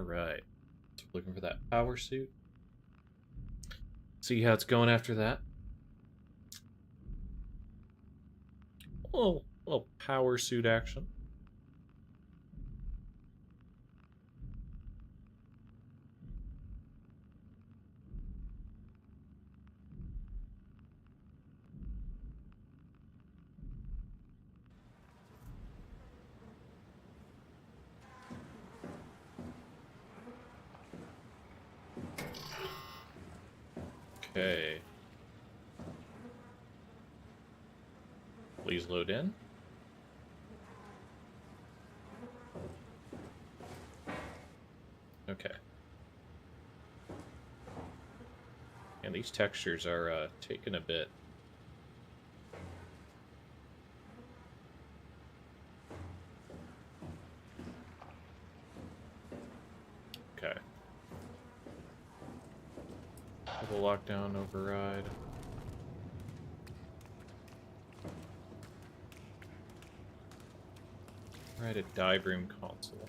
Alright. So looking for that power suit. See how it's going after that. Little power suit action. Okay. Please load in. Okay. And these textures are taking a bit. Okay. Double lockdown override. Right, a dive room console.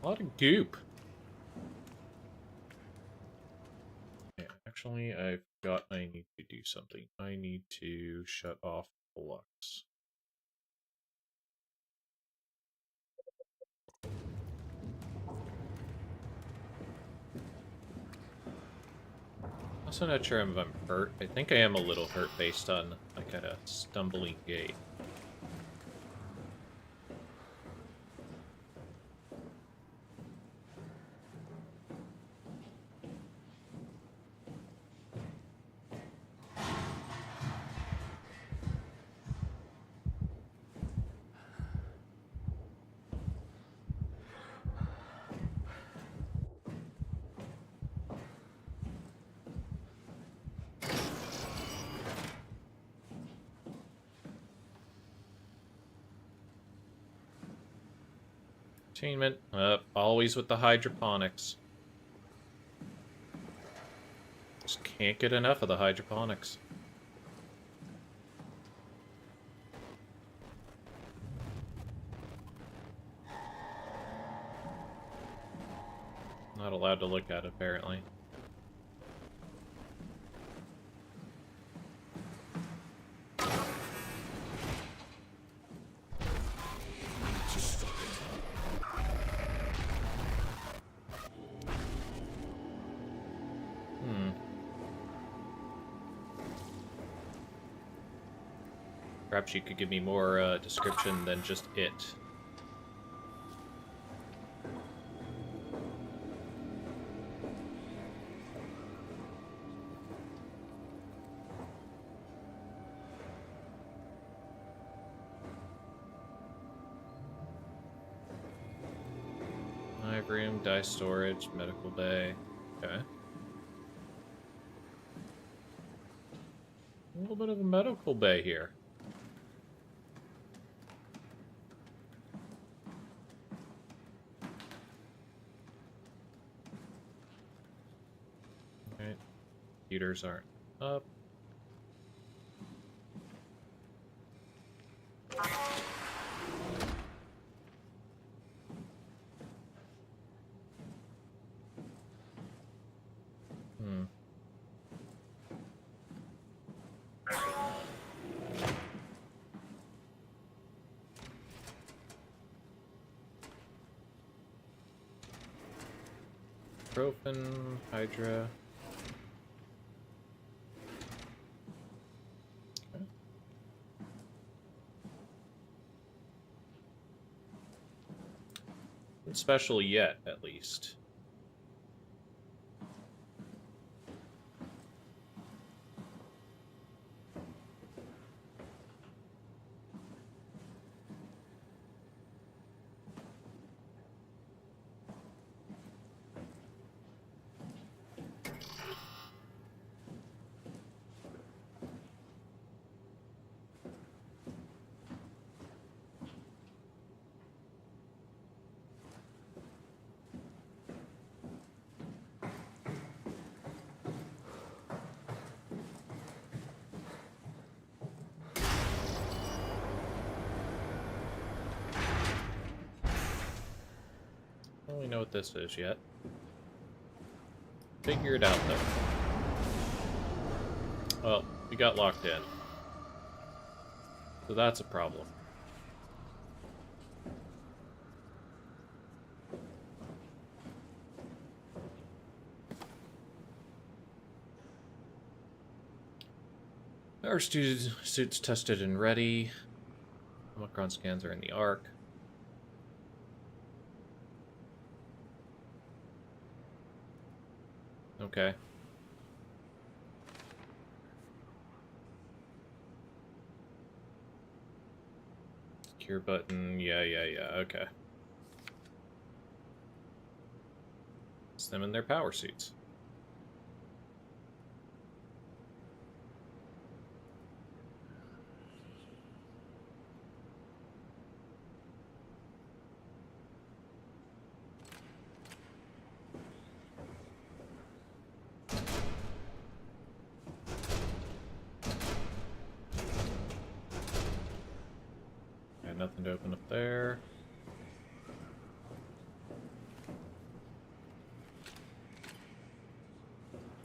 A lot of goop. Yeah, actually, I forgot I need to do something. I need to shut off Flux. Also not sure if I'm hurt. I think I am a little hurt based on my kind of stumbling gait. Entertainment. Always with the hydroponics. Just can't get enough of the hydroponics. Not allowed to look at, apparently. Perhaps you could give me more description than just it. Live room, dye storage, medical bay. Okay. A little bit of a medical bay here. Alright. Computers aren't up. Profen, Hydra. Okay. Not special yet, at least. really know what this is yet. Figure it out, though. Well, we got locked in. So that's a problem. Our suits tested and ready. Omicron scans are in the Ark. Okay. Secure button. Yeah, okay. It's them in their power suits. Nothing to open up there.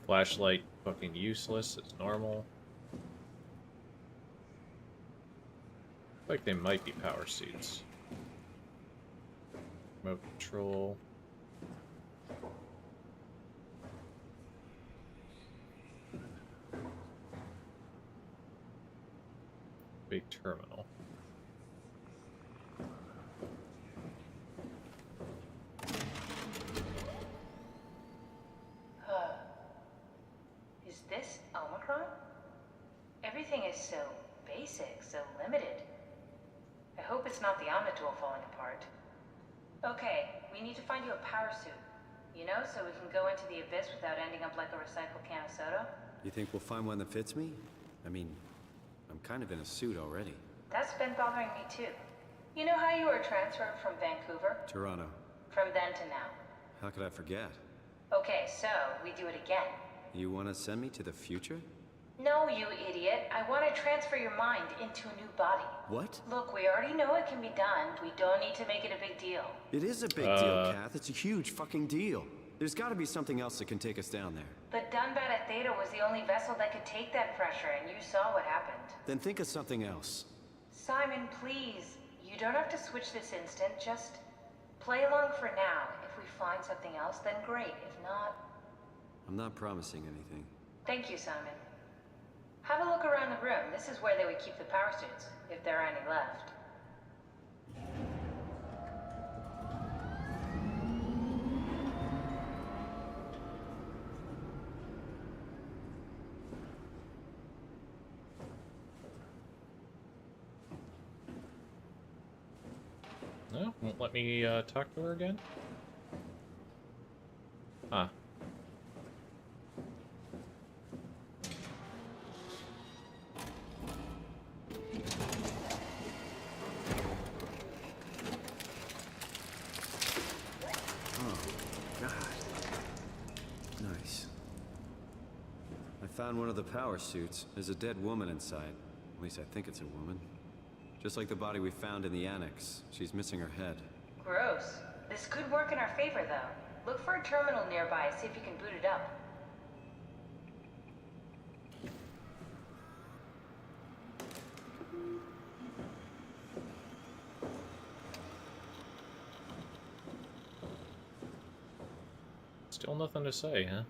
Flashlight fucking useless. It's normal. Like they might be power suits. Remote control. Big terminal. Is this Omicron? Everything is so basic, so limited. I hope it's not the Omnitool falling apart. Okay, we need to find you a power suit. You know, so we can go into the abyss without ending up like a recycled can of soda. You think we'll find one that fits me? I mean, I'm kind of in a suit already. That's been bothering me too. You know how you were transferred from Vancouver? Toronto. From then to now. How could I forget? Okay, so we do it again. You want to send me to the future? No, you idiot. I want to transfer your mind into a new body. What? Look, we already know it can be done. We don't need to make it a big deal. It is a big deal, Kath. It's a huge fucking deal. There's got to be something else that can take us down there. The Dunbat at Theta was the only vessel that could take that pressure, and you saw what happened. Then think of something else. Simon, please. You don't have to switch this instant. Just play along for now. If we find something else, then great. If not... I'm not promising anything. Thank you, Simon. Have a look around the room. This is where they would keep the power suits, if there are any left. No? Won't let me talk to her again? Ah. Found one of the power suits. There's a dead woman inside. At least I think it's a woman. Just like the body we found in the annex. She's missing her head. Gross. This could work in our favor, though. Look for a terminal nearby, see if you can boot it up. Still nothing to say, huh?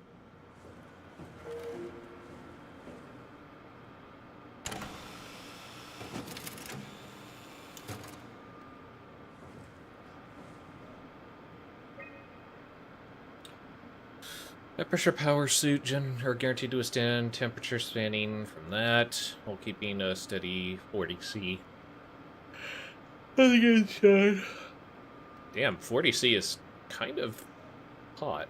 High pressure power suit are guaranteed to withstand temperature spanning from that, while keeping a steady 40°C. On the inside. Damn, 40°C is kind of hot.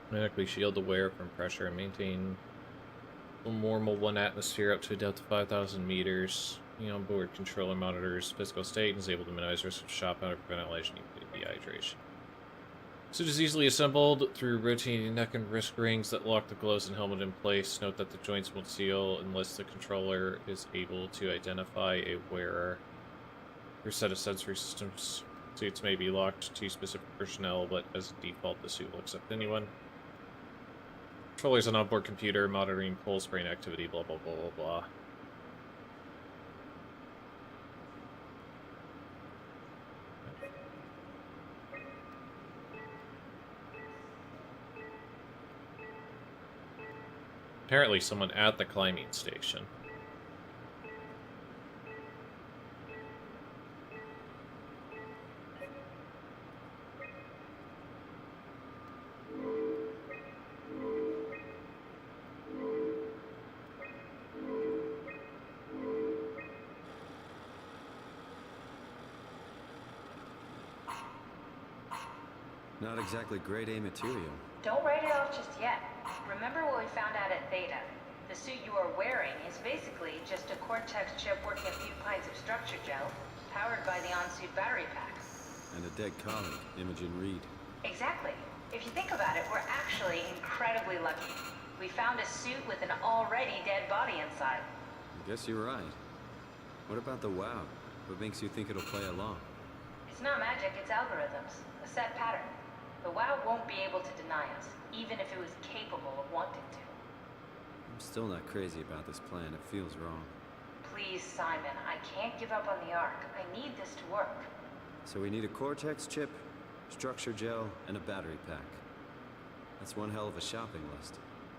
Automatically shield the wearer from pressure and maintain a normal 1 atmosphere up to a depth of 5,000 meters. The onboard controller monitors physical state and is able to minimize risk of shock out or ventilation and dehydration. Suit is easily assembled through rotating neck and wrist rings that lock the gloves and helmet in place. Note that the joints won't seal unless the controller is able to identify a wearer. Your set of sensory systems suits may be locked to specific personnel, but as a default, the suit will accept anyone. Controller's an onboard computer monitoring pulse brain activity, blah blah blah blah blah. Apparently someone at the climbing station. Not exactly grade A material. Don't write it off just yet. Remember what we found out at Theta? The suit you are wearing is basically just a Cortex chip working a few pints of structure gel, powered by the on-suit battery pack. And a dead colleague, Imogen Reed. Exactly. If you think about it, we're actually incredibly lucky. We found a suit with an already dead body inside. I guess you're right. What about the WoW? What makes you think it'll play along? It's not magic, it's algorithms. A set pattern. The WoW won't be able to deny us, even if it was capable of wanting to. I'm still not crazy about this plan. It feels wrong. Please, Simon, I can't give up on the Ark. I need this to work. So we need a Cortex chip, structure gel, and a battery pack. That's one hell of a shopping list.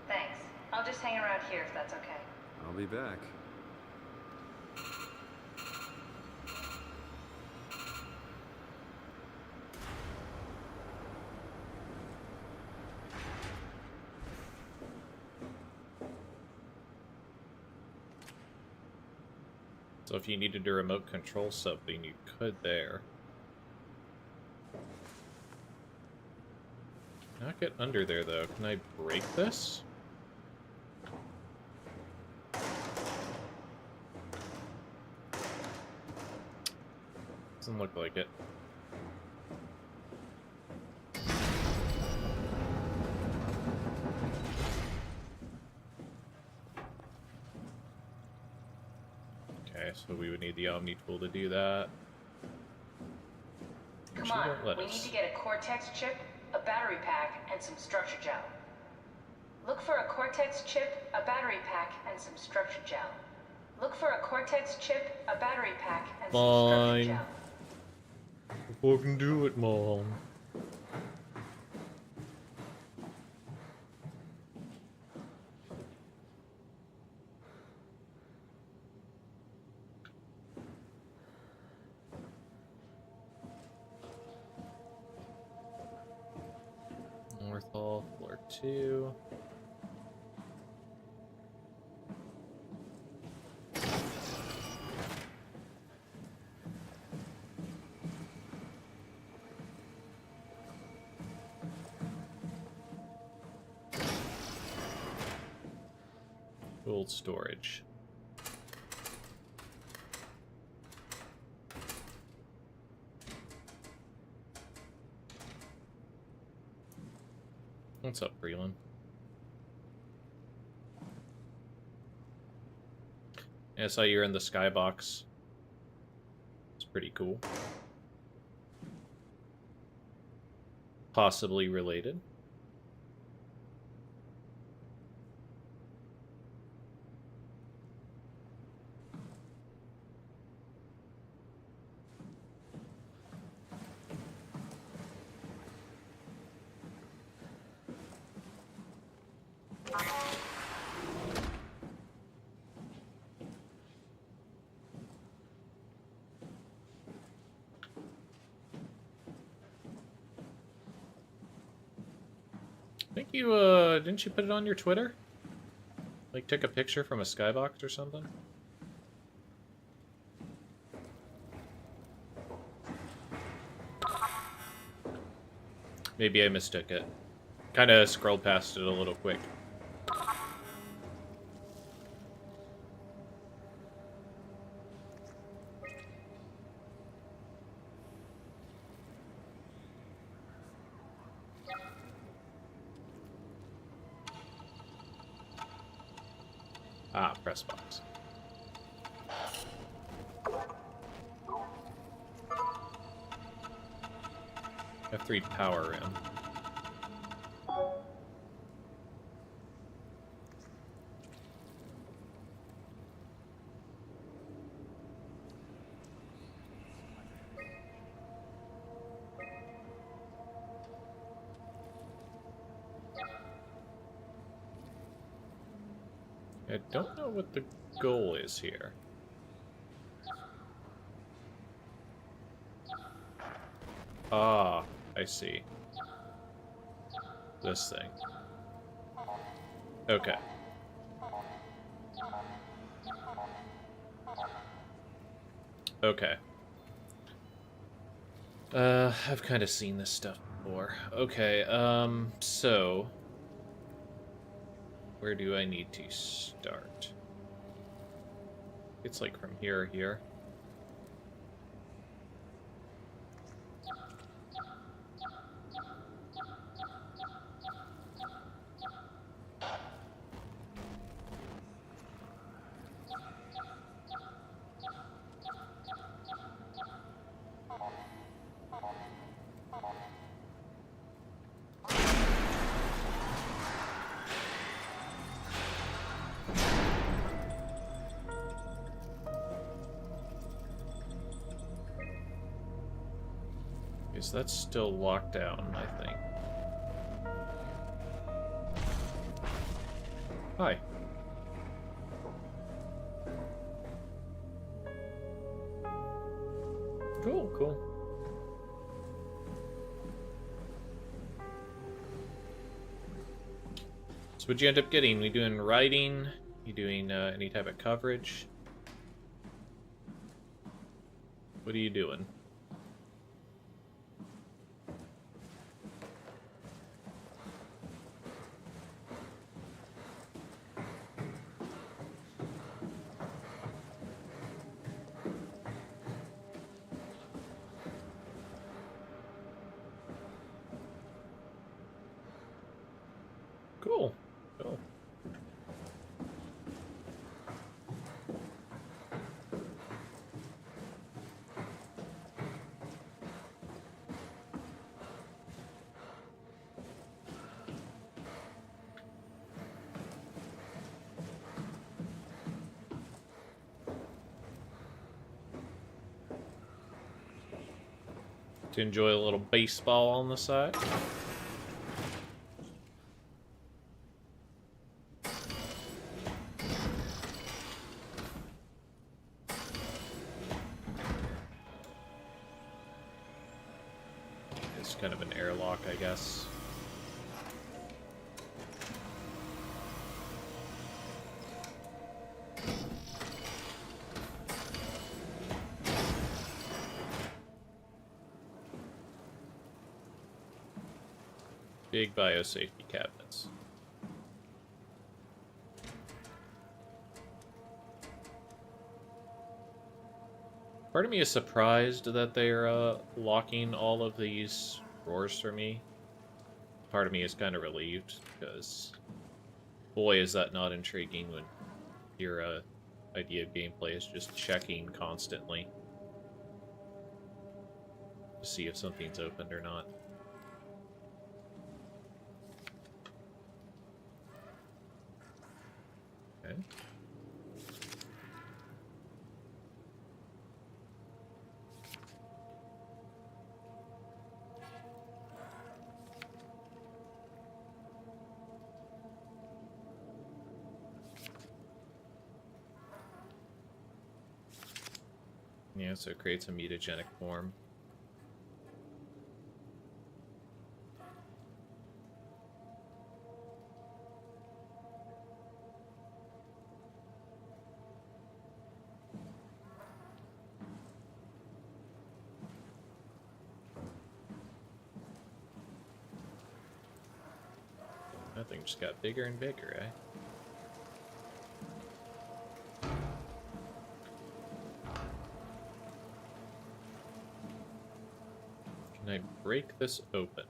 Thanks. I'll just hang around here if that's okay. I'll be back. So if you needed to remote control something, you could there. Not get under there though. Can I break this? Doesn't look like it. Okay, so we would need the Omni tool to do that. Come She on, won't let we us. need to get a Cortex chip, a battery pack, and some structure gel. Look for a Cortex chip, a battery pack, and some structure gel. Look for a Cortex chip, a battery pack, and some Fine. structure gel. Fucking do it, Mom. North Hall, floor 2. Cold storage. What's up, Freeland? I saw you're in the skybox. It's pretty cool. Possibly related. I think you, didn't you put it on your Twitter? Like, took a picture from a skybox or something? Maybe I mistook it. Kinda scrolled past it a little quick. Ah, press box. F3 power rim. I don't know what the goal is here. Ah, I see. This thing. Okay. Okay. I've kind of seen this stuff before. Okay, so... where do I need to start? It's like from here or here. Because that's still locked down, I think. Hi. Cool, cool. So what'd you end up getting? We doing writing? You doing any type of coverage? What are you doing? Cool. Cool. To enjoy a little baseball on the side. It's kind of an airlock, I guess. Big biosafety cabinets. Part of me is surprised that they're locking all of these drawers for me. Part of me is kind of relieved, because boy is that not intriguing when your idea of gameplay is just checking constantly to see if something's opened or not. Okay. Yeah, so it creates a mutagenic form. That thing just got bigger and bigger, eh? Can I break this open?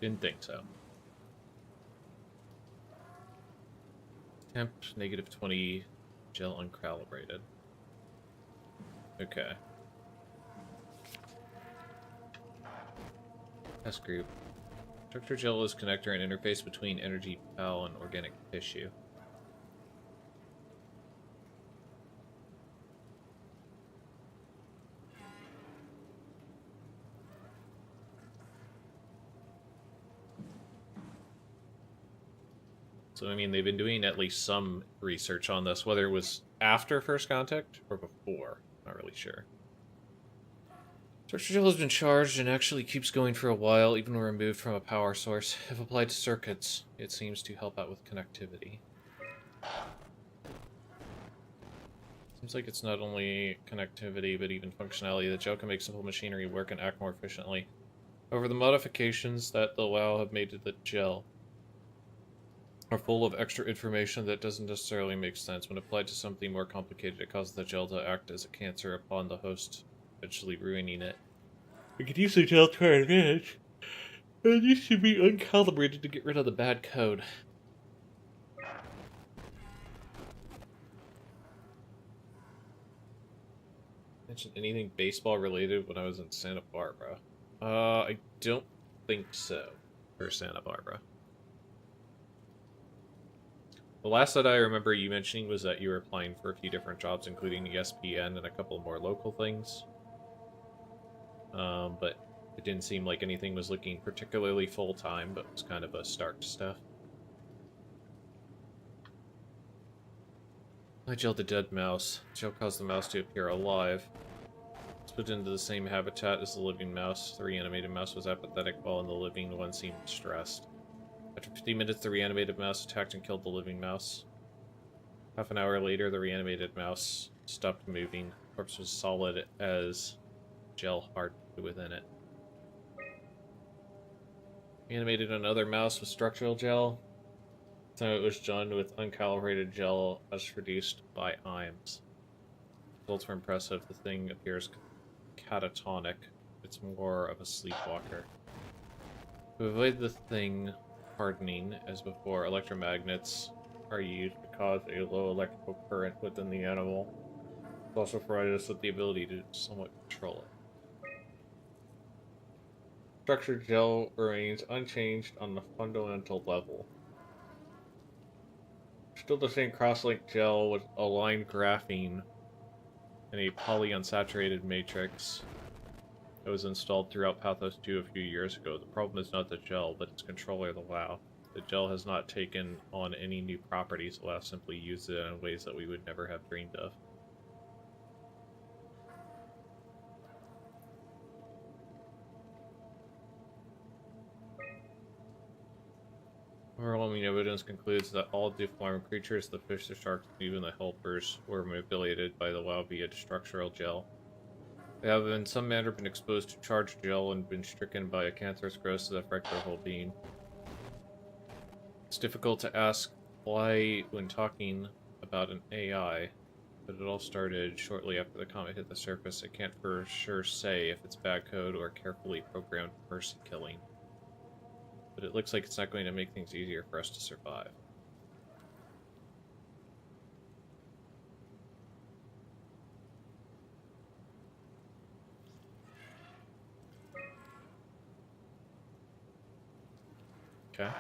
Didn't think so. Temp -20, gel uncalibrated. Okay. Test group. Structure gel is connector and interface between energy PAL and organic tissue. So, I mean, they've been doing at least some research on this, whether it was after First Contact or before. Not really sure. Structure gel has been charged and actually keeps going for a while, even when removed from a power source. If applied to circuits, it seems to help out with connectivity. Seems like it's not only connectivity, but even functionality. The gel can make simple machinery work and act more efficiently. However, the modifications that the WoW have made to the gel are full of extra information that doesn't necessarily make sense. When applied to something more complicated, it causes the gel to act as a cancer upon the host, eventually ruining it. We could use the gel to our advantage. It needs to be uncalibrated to get rid of the bad code. Mentioned anything baseball related when I was in Santa Barbara? I don't think so for Santa Barbara. The last that I remember you mentioning was that you were applying for a few different jobs, including ESPN and a couple more local things. But it didn't seem like anything was looking particularly full-time, but was kind of a start stuff. I gelled a dead mouse. Gel caused the mouse to appear alive. It's put into the same habitat as the living mouse. The reanimated mouse was apathetic, while the living one seemed stressed. After 50 minutes, the reanimated mouse attacked and killed the living mouse. Half an hour later, the reanimated mouse stopped moving. The corpse was solid as gel hardened within it. Reanimated another mouse with structural gel. So it was done with uncalibrated gel as produced by IMES. Results were impressive. The thing appears catatonic. It's more of a sleepwalker. To avoid the thing hardening, as before, electromagnets are used to cause a low electrical current within the animal. It also provided us with the ability to somewhat control it. Structured gel remains unchanged on the fundamental level. Still the same cross-link gel with aligned graphene and a polyunsaturated matrix that was installed throughout Pathos 2 a few years ago. The problem is not the gel, but its controller, the WoW. The gel has not taken on any new properties. The WoW simply uses it in ways that we would never have dreamed of. Overwhelming evidence concludes that all deformed creatures, the fish, the sharks, and even the helpers, were manipulated by the WoW via structural gel. They have in some manner been exposed to charged gel and been stricken by a cancerous growth that affect their whole being. It's difficult to ask why when talking about an AI, but it all started shortly after the comet hit the surface. I can't for sure say if it's bad code or carefully programmed mercy killing. But it looks like it's not going to make things easier for us to survive. Okay.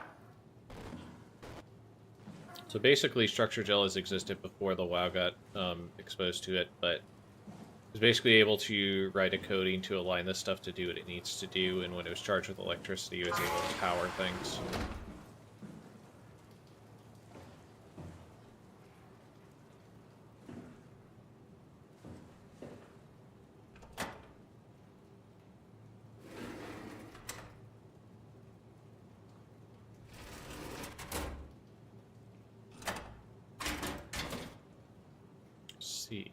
So basically, structure gel has existed before the WoW got exposed to it, but it was basically able to write a coding to align this stuff to do what it needs to do, and when it was charged with electricity, it was able to power things. Let's see.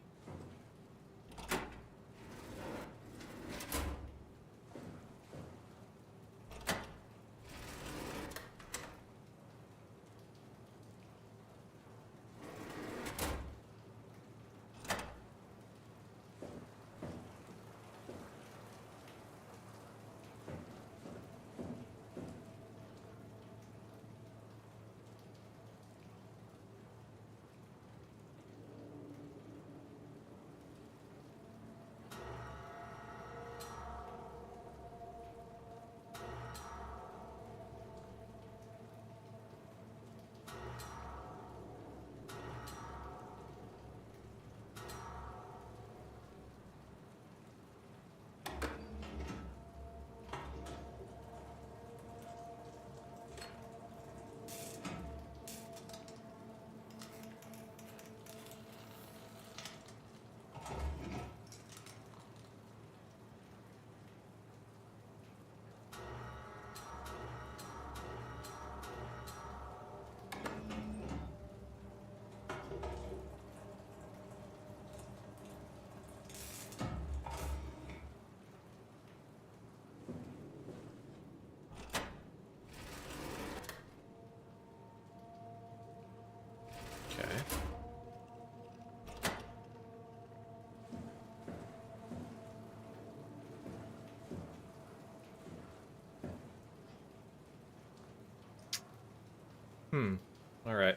Alright.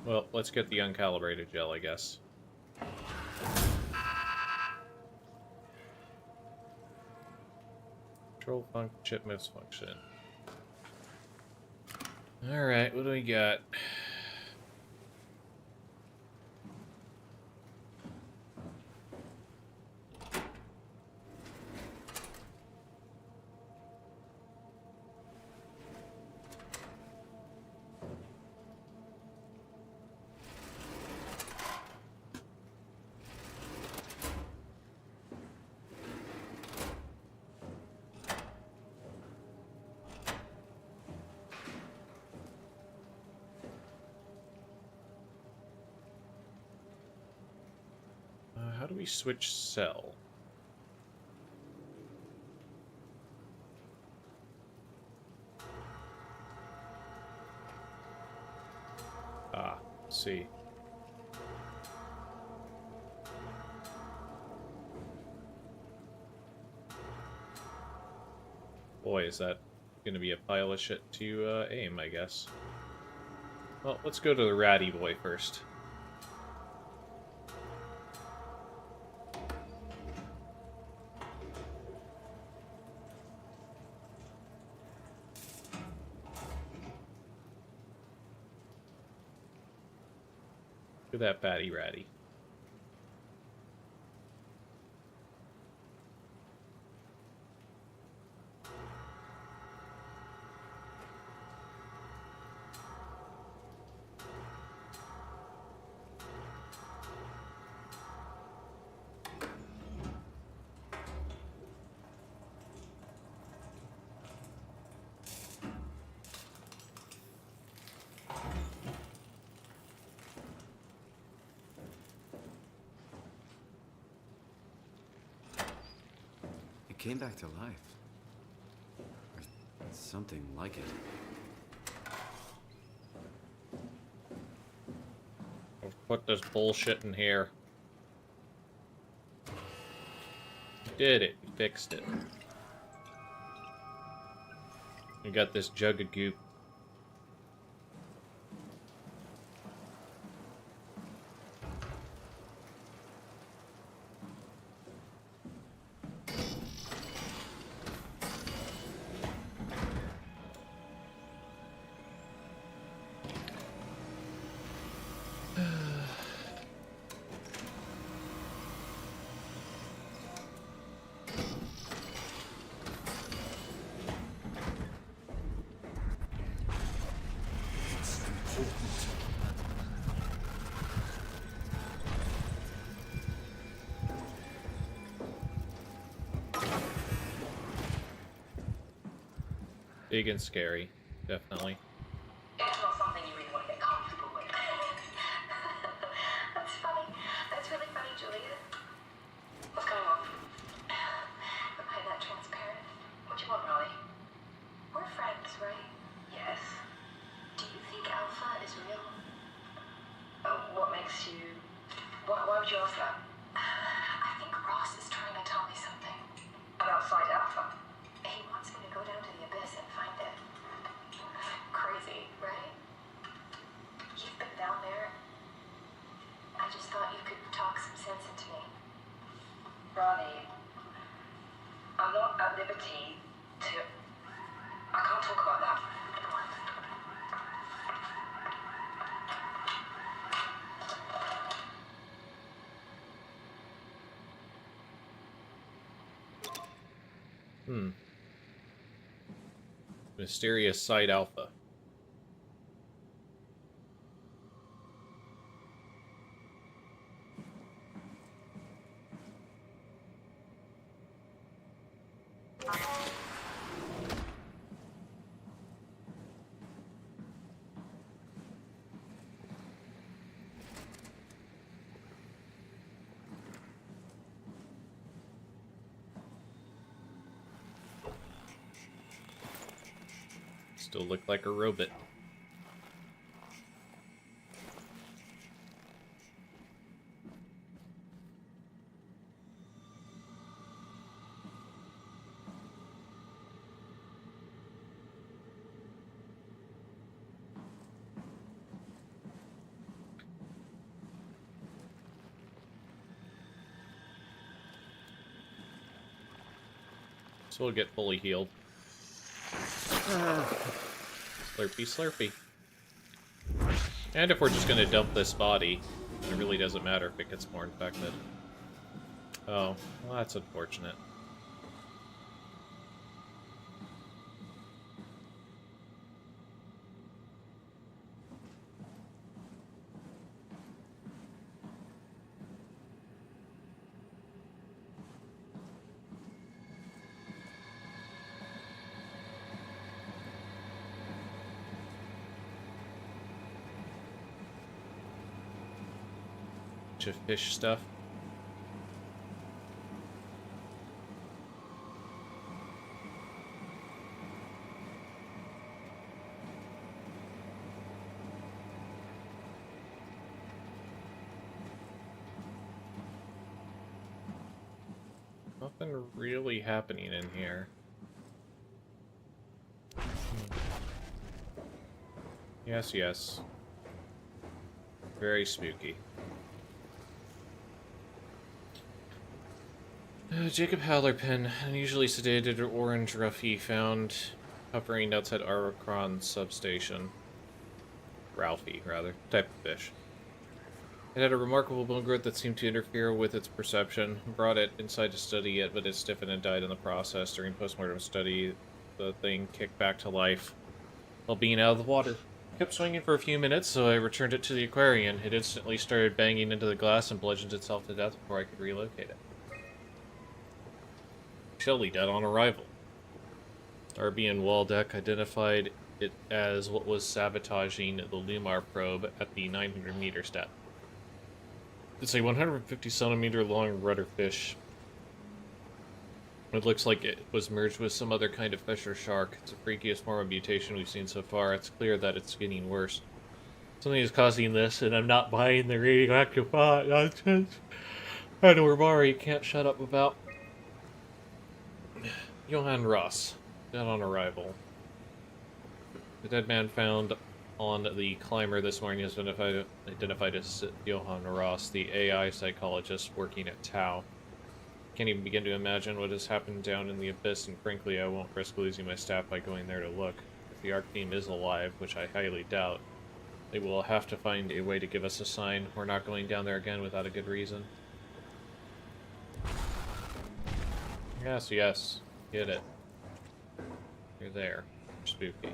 Well, let's get the uncalibrated gel, I guess. Control function, chip moves function. Alright, what do we got? How do we switch cell? Ah, see. Boy, is that going to be a pile of shit to aim, I guess. Well, let's go to the ratty boy first. Look at that fatty ratty. It came back to life. Or something like it. I'll put this bullshit in here. You did it. You fixed it. You got this jug of goop. Big and scary, definitely. It's not something you really want to get comfortable with. That's funny. That's really funny, Julia. What's going on? Am I that transparent? What do you want, Riley? We're friends, right? Yes. Do you think Alpha is real? What makes you... Why would you ask that? I think Ross is trying to tell me something. About Site Alpha? He wants me to go down to the Abyss and find it. Crazy, right? You've been down there. I just thought you could talk some sense into me. Ronnie, I'm not at liberty to... I can't talk about that. Mysterious Site Alpha. Still look like a robot. So we'll get fully healed. Slurpy, slurpy. And if we're just gonna dump this body, it really doesn't matter if it gets more infected. Oh, well, that's unfortunate. Bunch of fish stuff. Nothing really happening in here. Yes, yes. Very spooky. Jacob Hallerpen, unusually sedated orange roughy found hovering outside Aracron substation. Ralphie, rather. Type of fish. It had a remarkable bone growth that seemed to interfere with its perception. Brought it inside to study it, but it stiffened and died in the process. During postmortem study, the thing kicked back to life while being out of the water. Kept swinging for a few minutes, so I returned it to the aquarium. It instantly started banging into the glass and bludgeoned itself to death before I could relocate it. Shelley dead on arrival. RB and Waldeck identified it as what was sabotaging the Lumar probe at the 900 meter step. It's a 150 centimeter long rudder fish. It looks like it was merged with some other kind of fish or shark. It's the freakiest form of mutation we've seen so far. It's clear that it's getting worse. Something is causing this, and I'm not buying the radioactive pot nonsense. I know Mari can't shut up about. Johann Ross, dead on arrival. The dead man found on the climber this morning is identified as Johann Ross, the AI psychologist working at Tau. Can't even begin to imagine what has happened down in the abyss, and frankly, I won't risk losing my staff by going there to look. If the ARC team is alive, which I highly doubt, they will have to find a way to give us a sign. We're not going down there again without a good reason. Yes, yes. Get it. You're there. Spooky.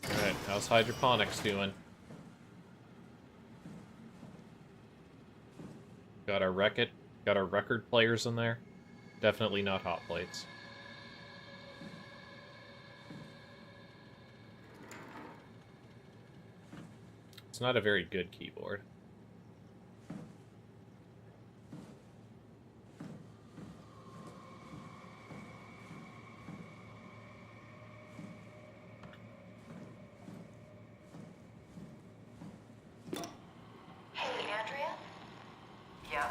Alright, how's hydroponics doing? Got our record players in there? Definitely not hot plates. It's not a very good keyboard. Hey, Andrea? Yeah.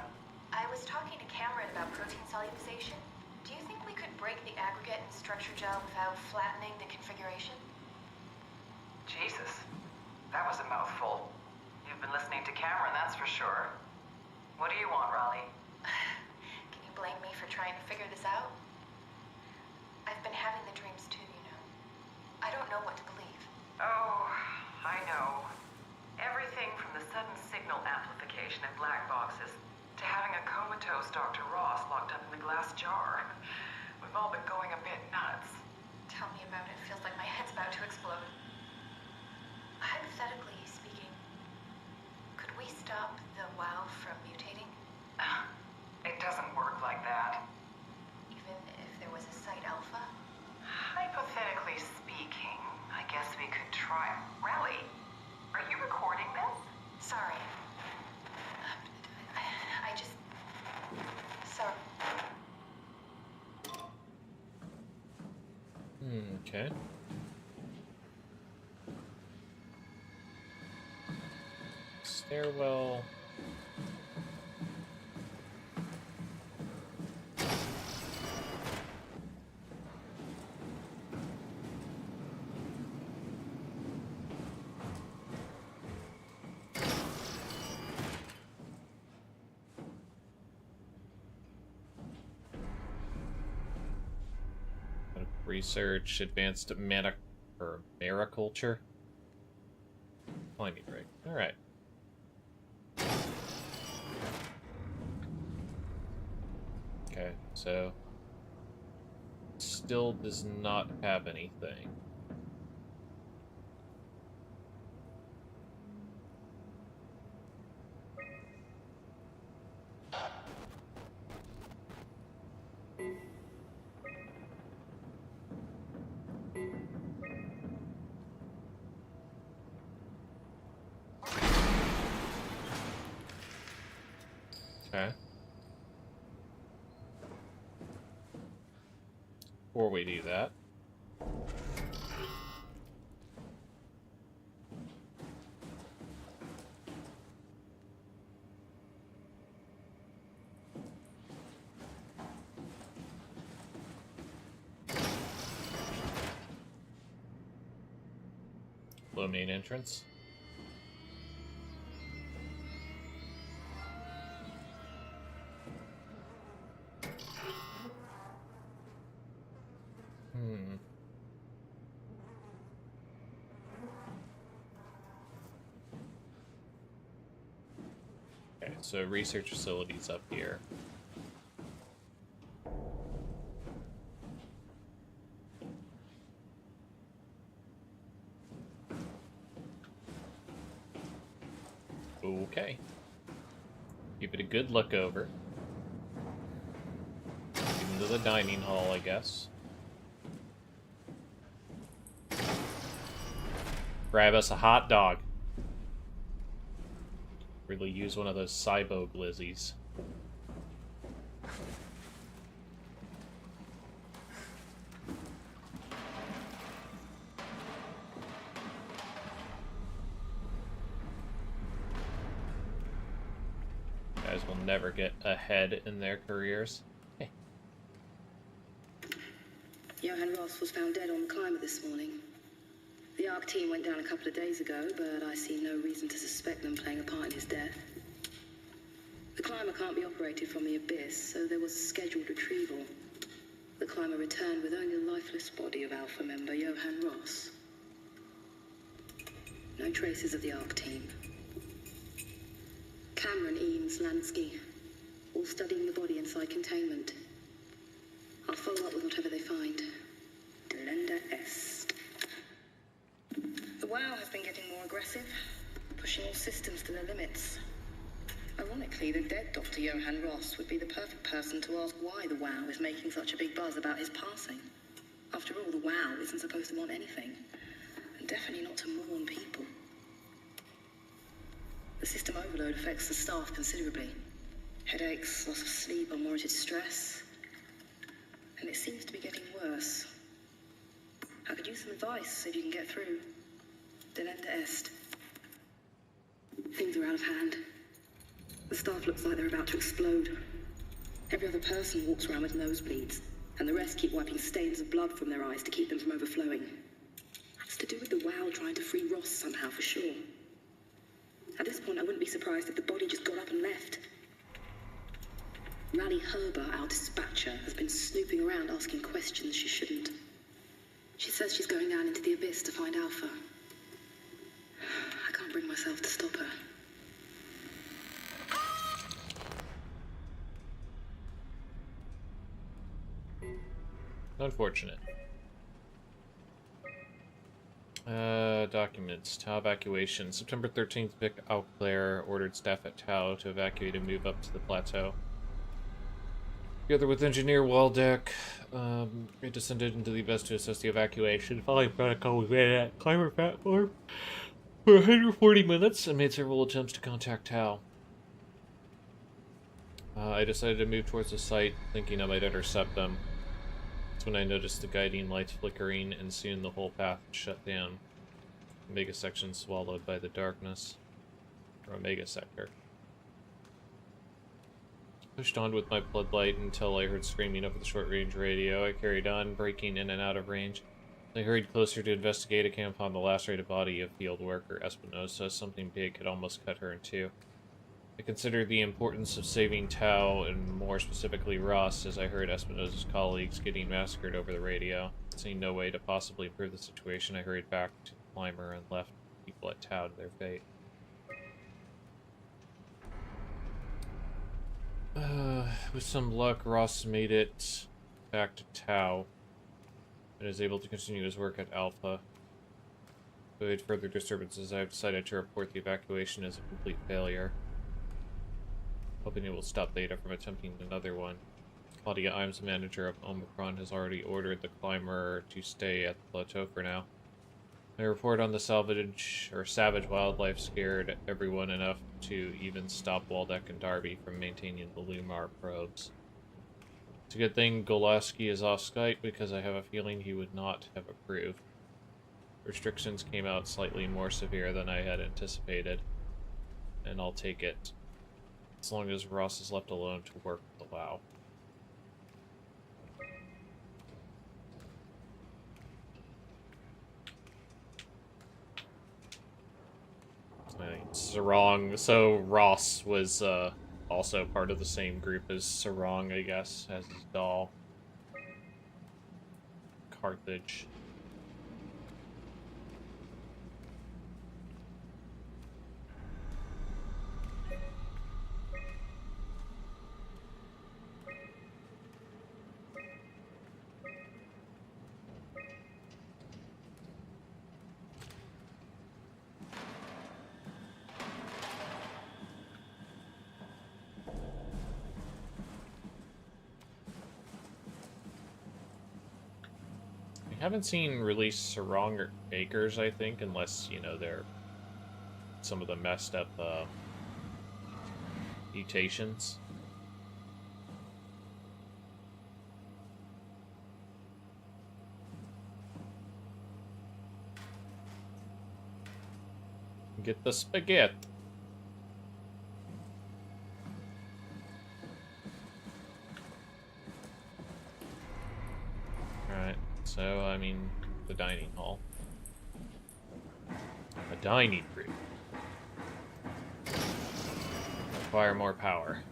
I was talking to Cameron about protein solubilization. Do you think we could break the aggregate and structure gel without flattening the configuration? Jesus. That was a mouthful. You've been listening to Cameron, that's for sure. What do you want, Raleigh? Can you blame me for trying to figure this out? I've been having the dreams too, you know. I don't know what to believe. Oh, I know. Everything from the sudden signal amplification in black boxes to having a comatose Dr. Ross locked up in the glass jar. We've all been going a bit nuts. Tell me about it. Feels like my head's about to explode. Hypothetically speaking, could we stop the WoW from mutating? It doesn't work like that. Even if there was a Site Alpha? Hypothetically speaking, I guess we could try. Raleigh, are you recording this? Sorry. I just... Sorry. Okay. Stairwell. Research, advanced mariculture. Climbing rig. Alright. Okay, so still does not have anything. Okay. Before we do that, low main entrance. Okay, so research facilities up here. Okay. Give it a good look over. Into the dining hall, I guess. Grab us a hot dog. Really use one of those cybo glizzies. Guys will never get ahead in their careers. Hey. Johan Ross was found dead on the climber this morning. The ARC team went down a couple of days ago, but I see no reason to suspect them playing a part in his death. The climber can't be operated from the abyss, so there was a scheduled retrieval. The climber returned with only the lifeless body of Alpha member Johan Ross. No traces of the ARC team. Cameron, Eames, Lansky, all studying the body inside containment. I'll follow up with whatever they find. Delenda Est. The WoW has been getting more aggressive, pushing all systems to their limits. Ironically, the dead Dr. Johan Ross would be the perfect person to ask why the WoW is making such a big buzz about his passing. After all, the WoW isn't supposed to want anything, and definitely not to mourn people. The system overload affects the staff considerably. Headaches, loss of sleep, unwarranted stress. And it seems to be getting worse. I could use some advice if you can get through. Delenda Est. Things are out of hand. The staff looks like they're about to explode. Every other person walks around with nosebleeds, and the rest keep wiping stains of blood from their eyes to keep them from overflowing. It's to do with the WoW trying to free Ross somehow, for sure. At this point, I wouldn't be surprised if the body just got up and left. Rally Herber, our dispatcher, has been snooping around asking questions she shouldn't. She says she's going down into the abyss to find Alpha. I can't bring myself to stop her. Unfortunate. Documents. Tau evacuation. September 13th, Vic Auclair ordered staff at Tau to evacuate and move up to the plateau. Together with Engineer Waldeck, we descended into the abyss to assess the evacuation. Following protocol, we waited at climber platform for 140 minutes and made several attempts to contact Tau. I decided to move towards the site, thinking I might intercept them. That's when I noticed the guiding lights flickering, and soon the whole path shut down. Omega section swallowed by the darkness. Or Omega sector. Pushed on with my floodlight until I heard screaming over the short-range radio. I carried on, breaking in and out of range. I hurried closer to investigate. I came upon the lacerated body of field worker Espinosa. Something big had almost cut her in two. I considered the importance of saving Tau, and more specifically Ross, as I heard Espinosa's colleagues getting massacred over the radio. Seeing no way to possibly improve the situation, I hurried back to the climber and left people at Tau to their fate. With some luck, Ross made it back to Tau and is able to continue his work at Alpha. To avoid further disturbances, I have decided to report the evacuation as a complete failure, hoping it will stop Theta from attempting another one. Claudia Imes, manager of Omicron, has already ordered the climber to stay at the plateau for now. My report on the savage wildlife scared everyone enough to even stop Waldeck and Darby from maintaining the Lumar probes. It's a good thing Golaski is off Skype, because I have a feeling he would not have approved. Restrictions came out slightly more severe than I had anticipated, and I'll take it, as long as Ross is left alone to work with the WoW. Sarong, so Ross was also part of the same group as Sarong, I guess, as his doll. Carthage. Haven't seen release Sarong or Acres, I think, unless, you know, they're some of the messed up mutations. Get the spaghetti. Alright. So, I mean, the dining hall. A dining room. Require more power.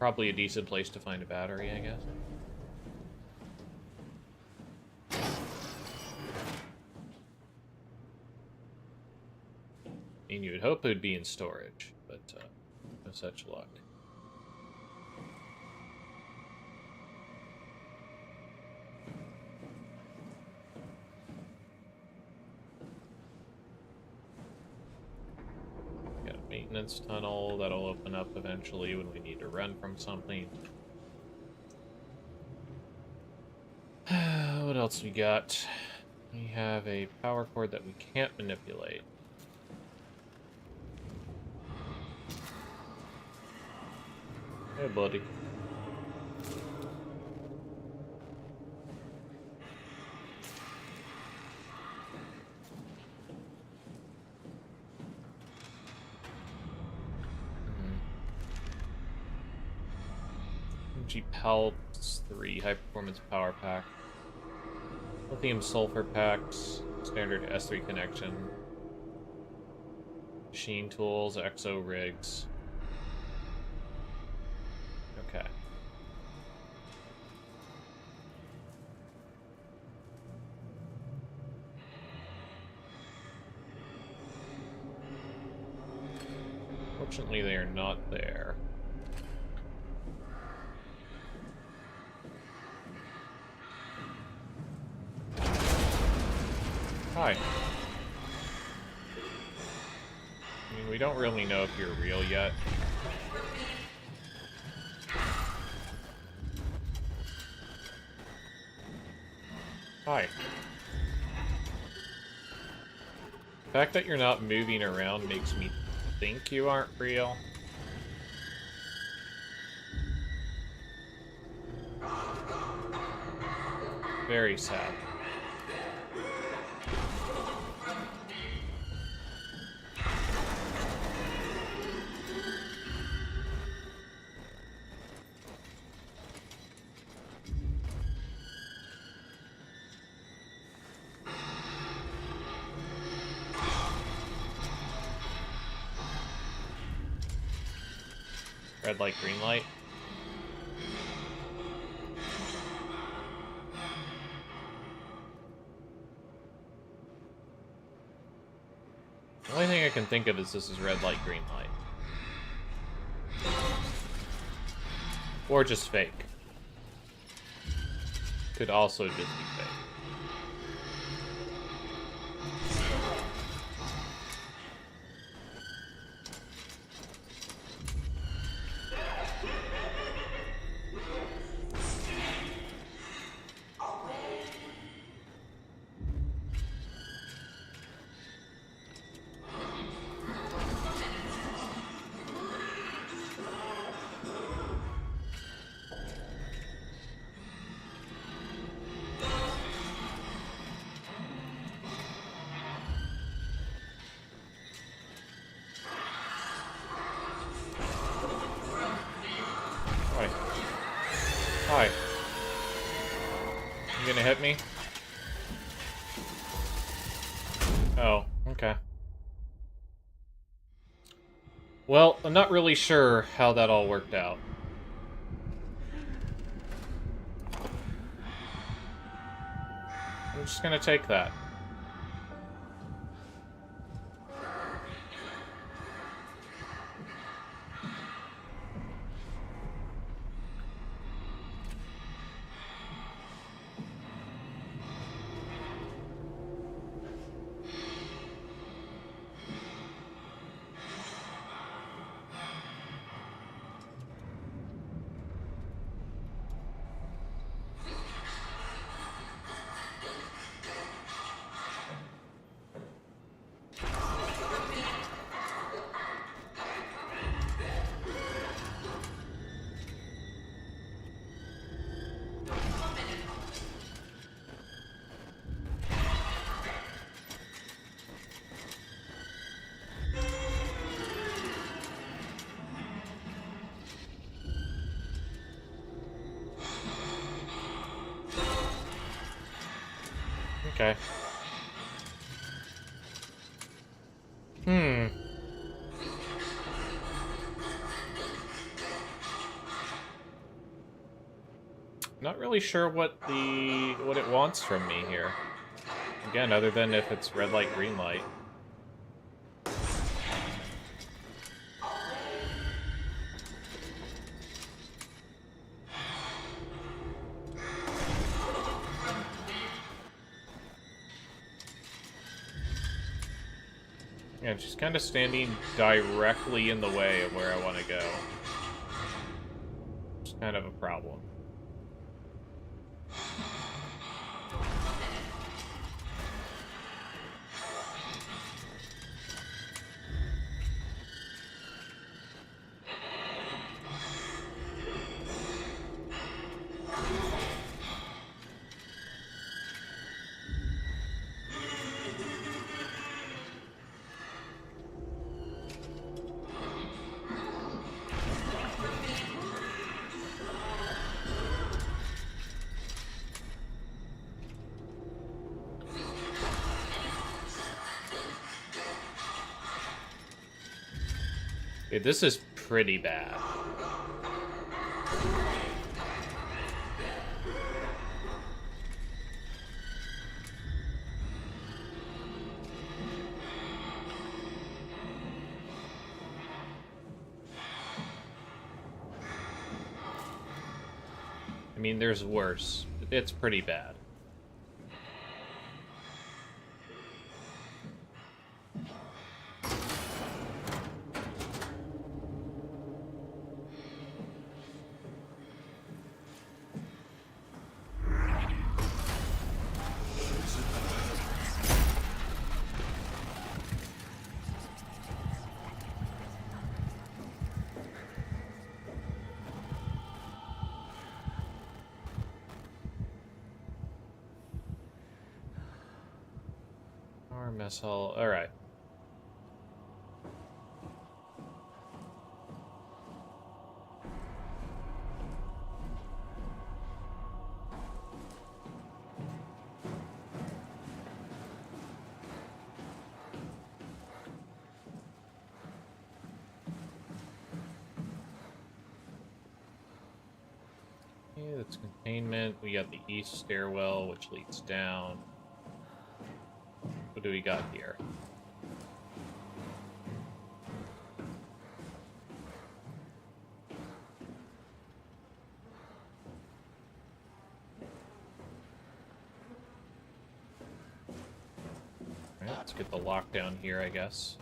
Probably a decent place to find a battery, I guess. I mean, you would hope it would be in storage, but no such luck. Maintenance tunnel that'll open up eventually when we need to run from something. What else we got? We have a power cord that we can't manipulate. Hey, buddy. Pellets 3 high performance power pack, lithium sulfur packs, standard S3 connection, machine tools, exo rigs. Okay. Fortunately, they are not there. Hi. I mean, we don't really know if you're real yet. Hi. The fact that you're not moving around makes me think you aren't real. Very sad. Red light, green light. The only thing I can think of is this is red light, green light. Or just fake. Could also just be fake. Hi. You gonna hit me? Oh, okay. Well, I'm not really sure how that all worked out. I'm just gonna take that. Okay. Not really sure what it wants from me here. Again, other than if it's red light, green light. Yeah, she's kind of standing directly in the way of where I want to go. It's kind of a problem. Dude, this is pretty bad. I mean, there's worse. It's pretty bad. Mess hall. All right. Okay, that's containment. We got the east stairwell, which leads down. What do we got here? Let's get the lockdown here, I guess.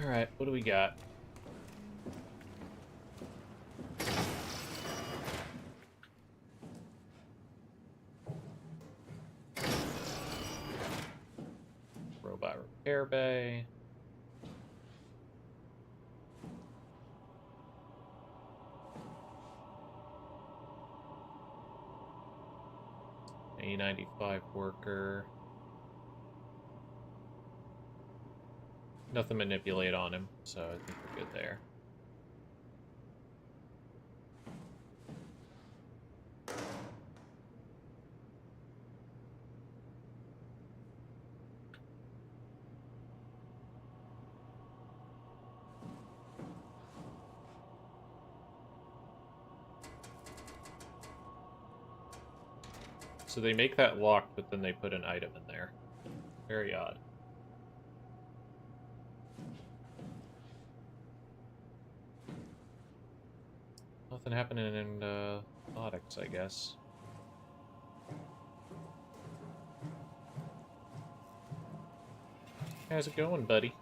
Alright, what do we got? Robot repair bay. A95 worker. Nothing to manipulate on him, so I think we're good there. So they make that lock, but then they put an item in there. Very odd. Nothing happening in Onyx, I guess. How's it going, buddy?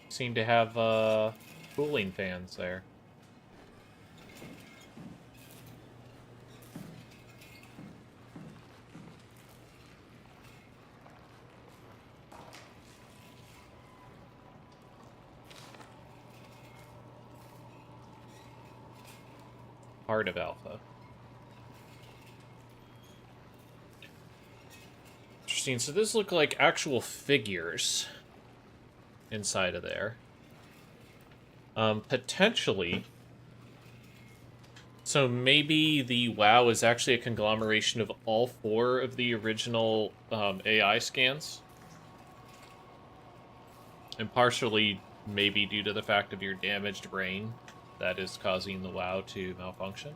Seem to have cooling fans there. Part of Alpha. Interesting. So this look like actual figures inside of there. Potentially. So maybe the WoW is actually a conglomeration of all 4 of the original AI scans. And partially maybe due to the fact of your damaged brain that is causing the WoW to malfunction.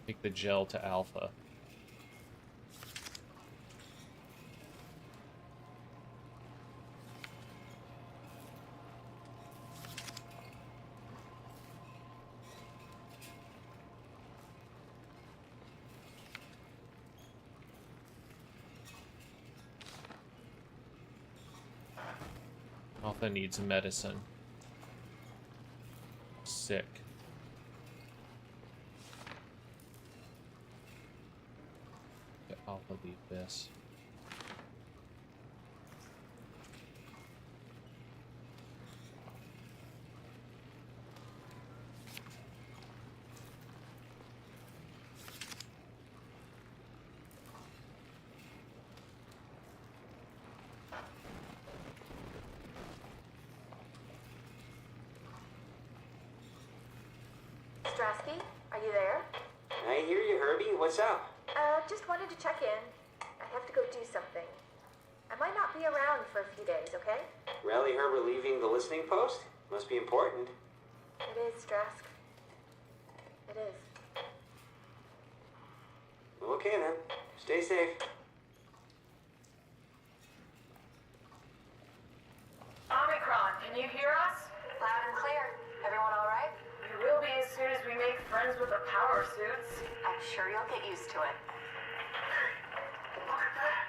Take the gel to Alpha. Alpha needs medicine. Sick. Get Alpha leave this. Strasky, are you there? I hear you, Herbie. What's up? Just wanted to check in. I have to go do something. I might not be around for a few days, okay? Rally Herbert leaving the listening post? Must be important. It is, Strask. It is. Okay then. Stay safe. Omicron, can you hear us? Loud and clear. Everyone all right? We will be as soon as we make friends with the power suits. I'm sure you'll get used to it. Look at that.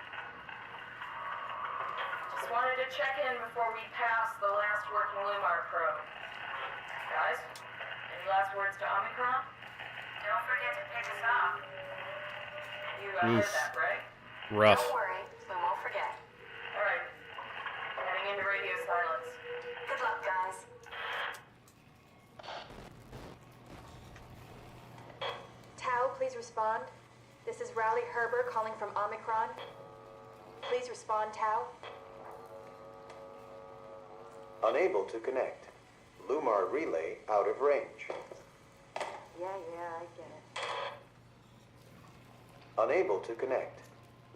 Just wanted to check in before we pass the last working Lumar probe. Guys, any last words to Omicron? Don't forget to pick us up. You heard that, right? Rough. Don't worry, we won't forget. All right. Heading into radio silence. Good luck, guys. Tau, please respond. This is Rowley Herber calling from Omicron. Please respond, Tau. Unable to connect. Lumar relay out of range. Yeah, I get it. Unable to connect.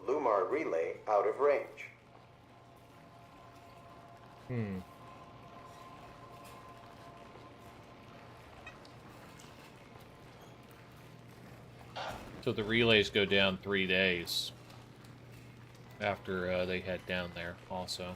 Lumar relay out of range. So the relays go down 3 days. after they head down there also.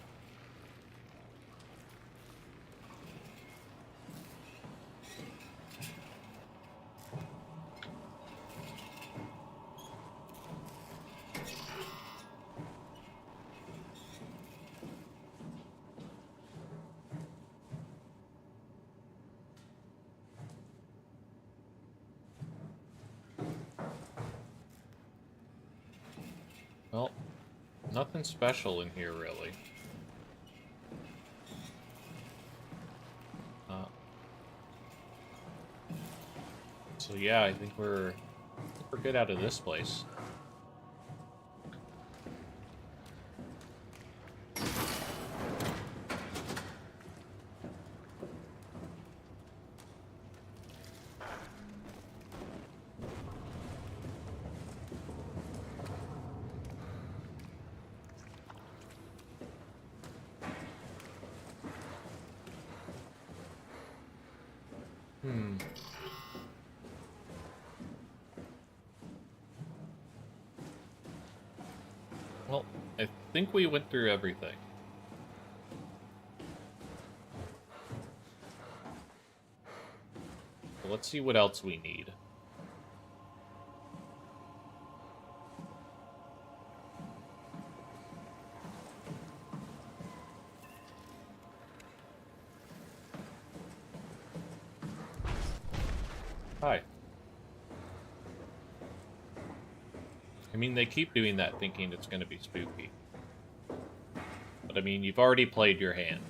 Well, nothing special in here, really. So yeah, I think we're good out of this place. Well, I think we went through everything. So let's see what else we need. Hi. I mean, they keep doing that thinking it's going to be spooky. But I mean, you've already played your hand.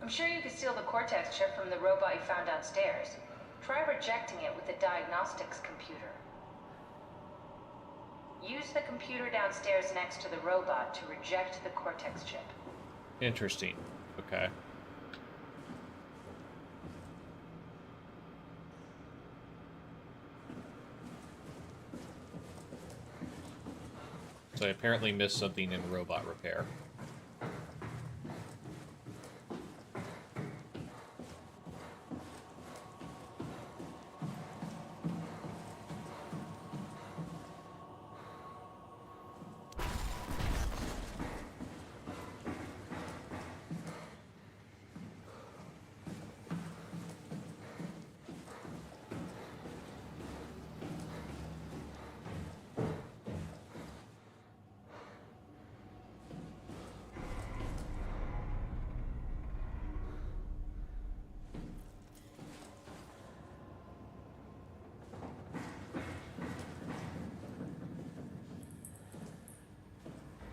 I'm sure you could steal the Cortex chip from the robot you found downstairs. Try rejecting it with the diagnostics computer. Use the computer downstairs next to the robot to reject the Cortex chip. Interesting. Okay. So I apparently missed something in robot repair.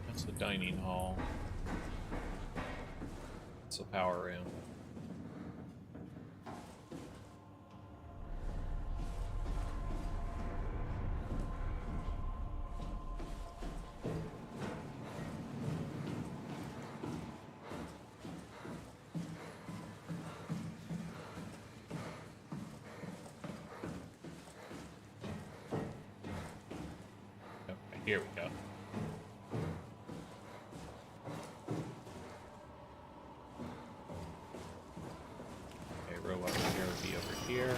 That's the dining hall. It's the power room. Okay, here we go. Okay, robot repair would be over here.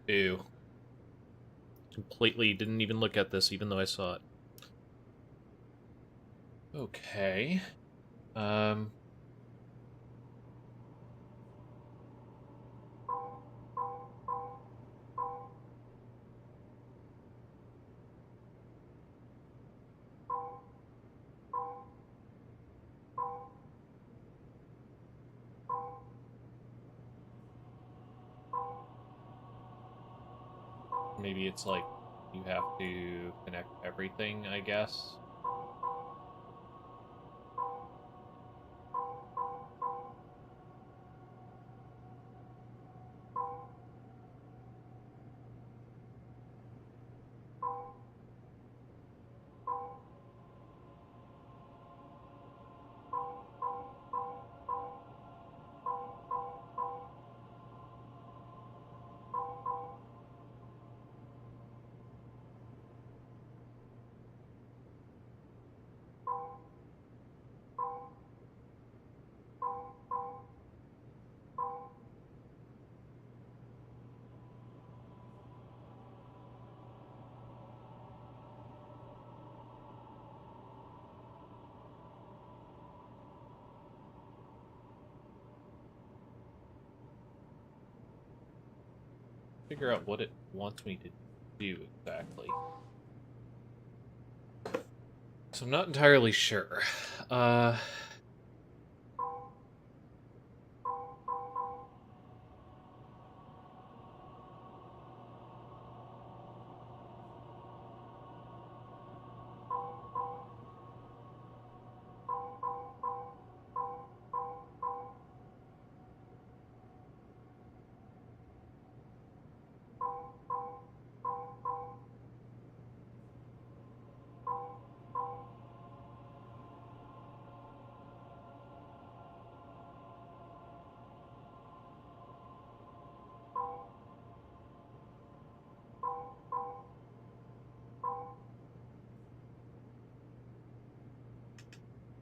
Ew. Completely didn't even look at this, even though I saw it. Okay. Maybe it's like you have to connect everything, I guess. Figure out what it wants me to do exactly. So I'm not entirely sure.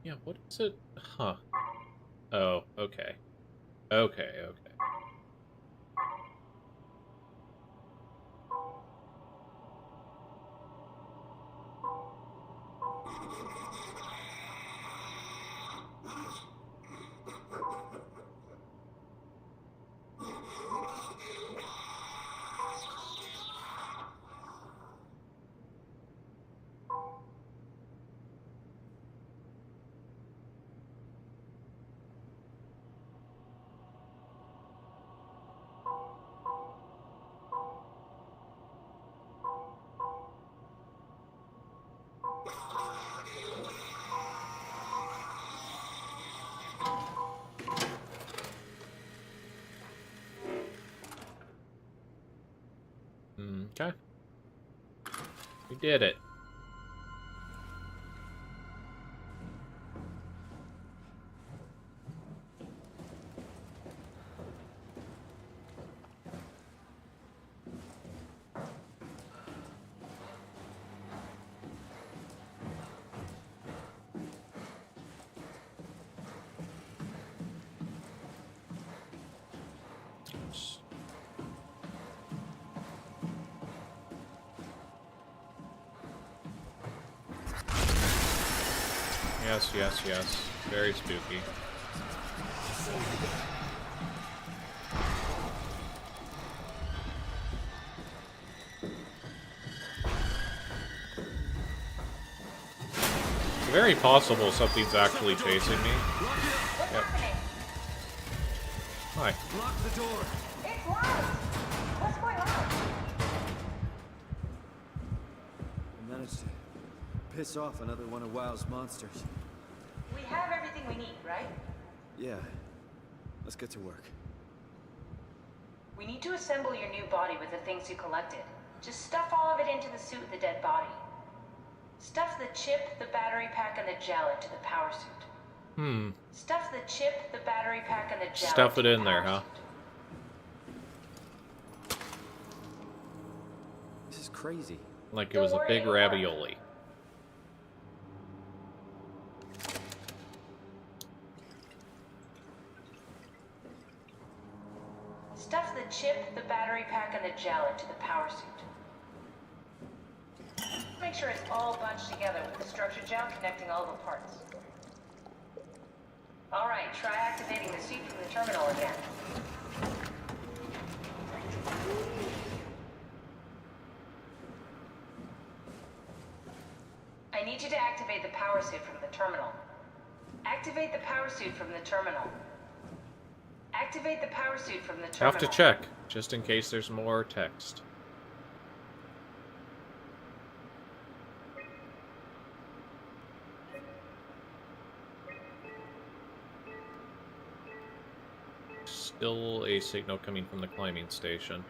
Yeah, what is it? Huh. Oh, okay. Okay, okay. Okay. We did it. Yes, yes, yes. Very spooky. It's very possible something's actually chasing me. What's Yep. happening? Hi. Lock the door! It's locked! What's going on? I managed to piss off another one of WoW's monsters. We have everything we need, right? Yeah. Let's get to work. We need to assemble your new body with the things you collected. Just stuff all of it into the suit with the dead body. Stuff the chip, the battery pack, and the gel into the power suit. Stuff the chip, the battery pack, and the gel Stuff into it the in there, power huh? suit. This is crazy. Like it was a big ravioli. Stuff the chip, the battery pack, and the gel into the power suit. Make sure it's all bunched together with the structure gel connecting all the parts. Alright, try activating the suit from the terminal again. I need you to activate the power suit from the terminal. Activate the power suit from the terminal. Activate the power suit from the terminal. Have to check, just in case there's more text. Still a signal coming from the climbing station.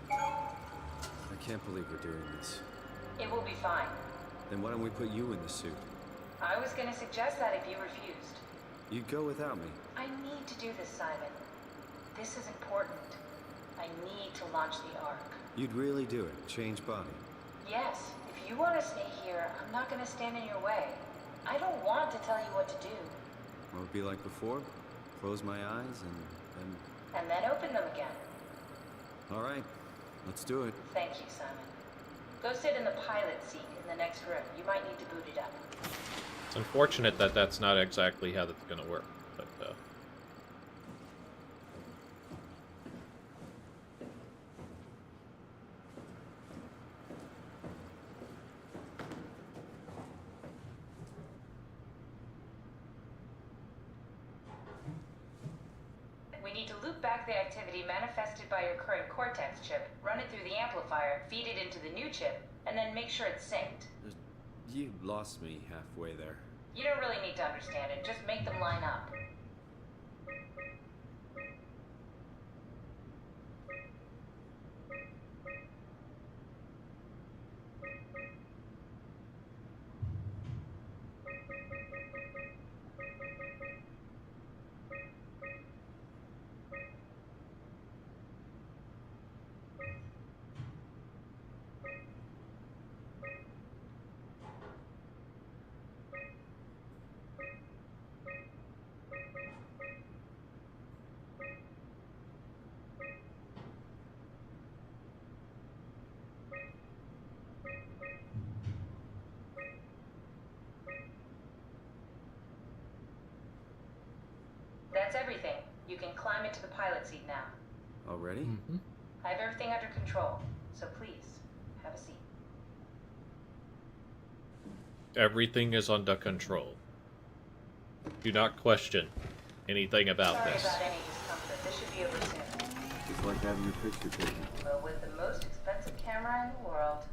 I can't believe we're doing this. It will be fine. Then why don't we put you in the suit? I was gonna suggest that if you refused. You'd go without me. I need to do this, Simon. This is important. I need to launch the Ark. You'd really do it. Change body. Yes, if you want to stay here, I'm not gonna stand in your way. I don't want to tell you what to do. What would be like before? Close my eyes And then open them again. All right. Let's do it. Thank you, Simon. Go sit in the pilot seat in the next room. You might need to boot it up. It's unfortunate that that's not exactly how that's going to work, but We need to loop back the activity manifested by your current Cortex chip, run it through the amplifier, feed it into the new chip, and then make sure it's synced. You lost me halfway there. You don't really need to understand it, just make them line up. That's everything. You can climb into the pilot seat now. Already? Mm-hmm. I have everything under control, so please, have a seat. everything is under control. Do not question anything about Sorry this. about any discomfort. This should be over soon. It's like having your picture taken. Well, with the most expensive camera in the world.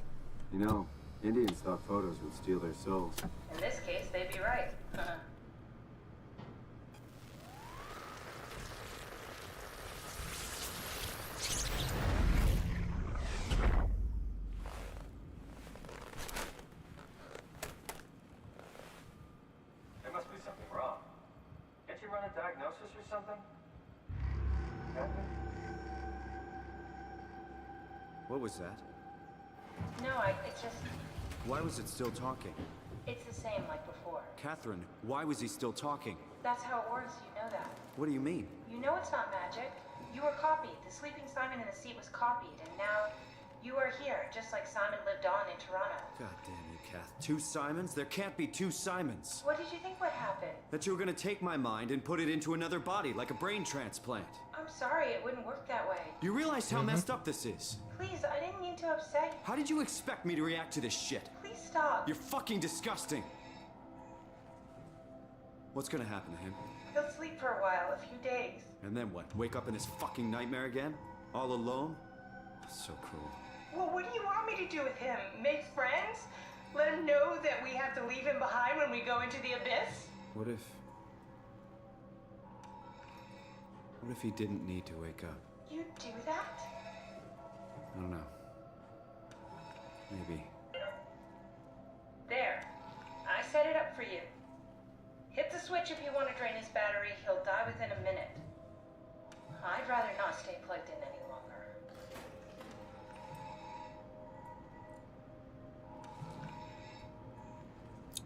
You know, Indian stock photos would steal their souls. In this case, they'd be right. There must be something wrong. Can't you run a diagnosis or something? Captain? What was that? No, it's just, Why was it still talking? it's the same like before. Catherine, why was he still talking? That's how it works, you know that. What do you mean? You know it's not magic. You were copied. The sleeping Simon in the seat was copied, and now you are here, just like Simon lived on in Toronto. God damn you, Kath. 2 Simons? There can't be 2 Simons. What did you think would happen? That you were gonna take my mind and put it into another body, like a brain transplant. I'm sorry, it wouldn't work that way. You realize how messed up this is? Please, I didn't mean to upset you. How did you expect me to react to this shit? Please stop. You're fucking disgusting. What's gonna happen to him? He'll sleep for a while, a few days. And then what? Wake up in his fucking nightmare again? All alone? So cruel. Well, what do you want me to do with him? Make friends? Let him know that we have to leave him behind when we go into the abyss? What if he didn't need to wake up? You do that? I don't know. Maybe. There. I set it up for you. Hit the switch if you want to drain his battery. He'll die within a minute. I'd rather not stay plugged in any longer.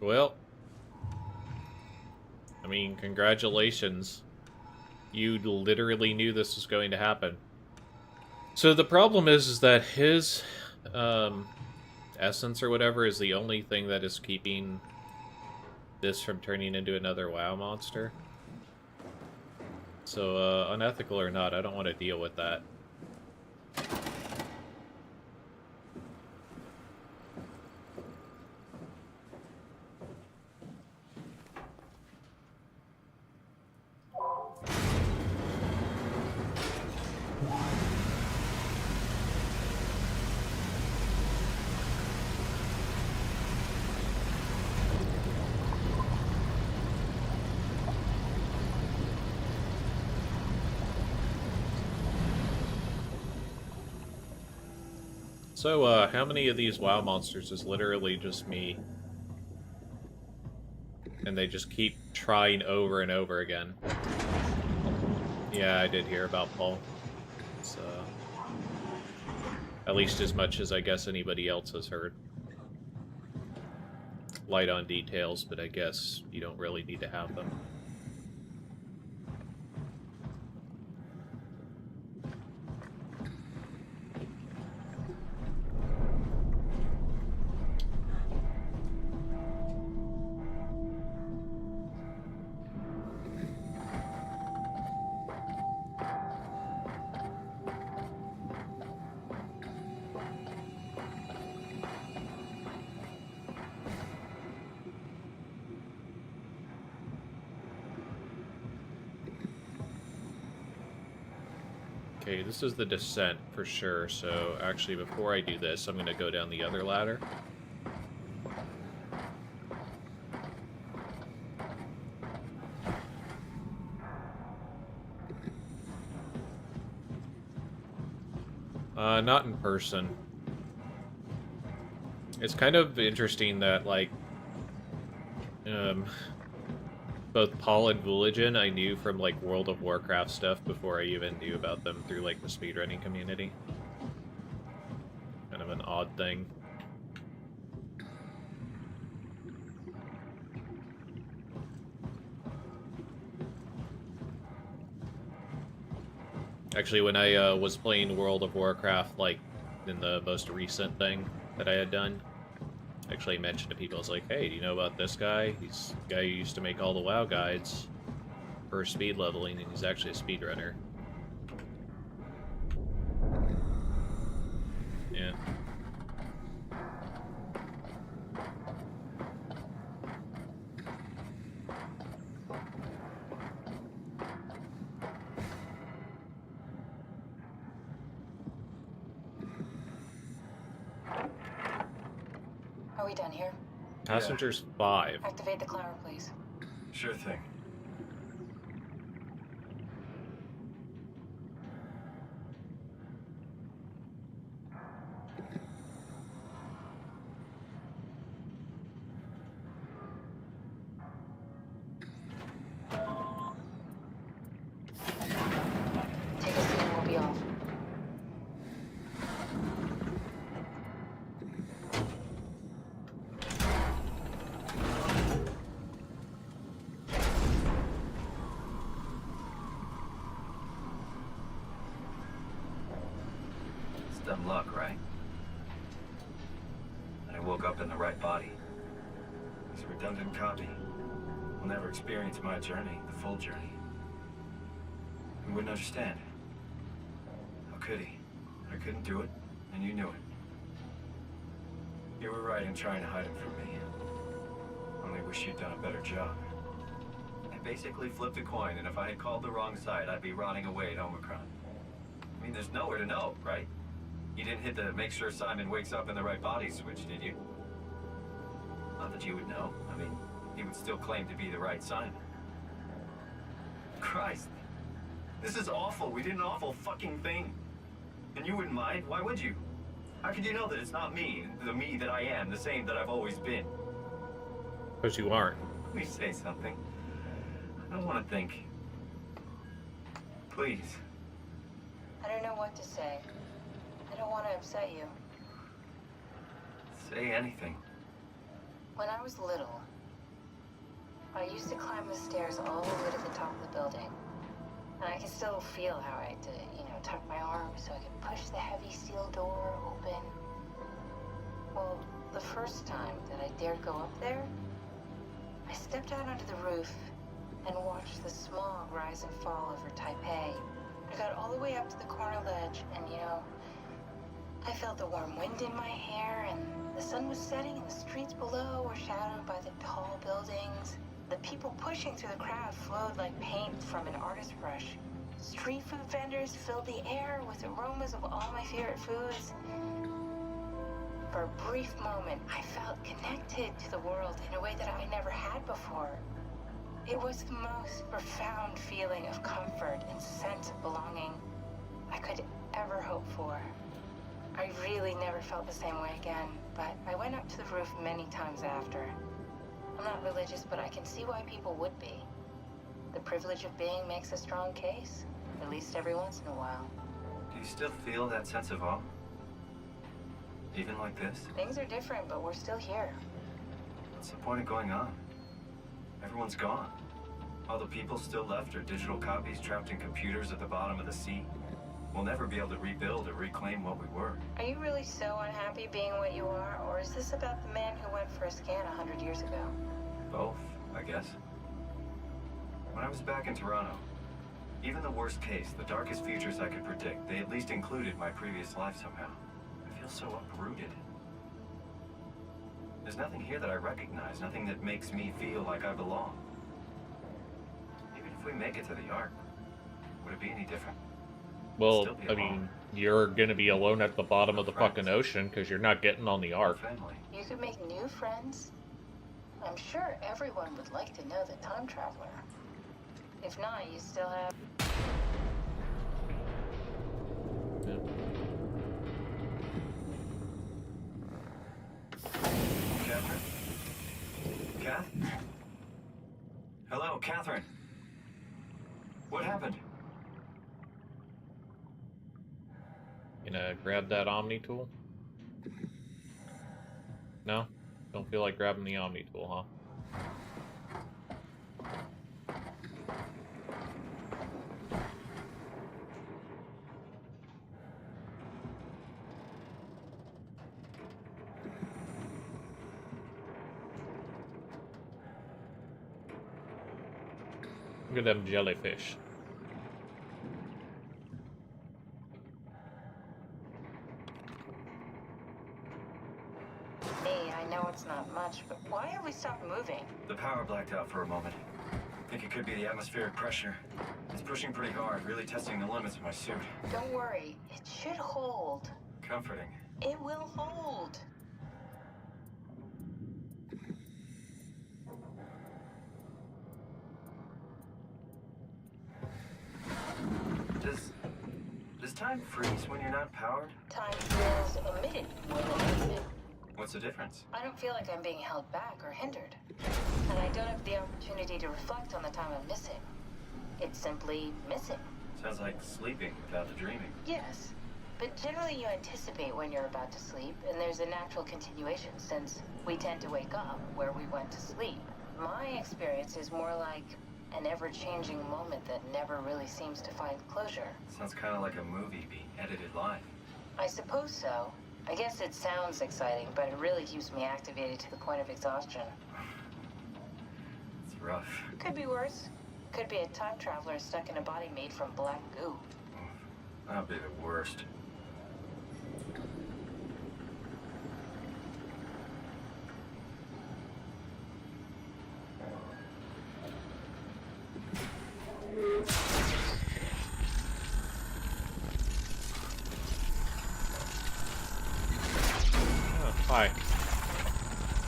Well, I mean, congratulations. You literally knew this was going to happen. So the problem is that his essence or whatever is the only thing that is keeping this from turning into another WoW monster. So, unethical or not, I don't want to deal with that. So, how many of these WoW monsters is literally just me? And they just keep trying over and over again. Yeah, I did hear about Paul. It's, at least as much as I guess anybody else has heard. Light on details, but I guess you don't really need to have them. Okay, this is the descent for sure, so actually before I do this, I'm gonna go down the other ladder. Not in person. It's kind of interesting that, like, both Paul and Vuligen I knew from, like, World of Warcraft stuff before I even knew about them through, like, the speedrunning community. Kind of an odd thing. Actually, when I was playing World of Warcraft, like, in the most recent thing that I had done, I actually mentioned to people, I was like, hey, do you know about this guy? He's the guy who used to make all the WoW guides for speed leveling, and he's actually a speedrunner. Yeah. Are we done here? Passengers 5. Activate the climber, please. Sure thing. Take a seat and we'll be off. It's dumb luck, right? I woke up in the right body. This redundant copy will never experience my journey, the full journey. He wouldn't understand. How could he? I couldn't do it, and you knew it. You were right in trying to hide him from me. Only wish you'd done a better job. I basically flipped a coin, and if I had called the wrong side, I'd be rotting away at Omicron. I mean, there's nowhere to know, right? You didn't hit the make sure Simon wakes up in the right body switch, did you? Not that you would know. I mean, he would still claim to be the right Simon. Christ. This is awful. We did an awful fucking thing. And you wouldn't mind? Why would you? How could you know that it's not me, the me that I am, the same that I've always been? Because you aren't. Let me say something. I don't want to think. Please. I don't know what to say. I don't want to upset you. Say anything. When I was little, I used to climb the stairs all the way to the top of the building. And I can still feel how I had to, tuck my arms so I could push the heavy steel door open. Well, the first time that I dared go up there, I stepped out onto the roof and watched the smog rise and fall over Taipei. I got all the way up to the corner ledge and, I felt the warm wind in my hair and the sun was setting and the streets below were shadowed by the tall buildings. The people pushing through the crowd flowed like paint from an artist's brush. Street food vendors filled the air with aromas of all my favorite foods. For a brief moment, I felt connected to the world in a way that I never had before. It was the most profound feeling of comfort and sense of belonging I could ever hope for. I really never felt the same way again, but I went up to the roof many times after. I'm not religious, but I can see why people would be. The privilege of being makes a strong case, at least every once in a while. Do you still feel that sense of awe? Even like this? Things are different, but we're still here. What's the point of going on? Everyone's gone. All the people still left are digital copies trapped in computers at the bottom of the sea. We'll never be able to rebuild or reclaim what we were. Are you really so unhappy being what you are, or is this about the man who went for a scan 100 years ago? Both, I guess. When I was back in Toronto, even the worst case, the darkest futures I could predict, they at least included my previous life somehow. I feel so uprooted. There's nothing here that I recognize, nothing that makes me feel like I belong. Even if we make it to the Ark, would it be any different? Well, Still be I alone. mean, you're gonna be alone at the bottom of the fucking ocean because you're not getting on the No ark. family. You could make new friends. I'm sure everyone would like to know the time traveler. If not, you still have... Yeah. Catherine? Kath? Hello, Catherine. What happened? Gonna grab that Omni tool? No? Don't feel like grabbing the Omni tool, huh? Look at them jellyfish. Hey, I know it's not much, but why have we stopped moving? The power blacked out for a moment. Think it could be the atmospheric pressure. It's pushing pretty hard, really testing the limits of my suit. Don't worry, it should hold. Comforting. It will hold. Does time freeze when you're not powered? Time feels omitted more than anything. What's the difference? I don't feel like I'm being held back or hindered. And I don't have the opportunity to reflect on the time I'm missing. It's simply missing. Sounds like sleeping without the dreaming. Yes, but generally you anticipate when you're about to sleep, and there's a natural continuation since we tend to wake up where we went to sleep. My experience is more like an ever-changing moment that never really seems to find closure. Sounds kind of like a movie being edited live. I suppose so. I guess it sounds exciting, but it really keeps me activated to the point of exhaustion. It's rough. Could be worse. Could be a time traveler stuck in a body made from black goo. That'd be the worst. Oh, hi.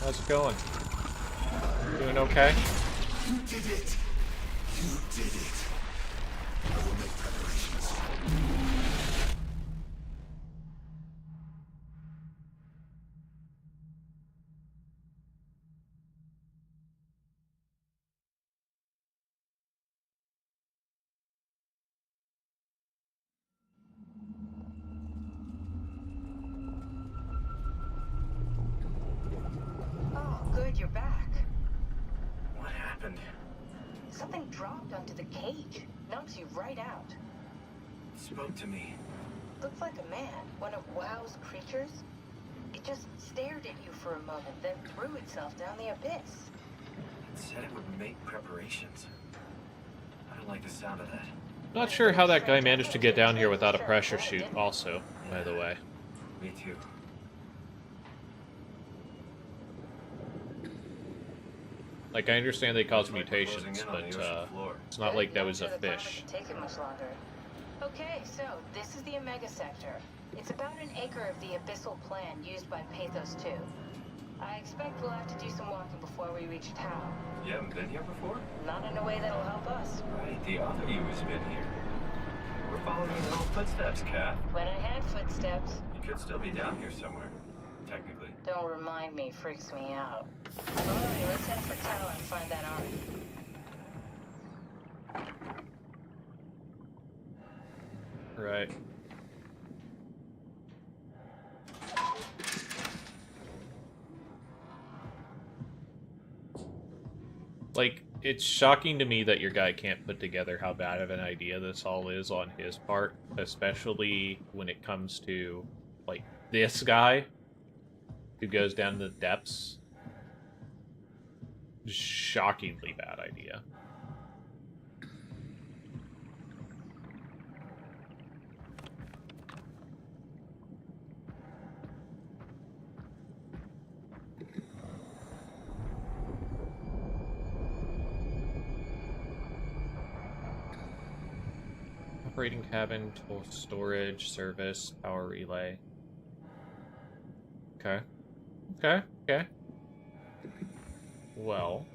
How's it going? Doing okay? You did it! You did it! I will make preparations. Oh, good, you're back. What happened? Something dropped onto the cage. Knocks you right out. It spoke to me. Looked like a man, one of WoW's creatures. It just stared at you for a moment, then threw itself down the abyss. It said it would make preparations. I don't like the sound of that. Not sure how that guy managed to get down here without a pressure chute, also, by the way. Me too. Like, I understand they cause Looks like we're mutations, closing in on but, the ocean floor. it's not like that was a Not sure the climate fish. can take it much longer. Okay, so this is the Omega Sector. It's about an acre of the abyssal plan used by Pathos 2. I expect we'll have to do some walking before we reach town. You haven't been here before? Not in a way that'll help us. Right, the other you has been here. We're following your little footsteps, Kat. When I had footsteps, You could still be down here somewhere, technically. don't remind me, freaks me out. Alright, let's head for town and find that ark. Right. Like, it's shocking to me that your guy can't put together how bad of an idea this all is on his part, especially when it comes to, like, this guy who goes down to the depths. Shockingly bad idea. operating cabin, tool storage, service, power relay. Okay. Okay. Well.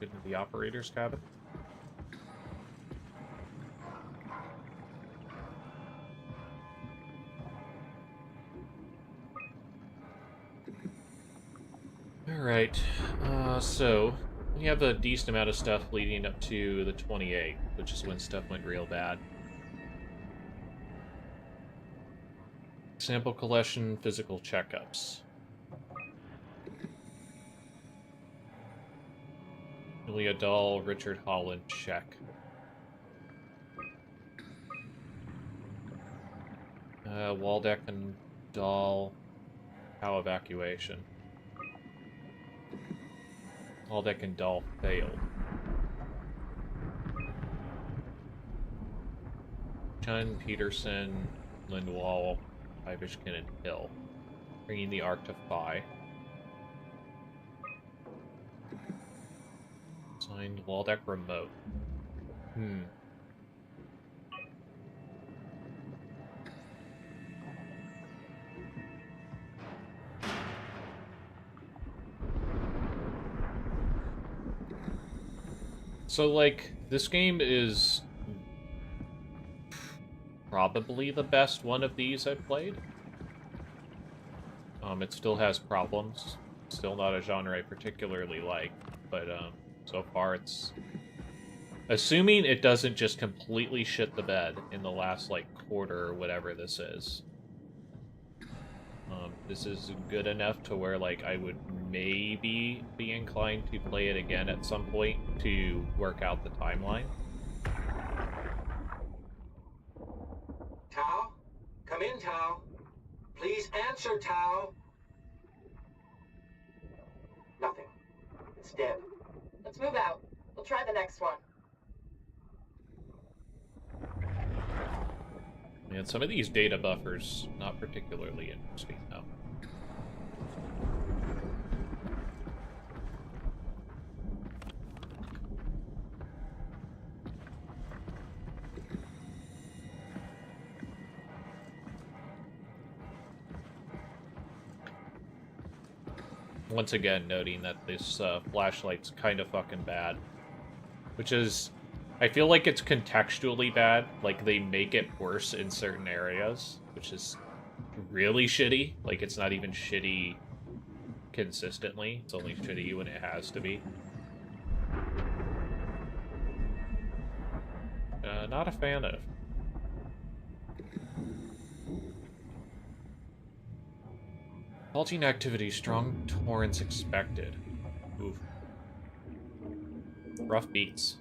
Get into the operator's cabin. Alright, so we have a decent amount of stuff leading up to the 28th, which is when stuff went real bad. Sample collection, physical checkups. Julia Dahl, Richard Holland, check. Waldeck and Dahl, POW evacuation. Waldeck and Dahl failed. Chun, Peterson, Lindwall, Ivishkin, and Hill. Bringing the Ark to Phi. Signed Waldeck remote. So, like, this game is probably the best one of these I've played. It still has problems. Still not a genre I particularly like, but so far it's... Assuming it doesn't just completely shit the bed in the last, like, quarter or whatever this is. This is good enough to where, like, I would maybe be inclined to play it again at some point to work out the timeline. Tao? Come in, Tao. Please answer, Tao. Nothing. It's dead. Let's move out. We'll try the next one. And some of these data buffers, not particularly interesting, though. Once again, noting that this flashlight's kind of fucking bad. Which is... I feel like it's contextually bad. Like, they make it worse in certain areas, which is really shitty. Like, it's not even shitty consistently. It's only shitty when it has to be. Not a fan of. Halting activity, strong torrents expected. Oof. Rough beats.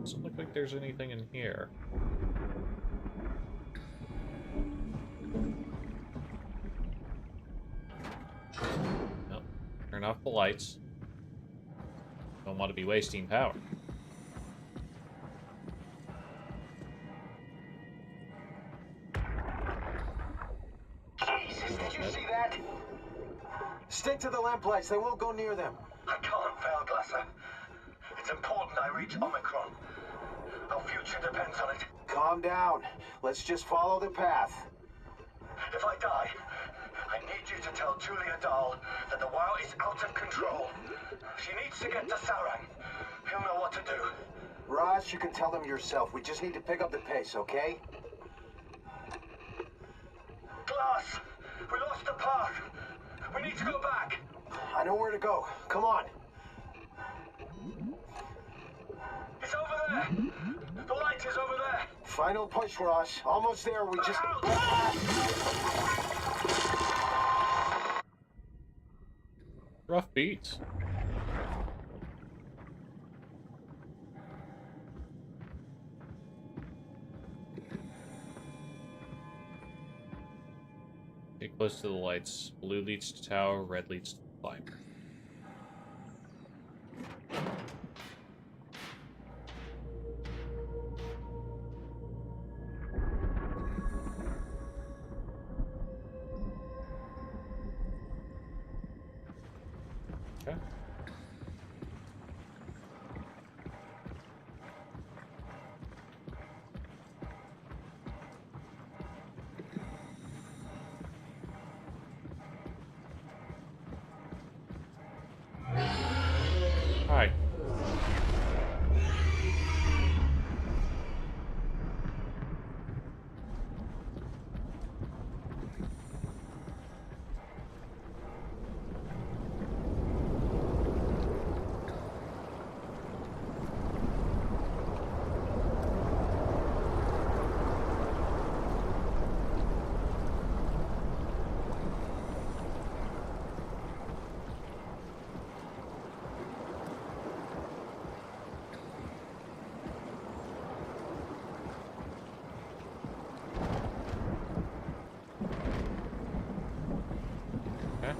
Doesn't look like there's anything in here. Nope. Turn off the lights. Don't want to be wasting power. Jesus, did you see that? Stick to the lamplights. They won't go near them. I can't fail, Glasser. It's important I reach Omicron. Our future depends on it. Calm down. Let's just follow the path. If I die, I need you to tell Julia Dahl that the WoW is out of control. She needs to get to Sarang. He'll know what to do. Raj, you can tell them yourself. We just need to pick up the pace, okay? us! We lost the path! We need to go back! I know where to go. Come on. It's over there! The light is over there! Final push, Ross. Almost there. We just... Rough beats. Get close to the lights. Blue leads to tower, red leads to climb. Okay. Hi. Okay.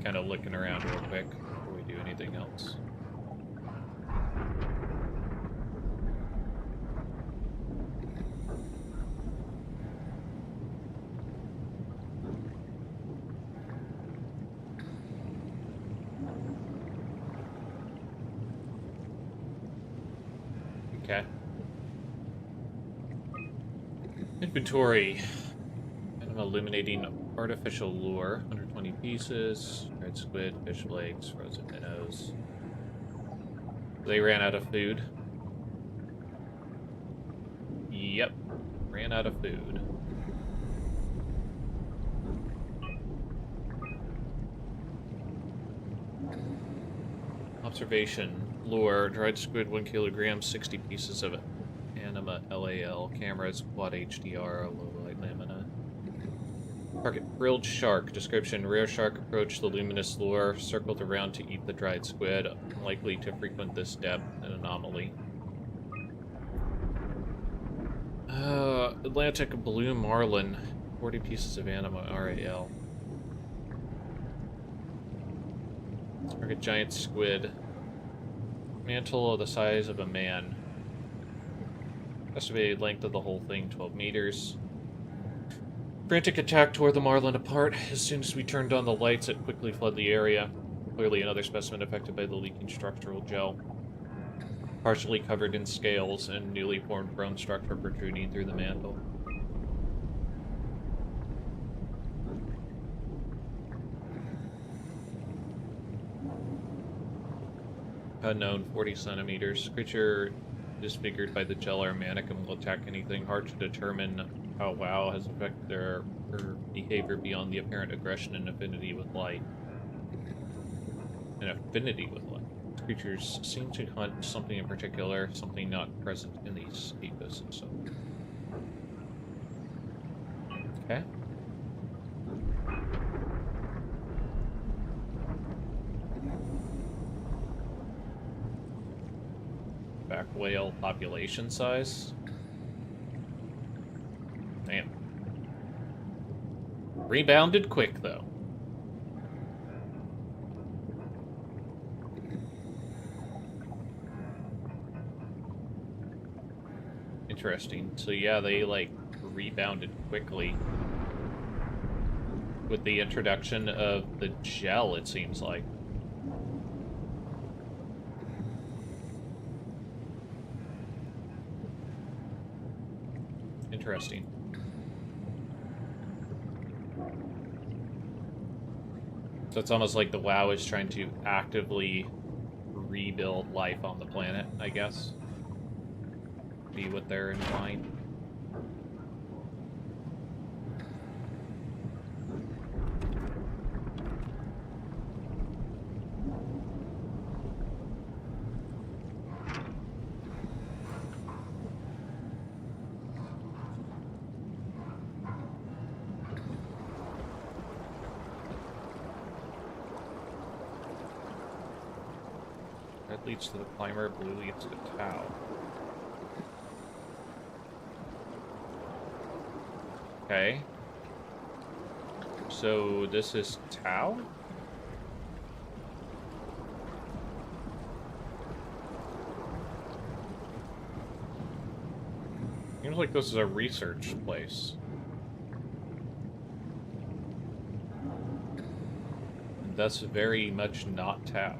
Kind of looking around real quick before we do anything else. Okay. Inventory. Kind of illuminating artificial lure. 120 pieces. Red squid, fish legs, frozen minnows. They ran out of food. Yep. Ran out of food. Observation. Lure. Dried squid, 1 kilogram, 60 pieces of anima LAL. Cameras, quad HDR, low light lamina. Target. Grilled shark. Description. Rare shark approached the luminous lure, circled around to eat the dried squid. Unlikely to frequent this depth. An anomaly. Atlantic blue marlin. 40 pieces of anima RAL. Target. Giant squid. Mantle of the size of a man. Estimated length of the whole thing, 12 meters. Frantic attack tore the marlin apart. As soon as we turned on the lights, it quickly fled the area. Clearly another specimen affected by the leaking structural gel. Partially covered in scales and newly formed bone structure protruding through the mantle. Unknown, 40 centimeters. Creature disfigured by the gel or mannequin will attack anything. Hard to determine how WoW has affected her behavior beyond the apparent aggression and affinity with light. An affinity with light. Creatures seem to hunt something in particular, something not present in these ecosystems. Okay. Back whale population size. Man. Rebounded quick, though. Interesting. So yeah, they, like, rebounded quickly. With the introduction of the gel, it seems like. Interesting. So it's almost like the WoW is trying to actively rebuild life on the planet, I guess. Be what they're implying. Red leads to the climber, blue leads to Tau. Okay. So this is Tau? Seems like this is a research place. That's very much not Tau.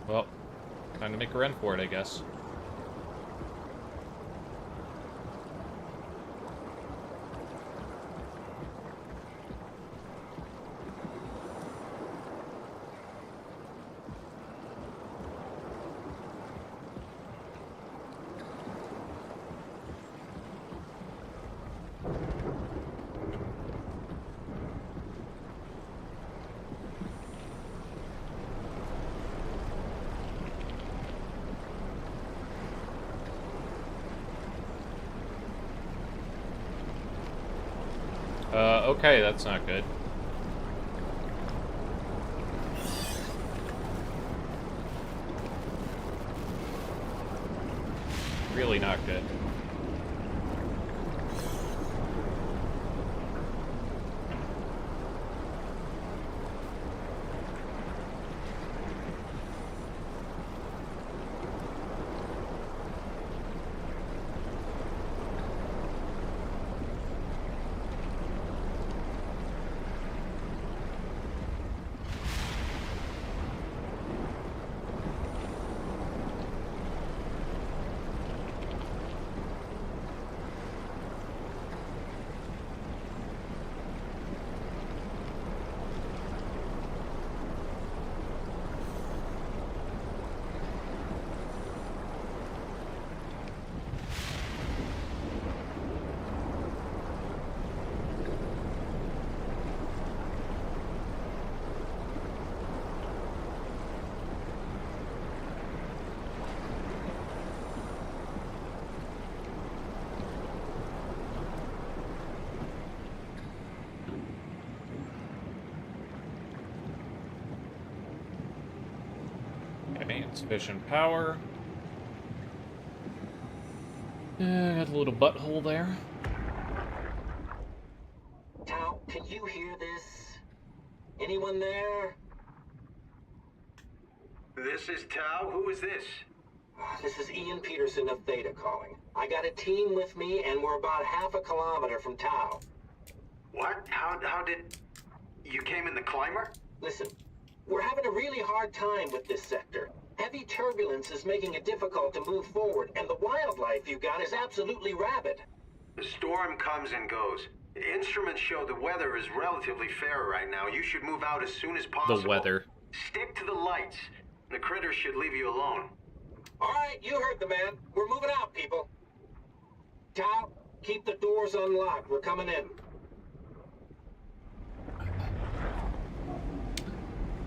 Well, time to make a run for it, I guess. Okay, that's not good. Really not good. Okay, insufficient power. Got a little butthole there. Tau, can you hear this? Anyone there? This is Tau. Who is this? This is Ian Peterson of Theta calling. I got a team with me, and we're about half a kilometer from Tau. What? How did... You came in the climber? Listen, we're having a really hard time with this sector. Heavy turbulence is making it difficult to move forward, and the wildlife you got is absolutely rabid. The storm comes and goes. Instruments show the weather is relatively fair right now. You should move out as soon as possible. The weather. Stick to the lights. The critters should leave you alone. All right, you heard the man. We're moving out, people. Tau, keep the doors unlocked. We're coming in.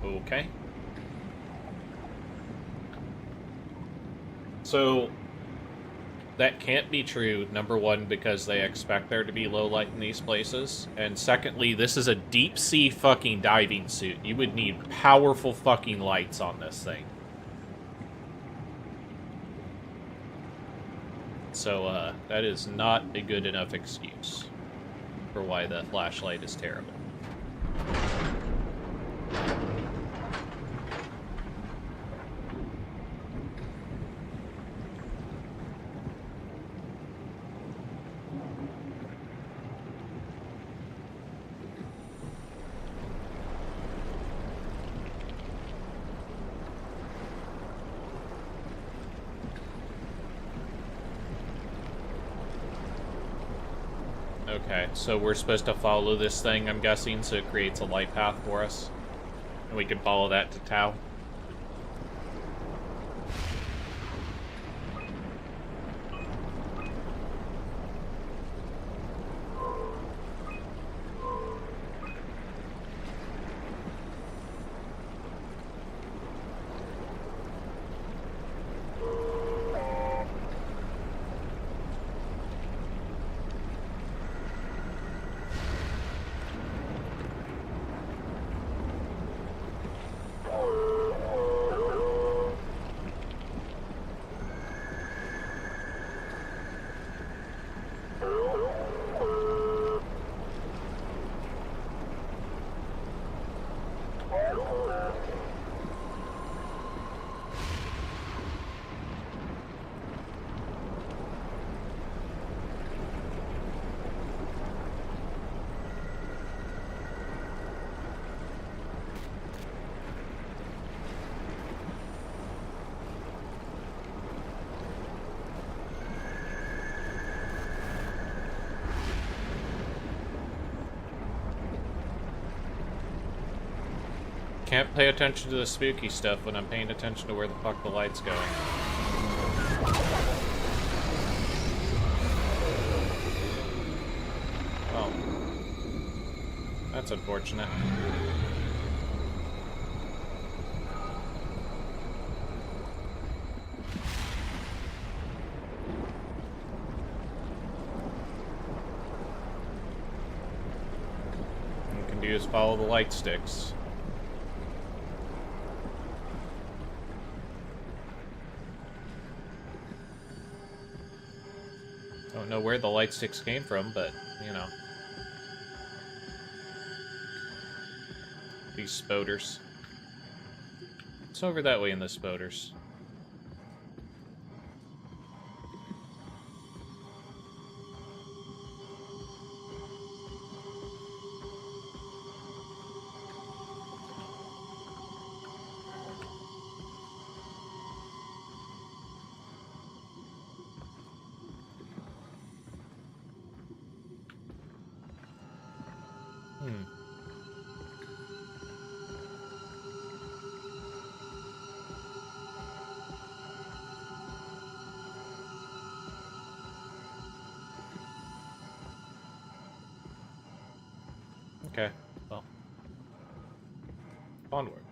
Okay. So, that can't be true, number one, because they expect there to be low light in these places, and secondly, this is a deep-sea fucking diving suit. You would need powerful fucking lights on this thing. So, that is not a good enough excuse for why the flashlight is terrible. Okay, so we're supposed to follow this thing, I'm guessing, so it creates a light path for us. And we can follow that to Tau. Can't pay attention to the spooky stuff when I'm paying attention to where the fuck the light's going. Oh. That's unfortunate. All we can do is follow the light sticks. Don't know where the light sticks came from, but, you know. These spoders. It's over that way in the spoders. Okay, well. Onward.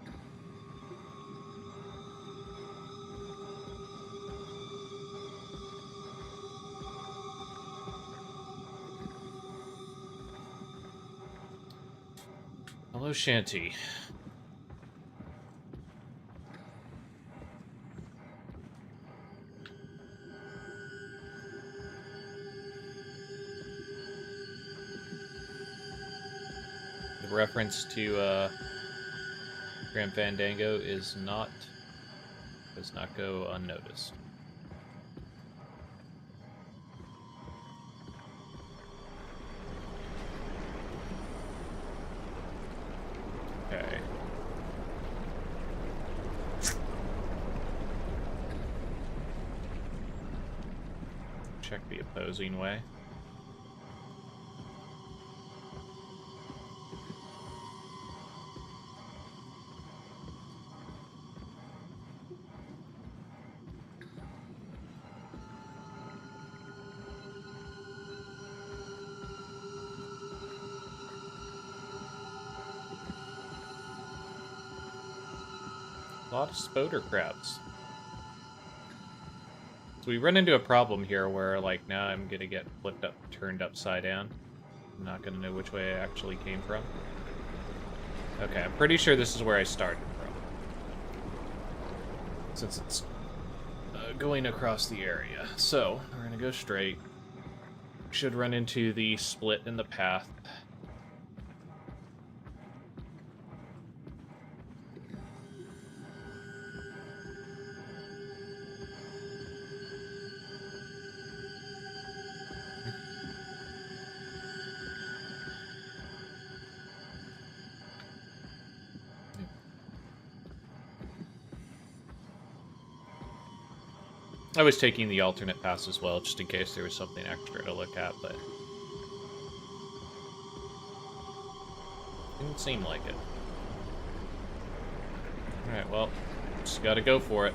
Hello, Shanty. The reference to Grim Fandango does not go unnoticed. Okay. Check the opposing way. A lot of spoder crabs. So we run into a problem here where, like, now I'm gonna get turned upside down. I'm not gonna know which way I actually came from. Okay, I'm pretty sure this is where I started from. Since it's going across the area. So, we're gonna go straight. Should run into the split in the path. I was taking the alternate pass as well, just in case there was something extra to look at, but Doesn't seem like it. Alright, well, just gotta go for it.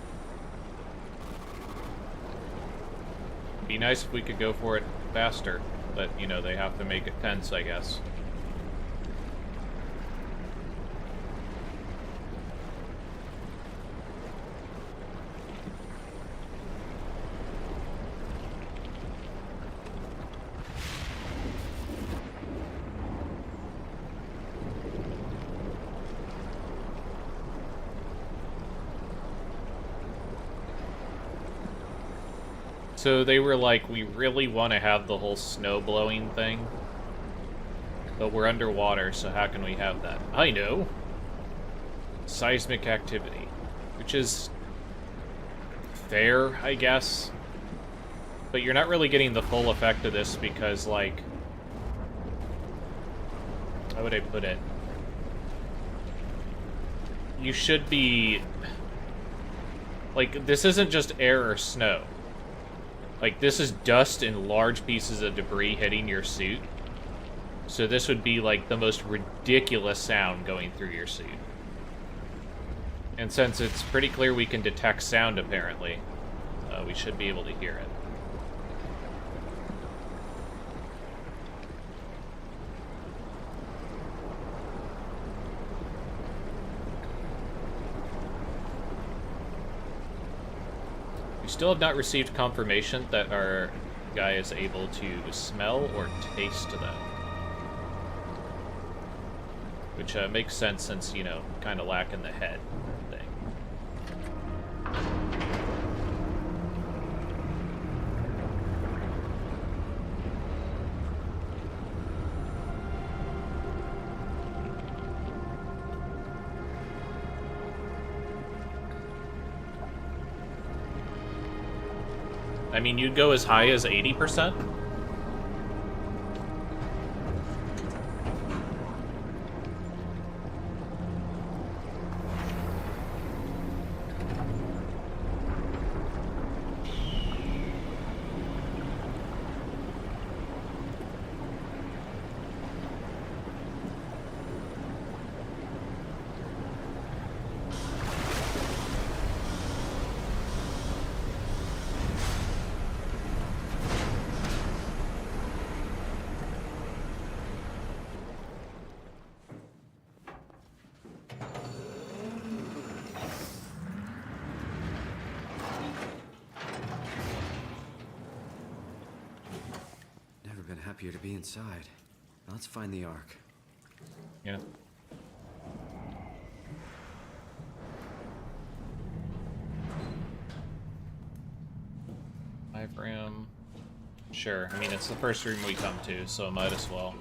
Be nice if we could go for it faster, but, you know, they have to make it tense, I guess. So they were like, we really want to have the whole snow blowing thing, but we're underwater, so how can we have that? I know! Seismic activity, which is fair, I guess, but you're not really getting the full effect of this because, like, how would I put it? You should be, like, this isn't just air or snow. Like, this is dust and large pieces of debris hitting your suit. So this would be, like, the most ridiculous sound going through your suit. And since it's pretty clear we can detect sound, apparently, we should be able to hear it. We still have not received confirmation that our guy is able to smell or taste them. Which makes sense since, you know, kind of lacking the head thing. I mean, you'd go as high as 80%? Happier to be inside. Now let's find the Ark. Yeah. Live room. Sure. I mean, it's the first room we come to, so might as well.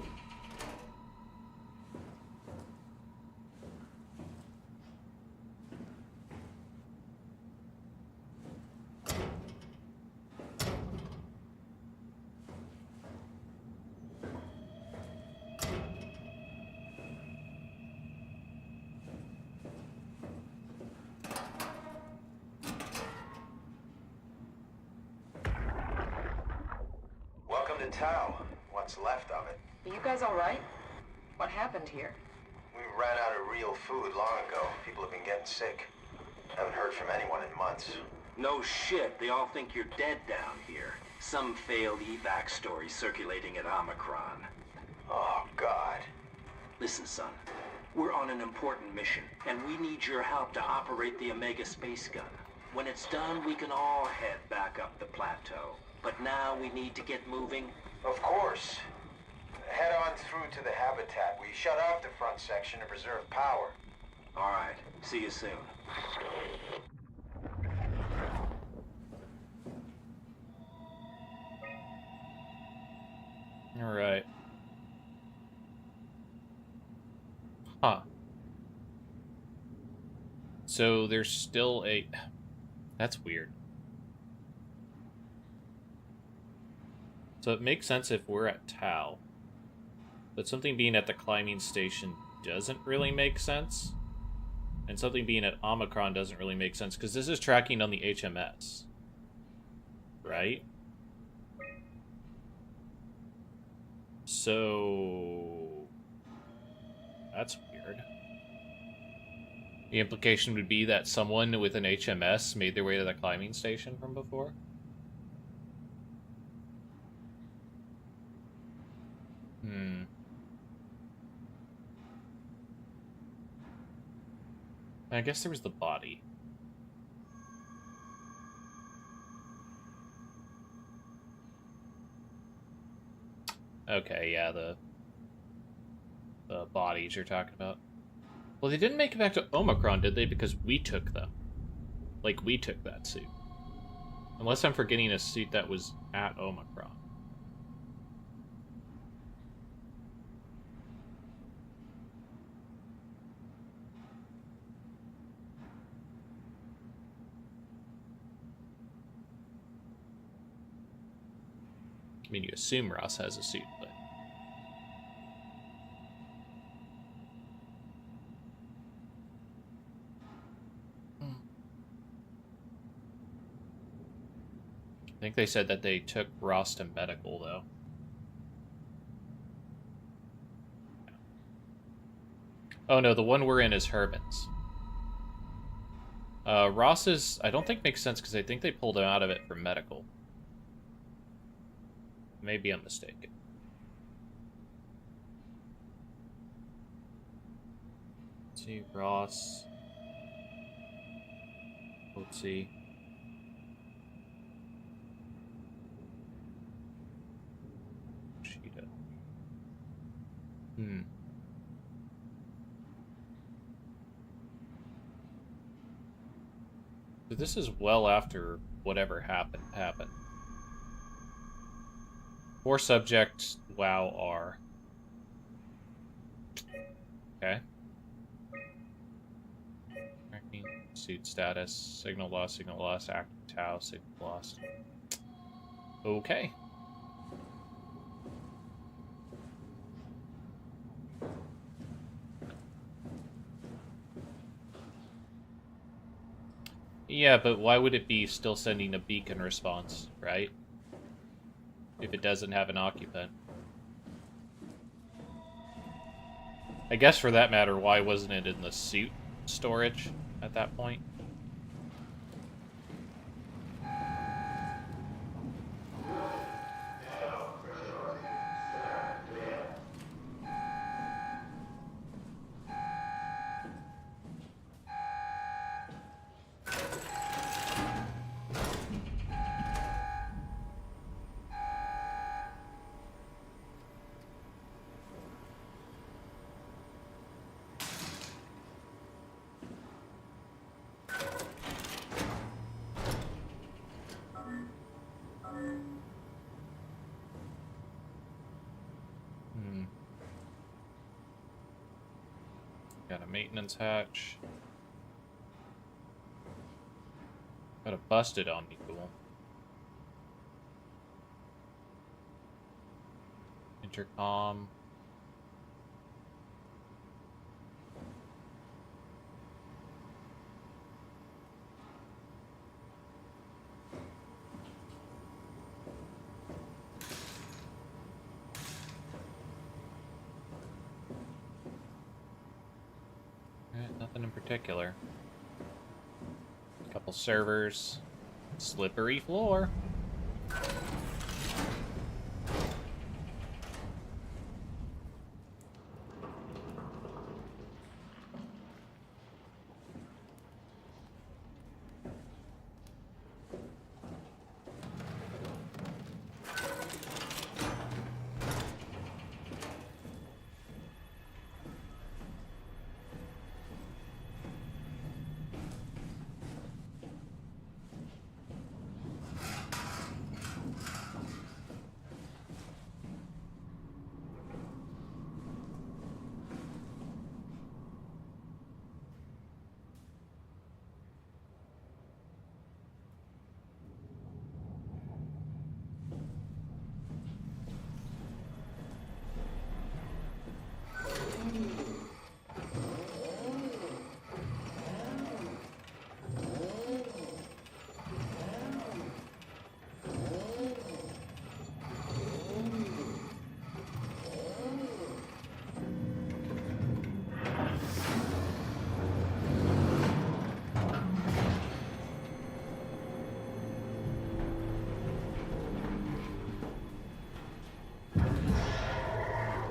Tau. What's left of it. Are you guys all right? What happened here? We ran out of real food long ago. People have been getting sick. Haven't heard from anyone in months. No shit. They all think you're dead down here. Some failed evac story circulating at Omicron. Oh, God. Listen, son. We're on an important mission, and we need your help to operate the Omega space gun. When it's done, we can all head back up the plateau. But now we need to get moving. Of course. Head on through to the habitat. We shut off the front section to preserve power. All right. See you soon. All right. Huh. So there's still a... That's weird. So it makes sense if we're at Tau. But something being at the climbing station doesn't really make sense. And something being at Omicron doesn't really make sense, because this is tracking on the HMS. Right? So... That's weird. The implication would be that someone with an HMS made their way to the climbing station from before? I guess there was the body. Okay, yeah, the bodies you're talking about. Well, they didn't make it back to Omicron, did they? Because we took them. Like, we took that suit. Unless I'm forgetting a suit that was at Omicron. I mean, you assume Ross has a suit, but... I think they said that they took Ross to medical, though. Oh no, the one we're in is Herman's. Ross's, I don't think makes sense because I think they pulled him out of it for medical. Maybe I'm mistaken. Let's see, Ross. Let's see. Cheetah. So this is well after whatever happened. For subject, WoW R. Okay. Suit status, signal lost, active Tau, signal lost. Okay. Yeah, but why would it be still sending a beacon response, right? If it doesn't have an occupant. I guess for that matter, why wasn't it in the suit storage at that point? Got a maintenance hatch. Got a busted Omnicool. Intercom. Nothing in particular. A couple servers. Slippery floor.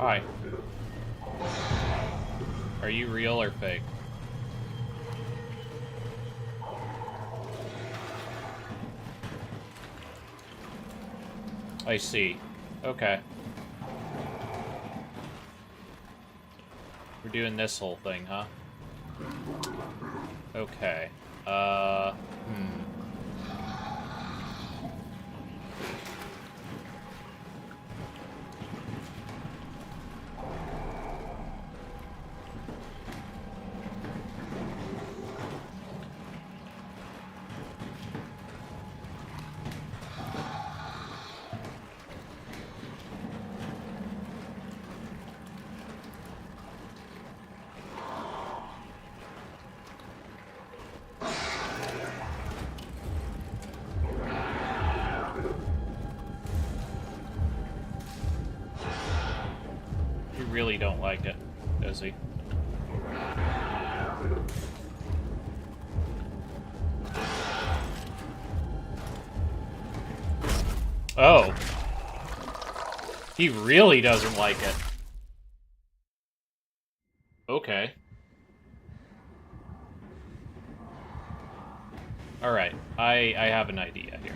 Hi. Are you real or fake? I see. Okay. We're doing this whole thing, huh? Okay. You really don't like it, does he? Oh. He really doesn't like it. Okay. Alright, I have an idea here.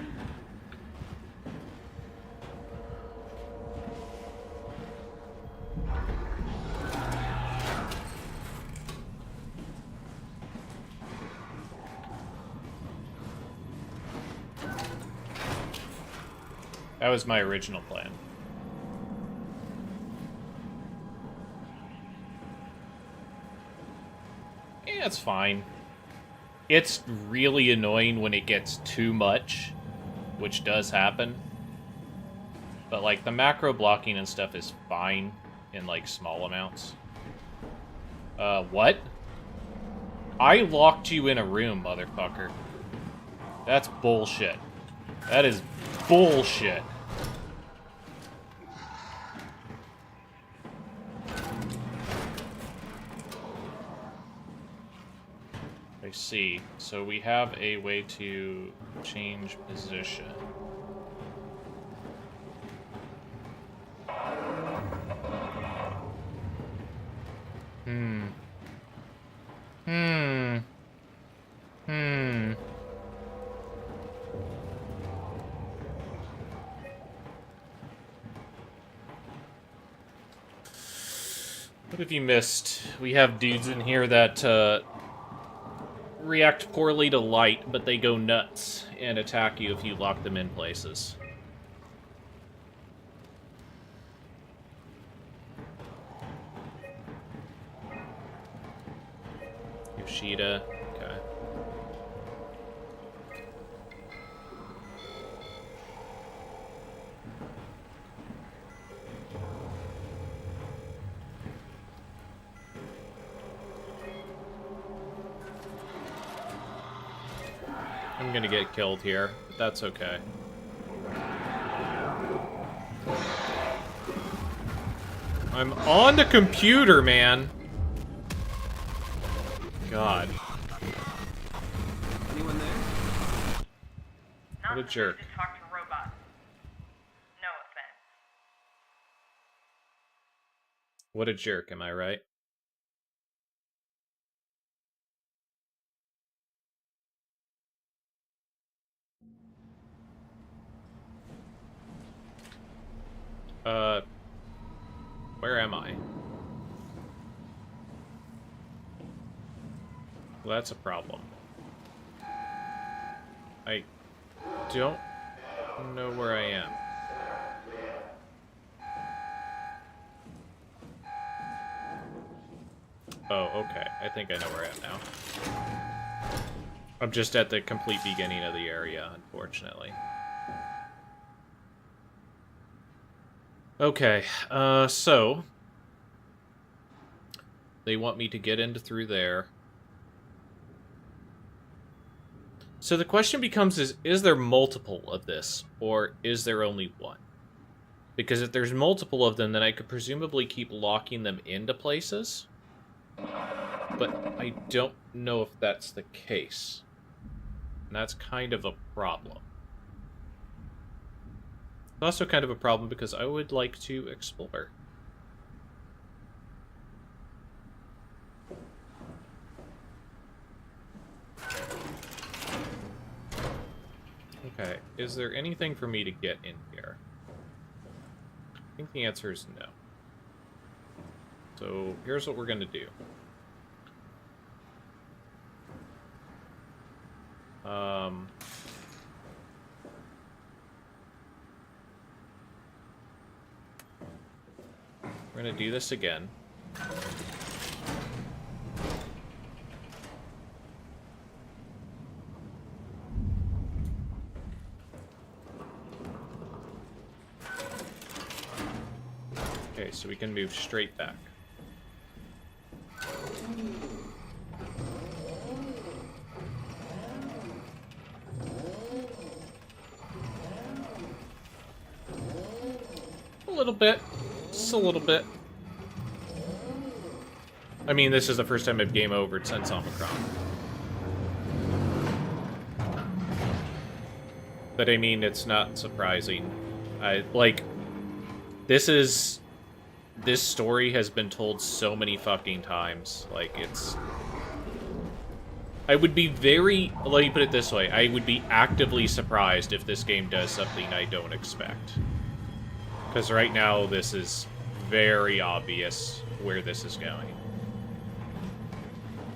That was my original plan. Yeah, it's fine. It's really annoying when it gets too much, which does happen. But, like, the macro blocking and stuff is fine in, like, small amounts. What? I locked you in a room, motherfucker. That's bullshit. That is bullshit. I see. So we have a way to change position. What have you missed? We have dudes in here that, react poorly to light, but they go nuts and attack you if you lock them in places. Yoshida, okay. I'm gonna get killed here, but that's okay. I'm on the computer, man! God. Anyone there? What a jerk. Talk to robots. No offense. What a jerk, am I right? Where am I? Well, that's a problem. I don't know where I am. Oh, okay. I think I know where I am now. I'm just at the complete beginning of the area, unfortunately. Okay, so... they want me to get into through there. So the question becomes is there multiple of this, or is there only one? Because if there's multiple of them, then I could presumably keep locking them into places. But I don't know if that's the case. And that's kind of a problem. It's also kind of a problem because I would like to explore. Okay, is there anything for me to get in here? I think the answer is no. So here's what we're gonna do. We're gonna do this again. Okay, so we can move straight back. A little bit. Just a little bit. I mean, this is the first time I've game overed since Omicron. But I mean, it's not surprising. This story has been told so many fucking times. Like, I would be let me put it this way, I would be actively surprised if this game does something I don't expect. Because right now, this is very obvious where this is going.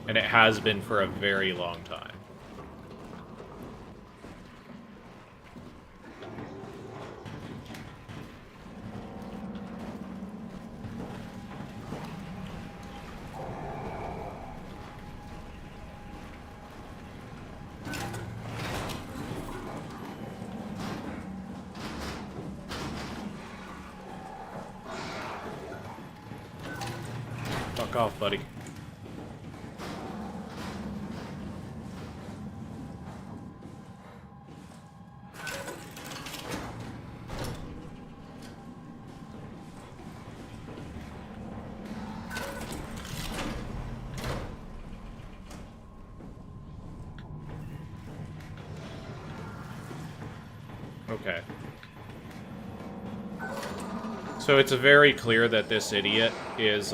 And it has been for a very long time. Fuck off, buddy. Okay. So it's very clear that this idiot is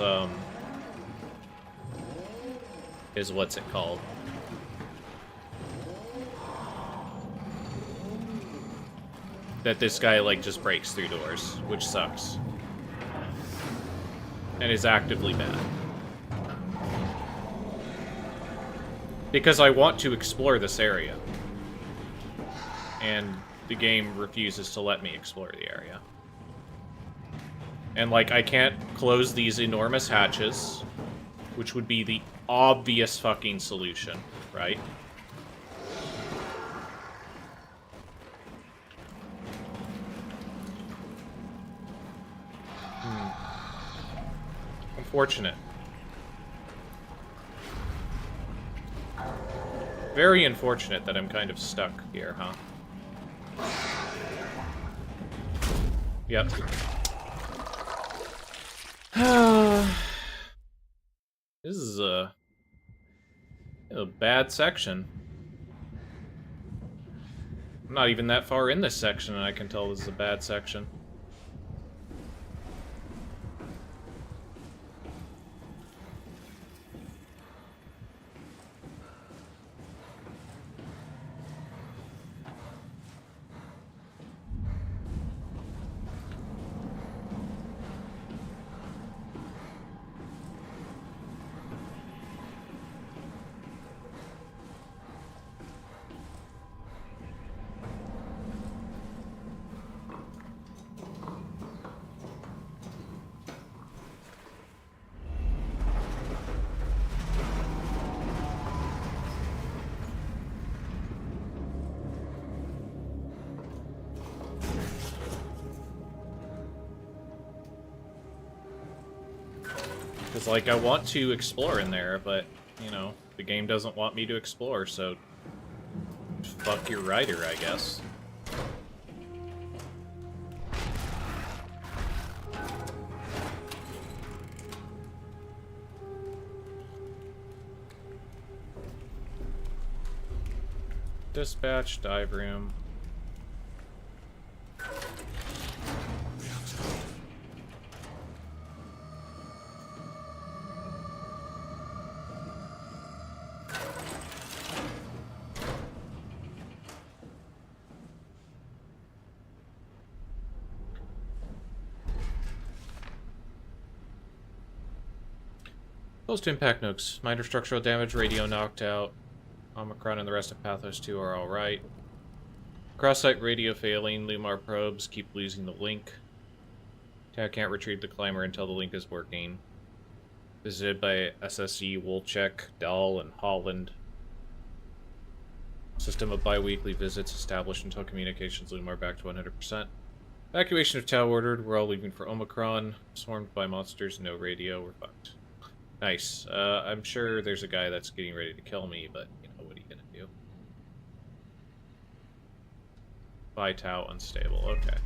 what's it called? That this guy, like, just breaks through doors, which sucks. And is actively bad. Because I want to explore this area. And the game refuses to let me explore the area. And, like, I can't close these enormous hatches, which would be the obvious fucking solution, right? Unfortunate. Very unfortunate that I'm kind of stuck here, huh? Yep. This is a bad section. I'm not even that far in this section, and I can tell this is a bad section. Because, like, I want to explore in there, but, you know, the game doesn't want me to explore, so fuck your writer, I guess. Dispatch, dive room. Post-impact notes. Minor structural damage, radio knocked out. Omicron and the rest of Pathos 2 are alright. Cross-site radio failing. Lumar probes keep losing the link. Tau can't retrieve the climber until the link is working. Visited by SSE, Wolchek, Dahl, and Holland. System of bi-weekly visits established until communications Lumar back to 100%. Evacuation of Tau ordered. We're all leaving for Omicron. Swarmed by monsters, no radio. We're fucked. Nice. I'm sure there's a guy that's getting ready to kill me, but, you know, what are you gonna do? By Tau unstable. Okay.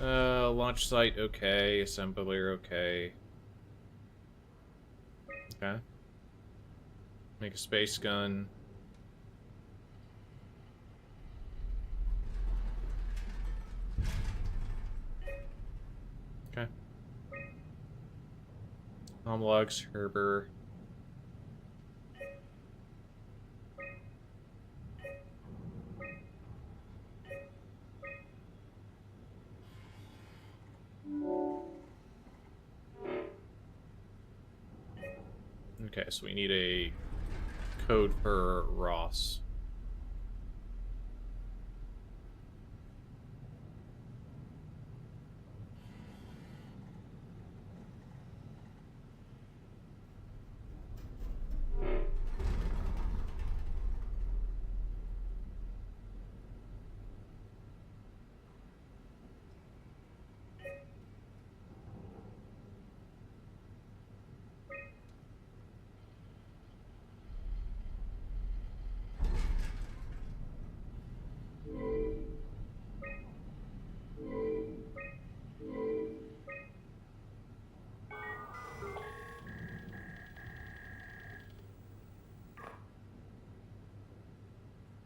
Launch site, okay. Assembler, okay. Okay. Make a space gun. Okay. Homologs, Herber. Okay, so we need a code for Ross.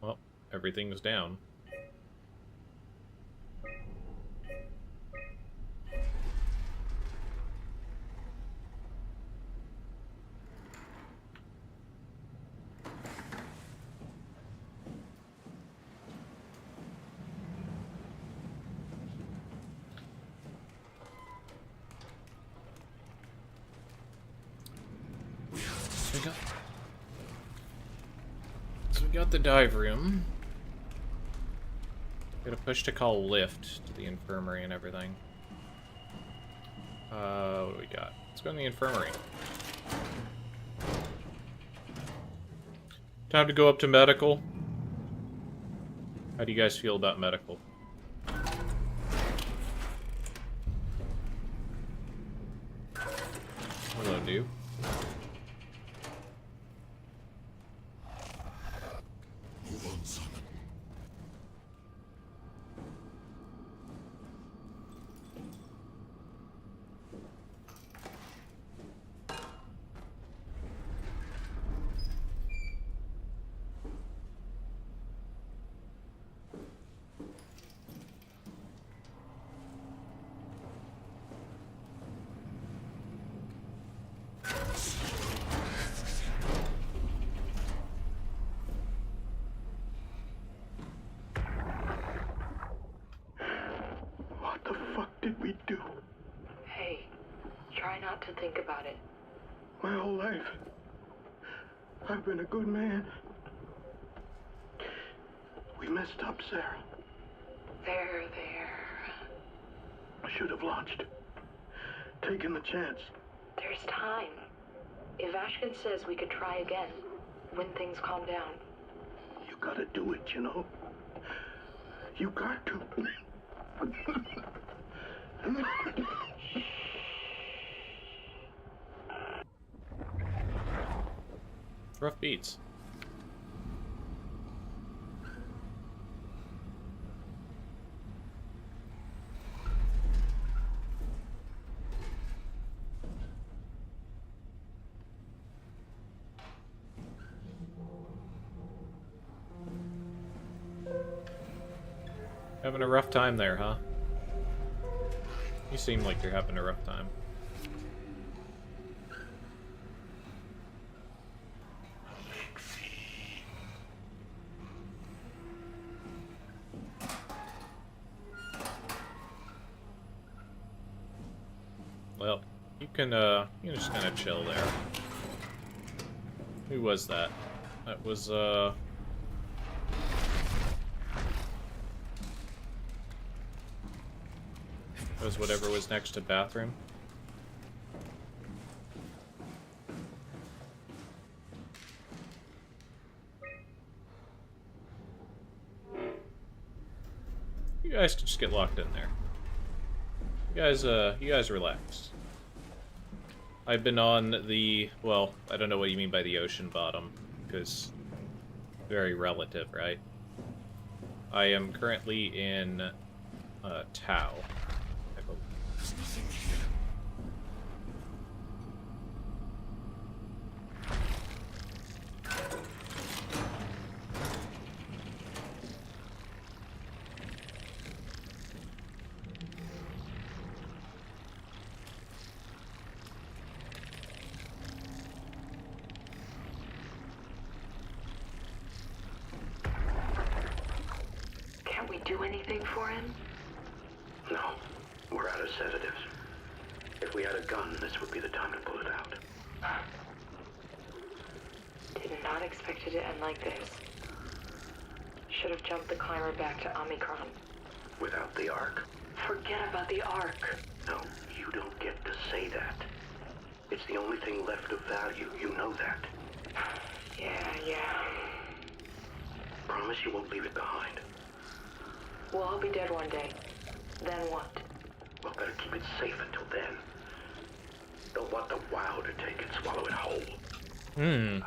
Well, everything's down. So we got the dive room. Got a push to call lift to the infirmary and everything. What do we got? Let's go in the infirmary. Time to go up to medical. How do you guys feel about medical? Hello, dude. Move on, son. What the fuck did we do? Hey, try not to think about it. My whole life, I've been a good man. We messed up, Sarah. There. I should have launched. Taken the chance. There's time. If Ashkin says we could try again, when things calm down. You gotta do it, you know? You got to. Rough beats. Having a rough time there, huh? You seem like you're having a rough time. Well, keep can just kind of chill there. Who was that? That was, That was whatever was next to bathroom. You guys can just get locked in there. You guys relax. I've been on the, well, I don't know what you mean by the ocean bottom, because very relative, right? I am currently in Tau. I believe. There's nothing here. Can't we do anything for him? No, we're out of sedatives. If we had a gun, this would be the time to pull it out. Did not expect it to end like this. Should have jumped the climber back to Omicron. Without the Ark? Forget about the Ark. No, you don't get to say that. It's the only thing left of value, you know that. Yeah. Promise you won't leave it behind. We'll all be dead one day. Then what? Well, better keep it safe until then. Don't want the WoW to take it, swallow it whole. Hmm.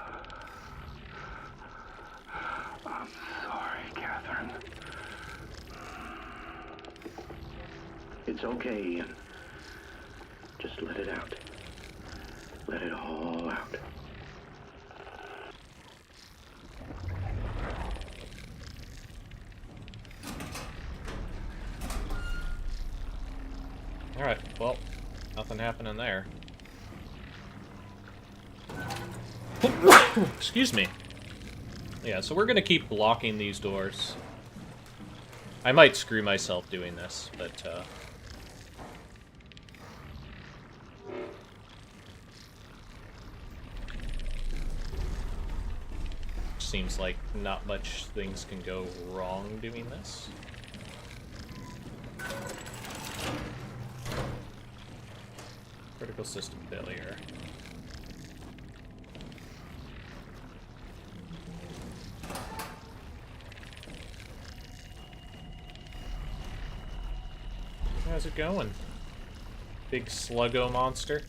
I'm sorry, Catherine. It's okay, Ian. Just let it out. Let it all out. Alright, well, nothing happening there. Excuse me. Yeah, so we're gonna keep blocking these doors. I might screw myself doing this, but, seems like not much things can go wrong doing this. Critical system failure. How's it going? Big sluggo monster?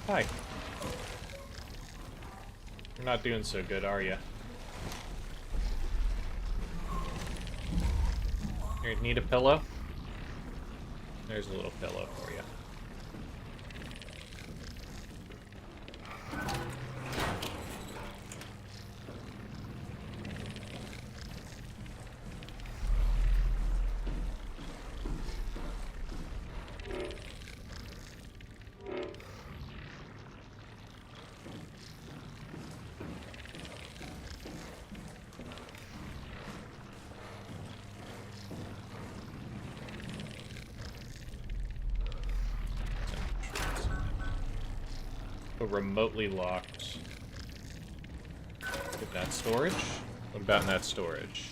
Hi. You're not doing so good, are you? Here, need a pillow? There's a little pillow for you. Remotely locked. Get that storage? What about in that storage?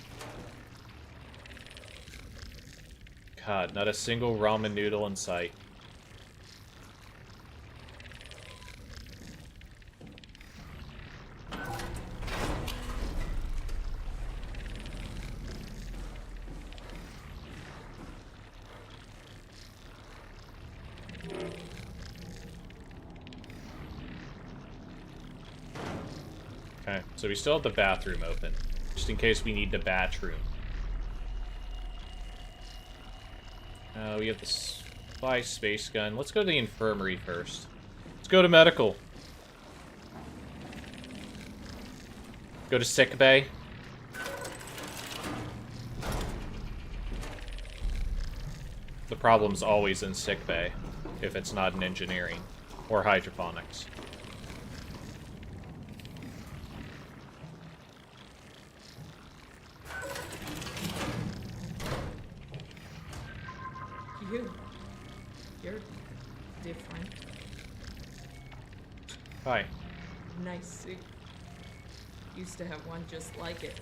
God, not a single ramen noodle in sight. Okay, so we still have the bathroom open, just in case we need the bathroom. We have the spy space gun. Let's go to the infirmary first. Let's go to medical. Go to sick bay. The problem's always in sick bay, if it's not in engineering or hydroponics. you. You're different. Hi. Nice suit. Used to have one just like it.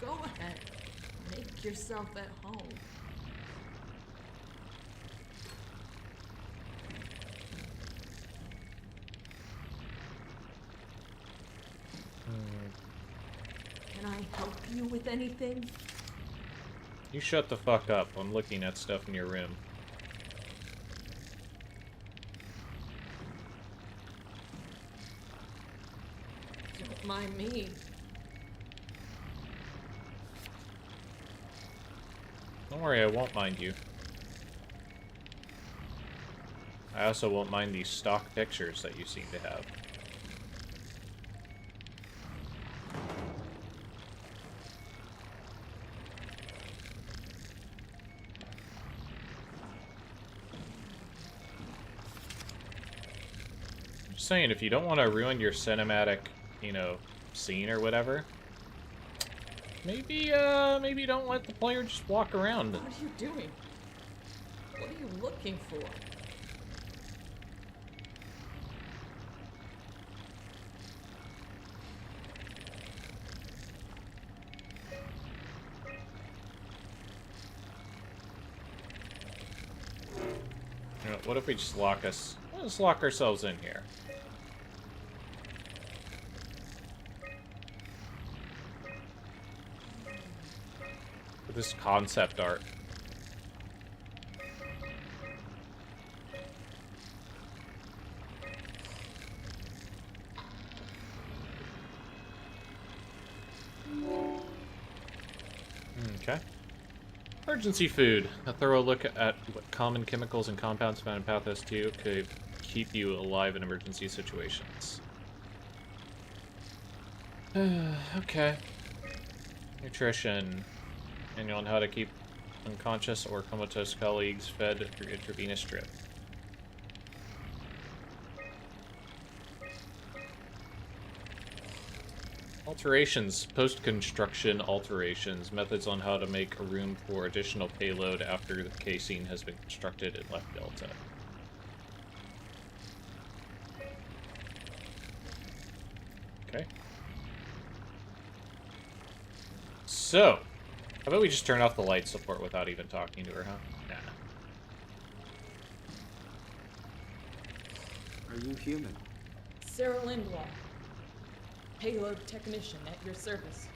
Go ahead. Make yourself at home. Can I help you with anything? You shut the fuck up. I'm looking at stuff in your room. Don't mind me. Don't worry, I won't mind you. I also won't mind these stock pictures that you seem to have. Just saying, if you don't want to ruin your cinematic, you know, scene or whatever, maybe don't let the player just walk around. What are you doing? What are you looking for? You know, what if we just let's lock ourselves in here. With this concept art. Okay. Emergency food. A thorough look at what common chemicals and compounds found in Pathos 2 could keep you alive in emergency situations. Okay. Nutrition. Manual on how to keep unconscious or comatose colleagues fed through intravenous drip. Alterations, post-construction alterations, methods on how to make a room for additional payload after the casing has been constructed and left Delta. Okay. So, how about we just turn off the light support without even talking to her, huh? Nah. Are you human? Sarah Lindwall. Payload technician at your service.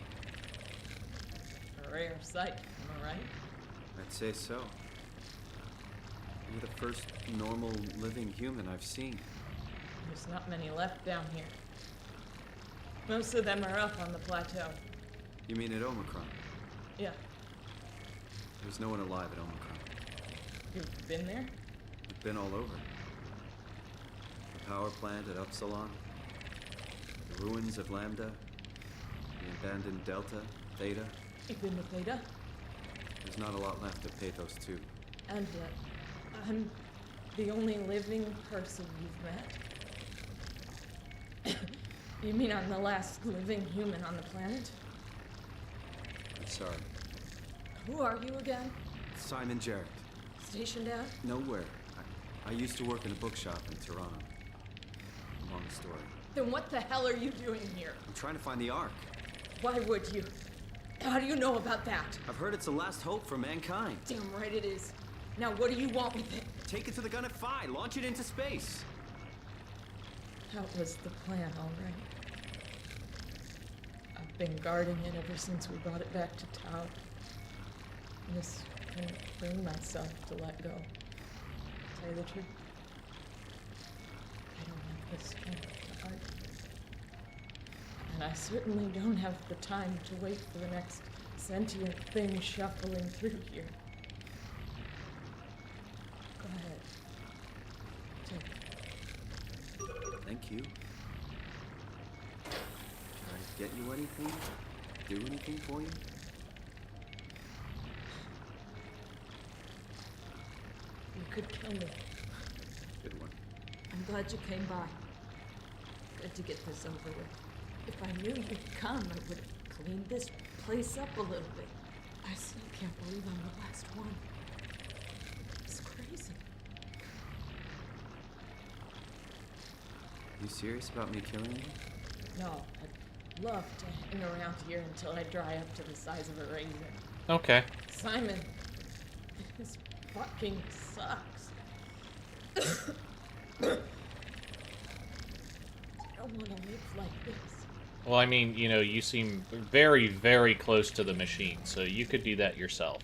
A rare sight, am I right? I'd say so. You're the first normal living human I've seen. There's not many left down here. Most of them are up on the plateau. You mean at Omicron? Yeah. There's no one alive at Omicron. You've been there? I've been all over. The power plant at Upsilon. The ruins of Lambda. The abandoned Delta, Theta. You've been to Theta? There's not a lot left of Pathos 2. And I'm the only living person you've met? You mean I'm the last living human on the planet? I'm sorry. Who are you again? Simon Jarrett. Stationed out? Nowhere. I used to work in a bookshop in Toronto. Long story. Then what the hell are you doing here? I'm trying to find the Ark. Why would you? How do you know about that? I've heard it's the last hope for mankind. Damn right it is. Now what do you want with it? Take it to the Gunnet Phi. Launch it into space. That was the plan, all right. I've been guarding it ever since we brought it back to Tau. I just couldn't bring myself to let go. To tell you the truth, I don't have the strength to argue. And I certainly don't have the time to wait for the next sentient thing shuffling through here. Go ahead. Take it. Thank you. Can I get you anything? Do anything for you? You could kill me. Good one. I'm glad you came by. Good to get this over with. If I knew you'd come, I would have cleaned this place up a little bit. I still can't believe I'm the last one. It's crazy. You serious about me killing you? No, I'd love to hang around here until I dry up to the size of a raisin. Okay. Simon, this fucking sucks. I don't want to live like this. Well, I mean, you know, you seem very, very close to the machine, so you could do that yourself.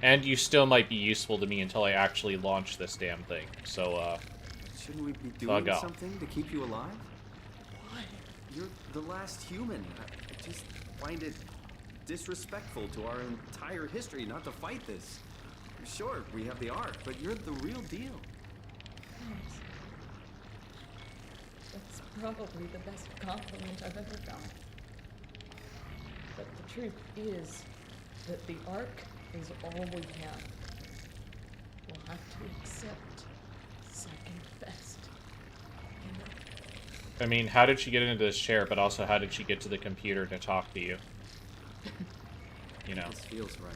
And you still might be useful to me until I actually launch this damn thing. So, shouldn't we be doing something to keep you alive? What? You're the last human. I just find it disrespectful to our entire history not to fight this. Sure, we have the Ark, but you're the real deal. Thanks. That's probably the best compliment I've ever got. But the truth is that the Ark is all we have. We'll have to accept second best. You know? I mean, how did she get into this chair, but also how did she get to the computer to talk to you? You know. This feels right.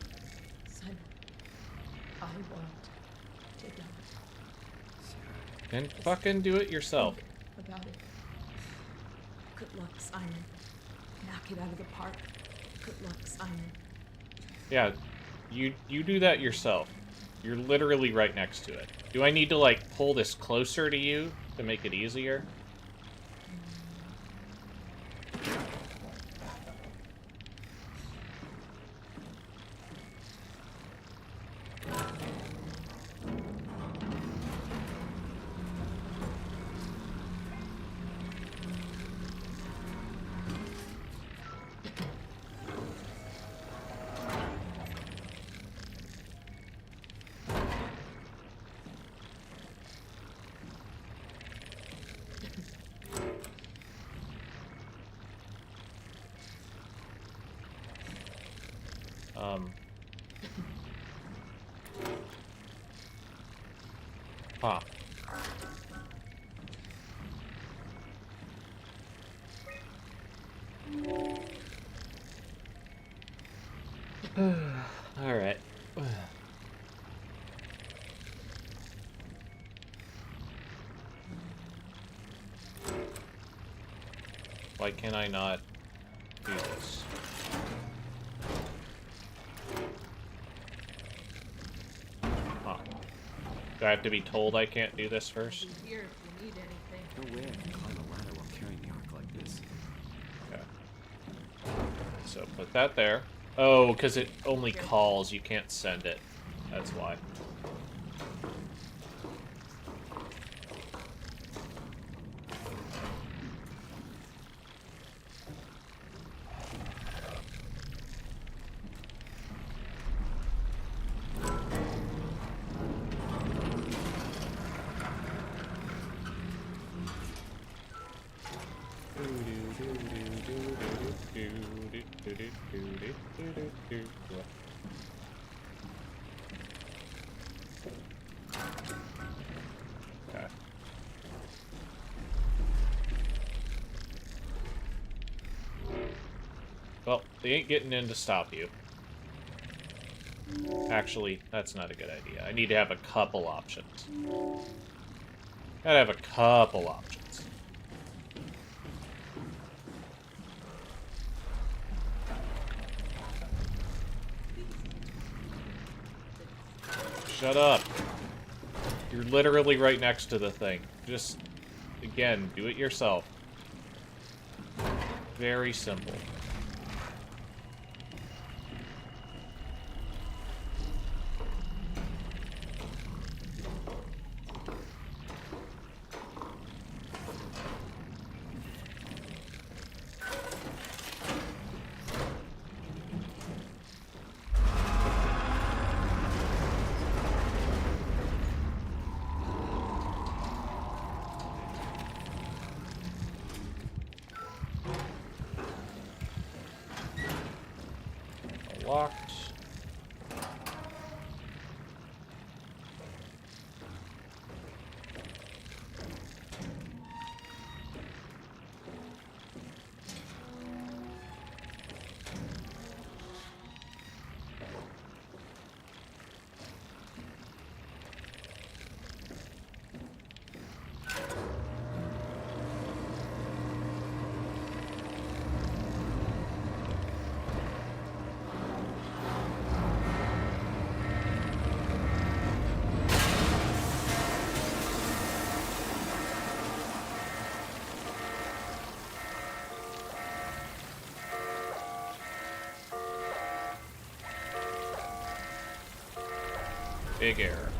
Simon, I want to die. Then fucking do it yourself. Think about it. Good luck, Simon. Knock it out of the park. Good luck, Simon. Yeah, you do that yourself. You're literally right next to it. Do I need to, like, pull this closer to you to make it easier? Huh. All right. Why can I not do this? Huh. Do I have to be told I can't do this first? I'll be here if you need anything. No way I can climb a ladder while carrying the Ark like this. Okay. So put that there. Oh, because it only calls, you can't send it. That's why. Okay. Well, they ain't getting in to stop you. Actually, that's not a good idea. I need to have a couple options. Gotta have a couple options. Shut up. You're literally right next to the thing. Just, again, do it yourself. Very simple. Big error.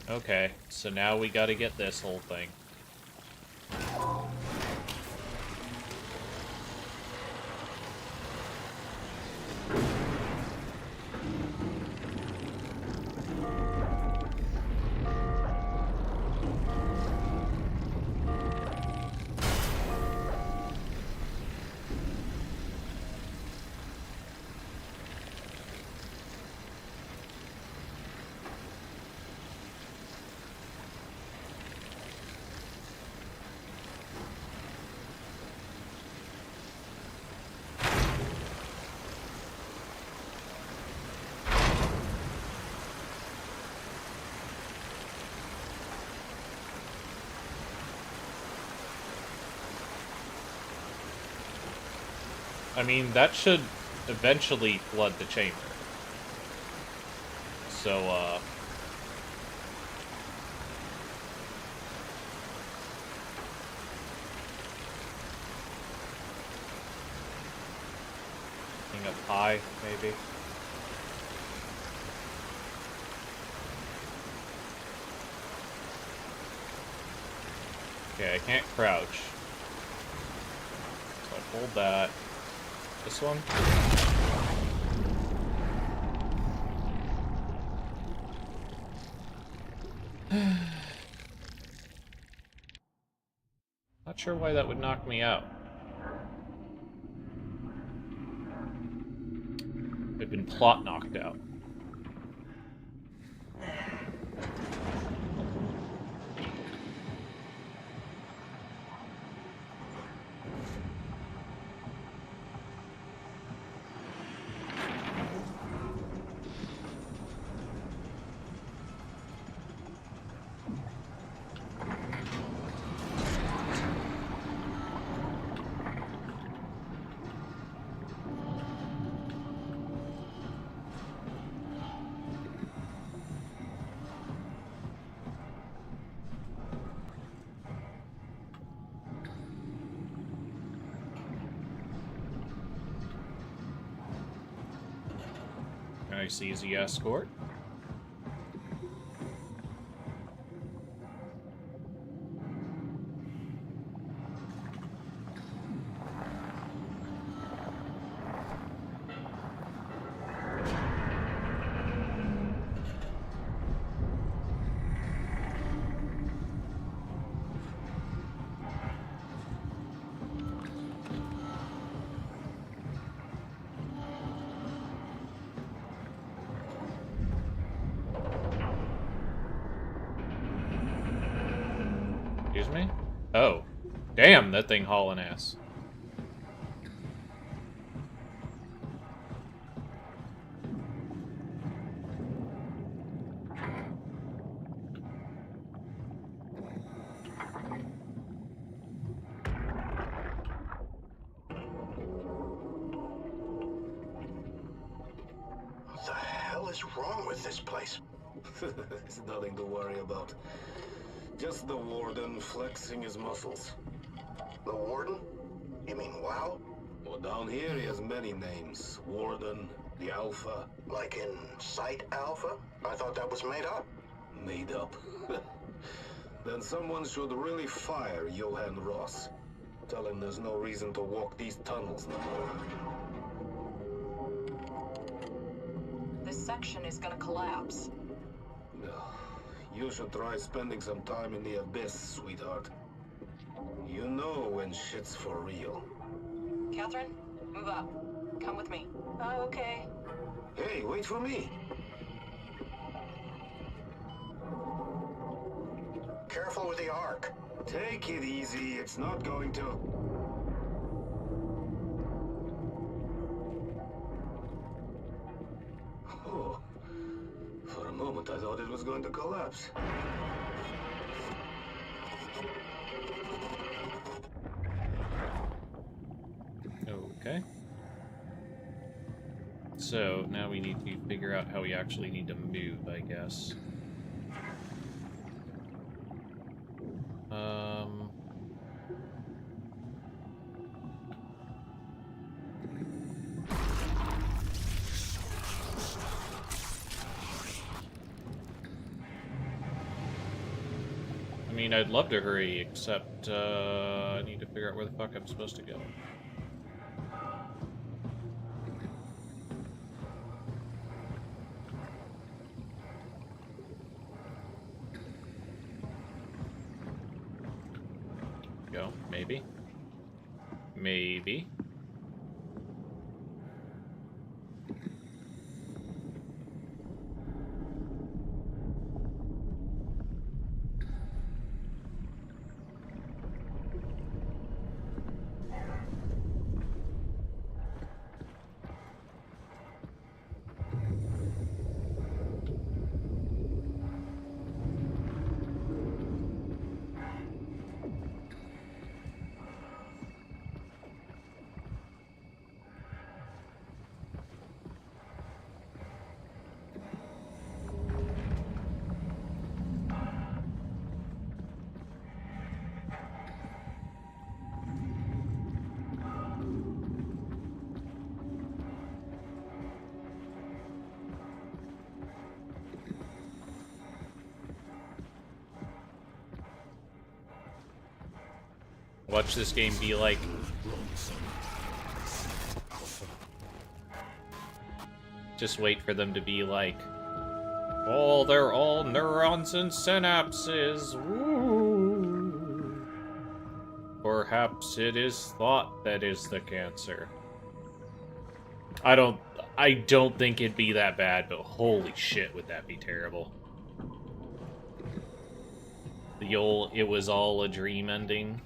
Okay, so now we gotta get this whole thing. I mean, that should eventually flood the chamber. So, Thing up high, maybe. Okay, I can't crouch. So I hold that. This one? Not sure why that would knock me out. I've been plot knocked out. Nice easy escort. Excuse me? Oh. Damn, that thing hauling ass. What the hell is wrong with this place? It's nothing to worry about. Just the warden flexing his muscles. The warden? You mean WoW? Well, down here he has many names. Warden, the Alpha. Like in Site Alpha? I thought that was made up. Made up. Then someone should really fire Johan Ross. Tell him there's no reason to walk these tunnels no more. This section is gonna collapse. You should try spending some time in the abyss, sweetheart. You know when shit's for real. Catherine, move up. Come with me. Oh, okay. Hey, wait for me. Careful with the Ark. Take it easy, it's not going to... thought it was going to collapse. Okay. So, now we need to figure out how we actually need to move, I guess. I mean, I'd love to hurry, except, I need to figure out where the fuck I'm supposed to go. Go, maybe. Maybe. Watch this game be like... Just wait for them to be like... Oh, they're all neurons and synapses. Woo. Perhaps it is thought that is the cancer. I don't think it'd be that bad, but holy shit, would that be terrible. The old, it was all a dream ending.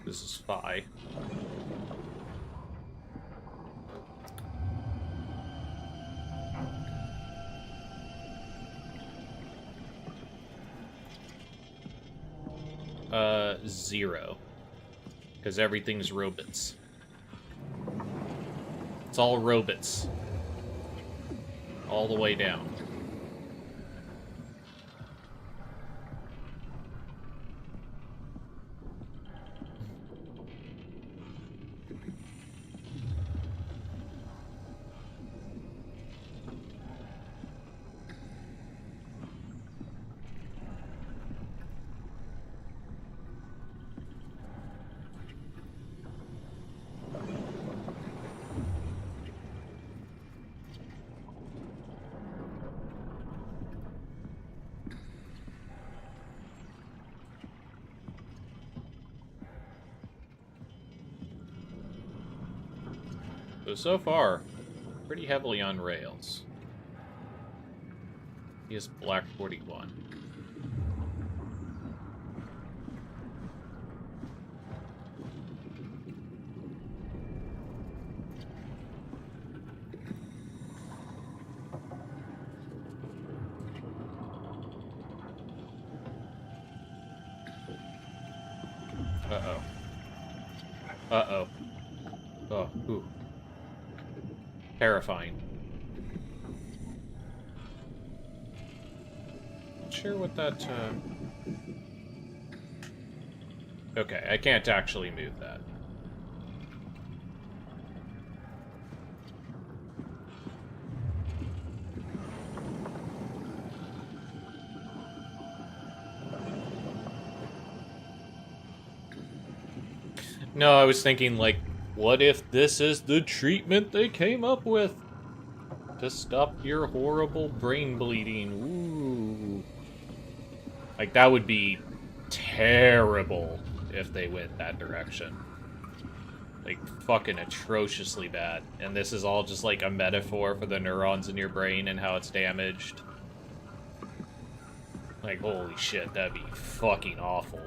This is Phi. Zero. Because everything's robots. It's all robots. All the way down. So far, pretty heavily on rails. He is Black 41. Uh-oh. Uh-oh. Oh, ooh. Terrifying. Not sure what that, Okay, I can't actually move that. No, I was thinking, like, what if this is the treatment they came up with to stop your horrible brain bleeding? Ooh. Like, that would be terrible if they went that direction. Like, fucking atrociously bad. And this is all just like a metaphor for the neurons in your brain and how it's damaged. Like, holy shit, that'd be fucking awful.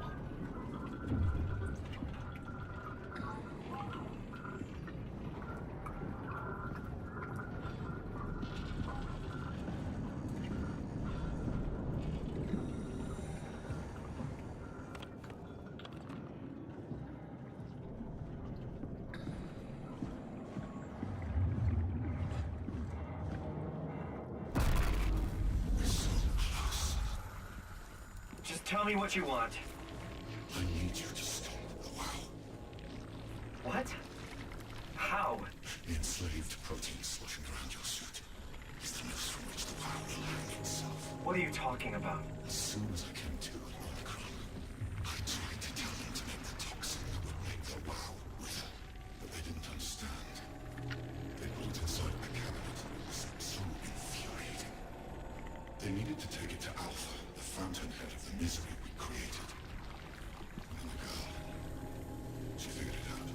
Just tell me what you want. I need you to stop the WoW. What? How? The enslaved protein sloshing around your suit is the noose from which the WoW will hang itself. What are you talking about? As soon as I came to Omicron, I tried to tell them to make the toxin that would make the WoW wither, but they didn't understand. They put it inside my cabinet. It was so infuriating. They needed to take it to Alpha, the fountainhead of the misery we created. And the girl, she figured it out.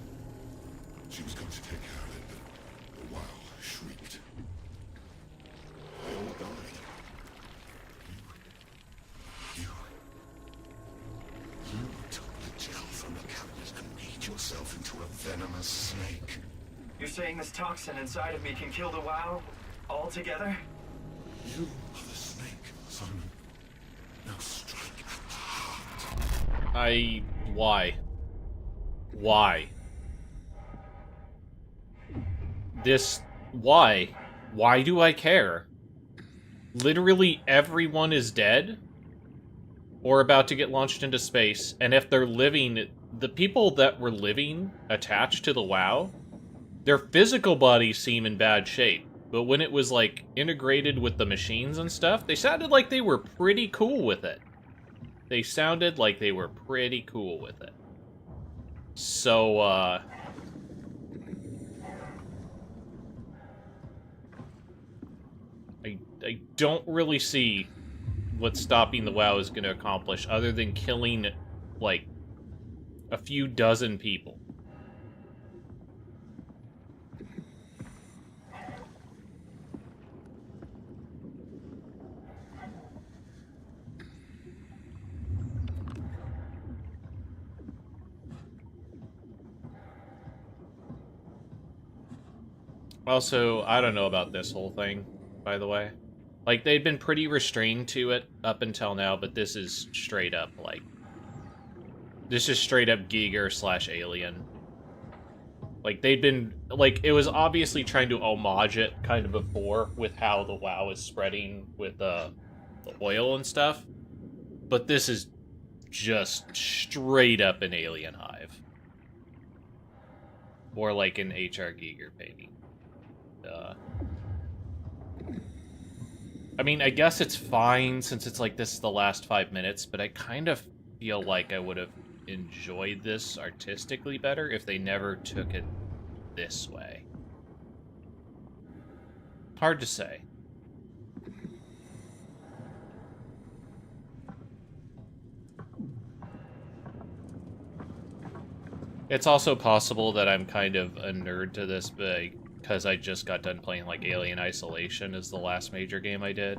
She was going to take care of it, but the WoW shrieked. They all died. You took the gel from the cabinet and made yourself into a venomous snake. You're saying this toxin inside of me can kill the WoW altogether? You are the snake, Simon. Now strike at the heart. Why? Why? Why? Why do I care? Literally everyone is dead? Or about to get launched into space, and if they're living, the people that were living attached to the WoW, their physical bodies seem in bad shape. But when it was, like, integrated with the machines and stuff, they sounded like they were pretty cool with it. They sounded like they were pretty cool with it. So, I don't really see what stopping the WoW is going to accomplish, other than killing, like, a few dozen people. Also, I don't know about this whole thing, by the way. Like, they'd been pretty restrained to it up until now, but this is straight up, like... This is straight up Giger / Alien. Like, they'd been... Like, it was obviously trying to homage it kind of before with how the WoW is spreading with the oil and stuff. But this is just straight up an Alien Hive. Or like an H.R. Giger painting. I mean, I guess it's fine since it's like this is the last 5 minutes, but I kind of feel like I would have enjoyed this artistically better if they never took it this way. Hard to say. It's also possible that I'm kind of a nerd to this because I just got done playing like Alien Isolation as the last major game I did.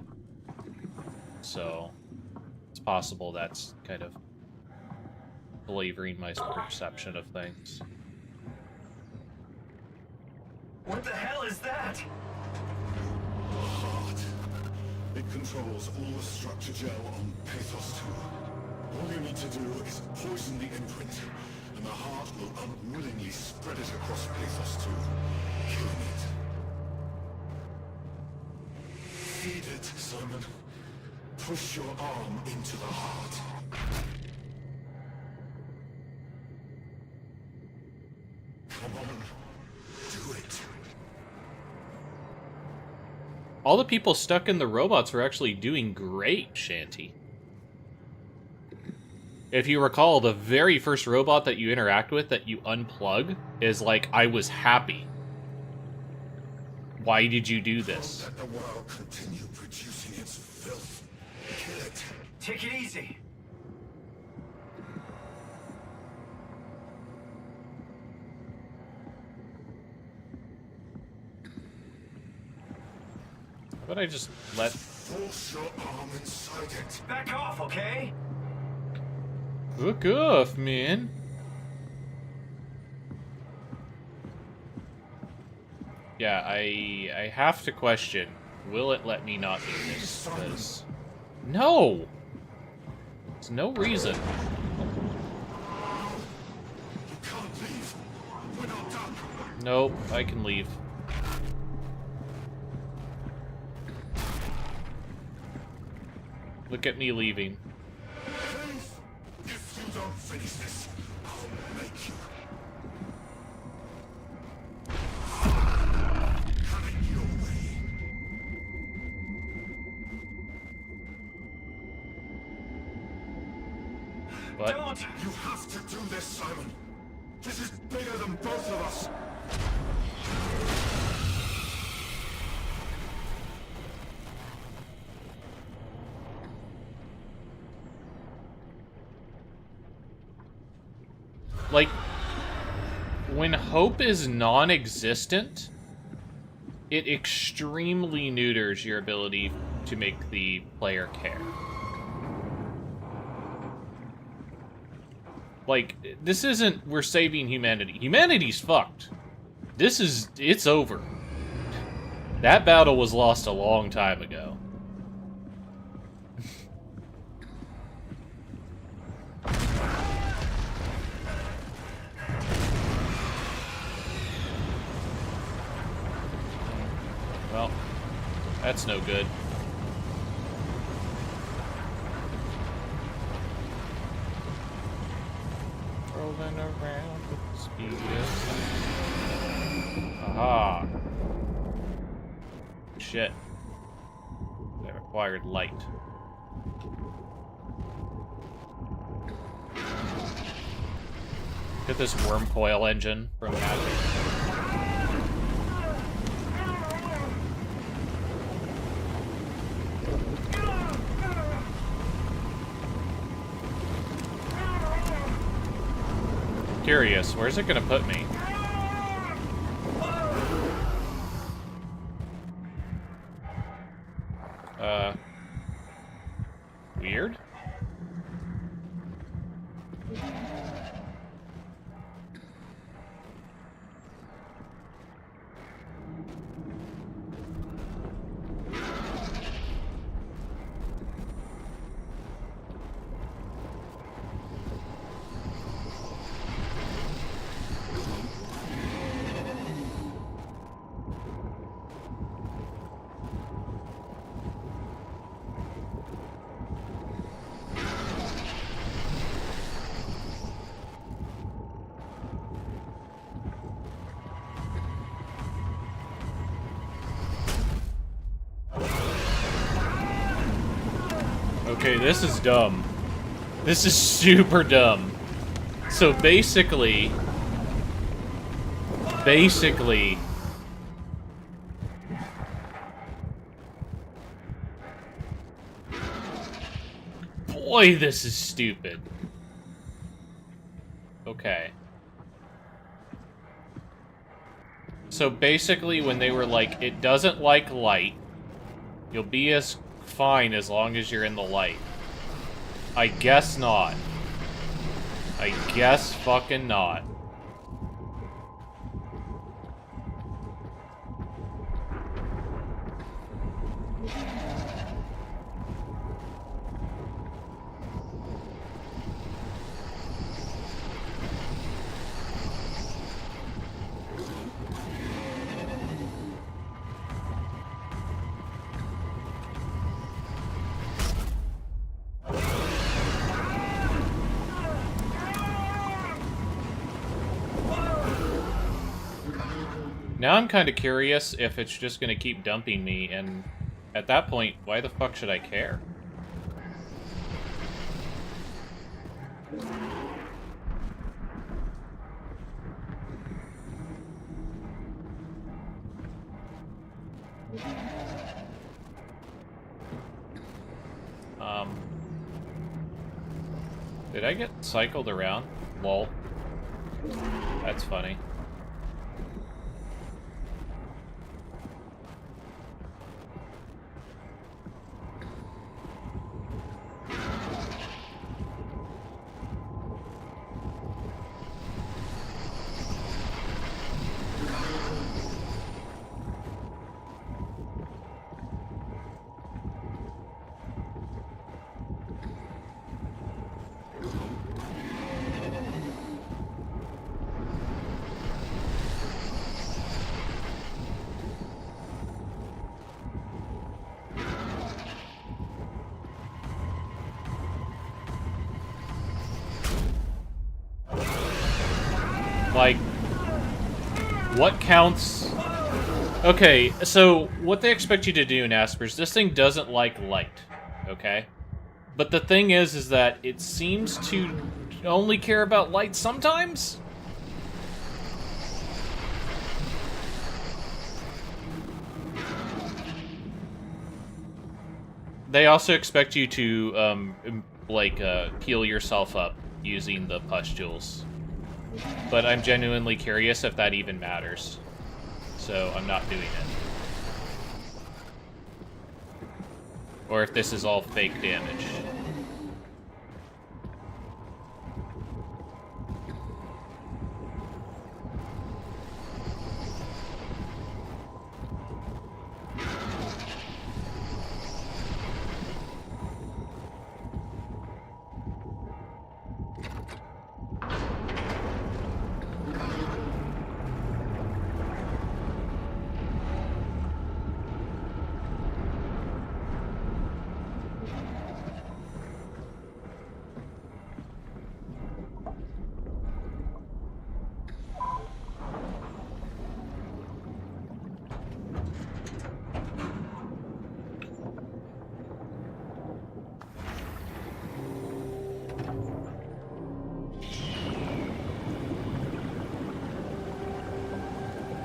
So it's possible that's kind of flavoring my perception of things. What the hell is that? The heart. It controls all the structure gel on Pathos 2. All you need to do is poison the imprint, and the heart will unwillingly spread it across Pathos 2, killing it. Feed it, Simon. Push your arm into the heart. Come on, do it. All the people stuck in the robots are actually doing great, Shanty. If you recall, the very first robot that you interact with that you unplug is like, I was happy. Why did you do this? Let the WoW continue producing its filth. Kill it. Take it easy. But I just let... Force your arm inside it. Back off, okay? Look off, man. Yeah, I have to question, will it let me not do this? Because... No! There's no reason. You can't leave. We're not done. Nope, I can leave. Look at me leaving. Please, if you don't finish this, I'll make you. Coming your way. What? Don't! You have to do this, Simon. This is bigger than both of us. Like, when hope is non-existent, it extremely neuters your ability to make the player care. Like, this isn't, we're saving humanity. Humanity's fucked. This is, it's over. That battle was lost a long time ago. Well, that's no good. Rolling around with the speed of sound. Aha! Shit. That required light. Get this worm coil engine from Magic. Curious, where's it gonna put me? Weird? Okay, this is dumb. This is super dumb. So basically... Boy, this is stupid. Okay. So basically, when they were like, it doesn't like light, you'll be as fine as long as you're in the light. I guess not. I guess fucking not. Now I'm kind of curious if it's just going to keep dumping me, and at that point, why the fuck should I care? Did I get cycled around? Lol. That's funny. Like, what counts? Okay, so what they expect you to do in Aspers, this thing doesn't like light, okay? But the thing is that it seems to only care about light sometimes? They also expect you to, heal yourself up using the pustules. But I'm genuinely curious if that even matters. So I'm not doing it. Or if this is all fake damage.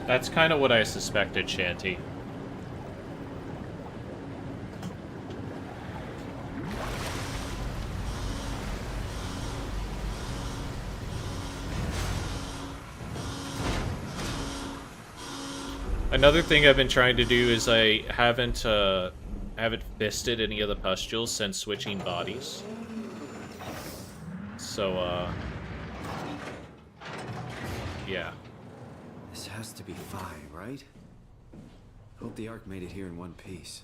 That's kind of what I suspected, Shanty. Another thing I've been trying to do is I haven't fisted any of the pustules since switching bodies. So, yeah. This has to be Phi, right? Hope the Ark made it here in one piece.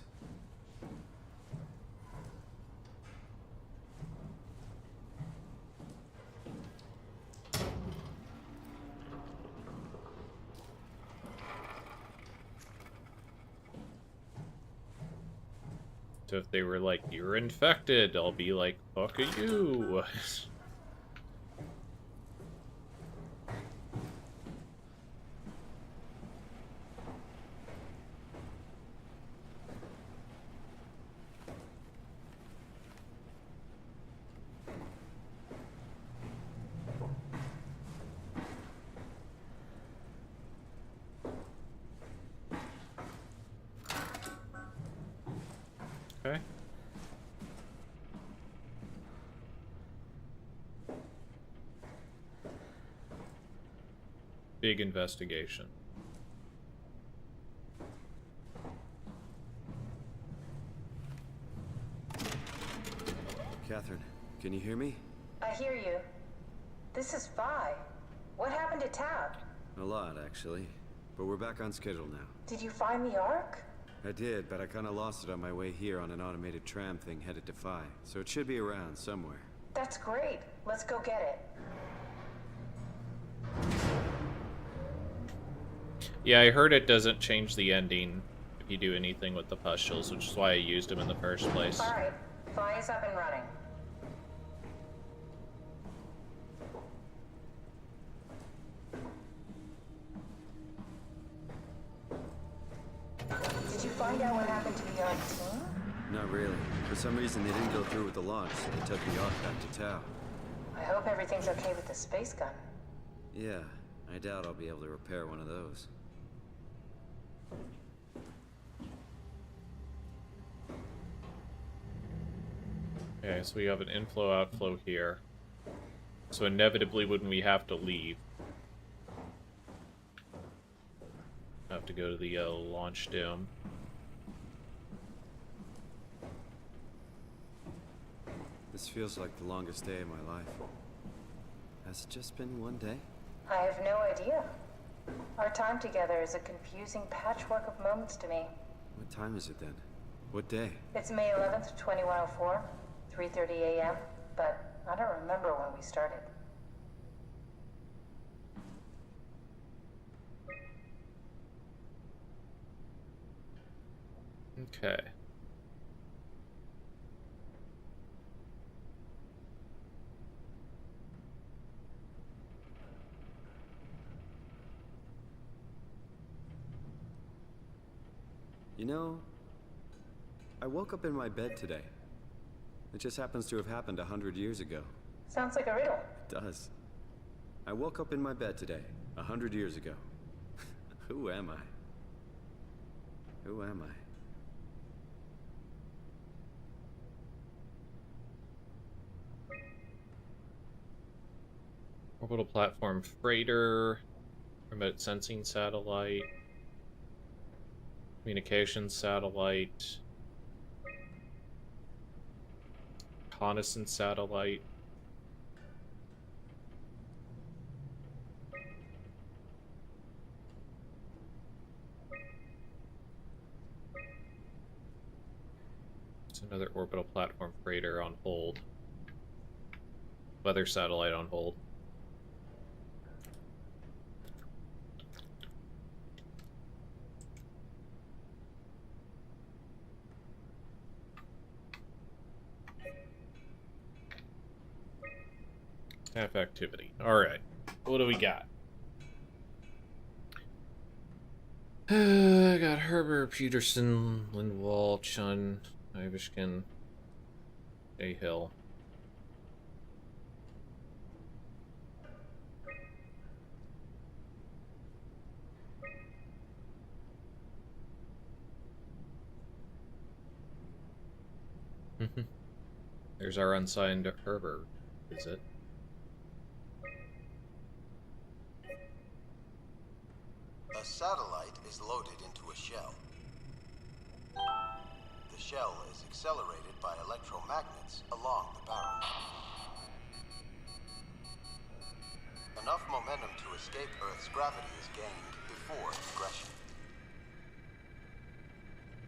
So if they were like, you're infected, I'll be like, fuck you. Okay. Big investigation. Catherine, can you hear me? I hear you. This is Phi. What happened to Tab? A lot, actually. But we're back on schedule now. Did you find the Ark? I did, but I kind of lost it on my way here on an automated tram thing headed to Phi. So it should be around somewhere. That's great. Let's go get it. Yeah, I heard it doesn't change the ending if you do anything with the pustules, which is why I used them in the first place. Alright, Phi is up and running. Did you find out what happened to the Ark team? Not really. For some reason, they didn't go through with the launch, so they took the Ark back to Tau. I hope everything's okay with the space gun. Yeah, I doubt I'll be able to repair one of those. Okay, so we have an inflow-outflow here. So inevitably when we have to leave, I have to go to the launch dome. This feels like the longest day of my life. Has it just been one day? I have no idea. Our time together is a confusing patchwork of moments to me. What time is it then? What day? It's May 11th, 2104, 3:30 a.m., but I don't remember when we started. Okay. You know, I woke up in my bed today. It just happens to have happened 100 years ago. Sounds like a riddle. It does. I woke up in my bed today, 100 years ago. Who am I? Who am I? Orbital platform freighter, remote sensing satellite, communications satellite, reconnaissance satellite. It's another orbital platform freighter on hold. Weather satellite on hold. Staff activity. Alright. What do we got? I got Herbert, Peterson, Lindwall, Chun, Ivishkin, Cahill. There's our unsigned Herbert, is it? A satellite is loaded into a shell. The shell is accelerated by electromagnets along the barrel. Enough momentum to escape Earth's gravity is gained before regression.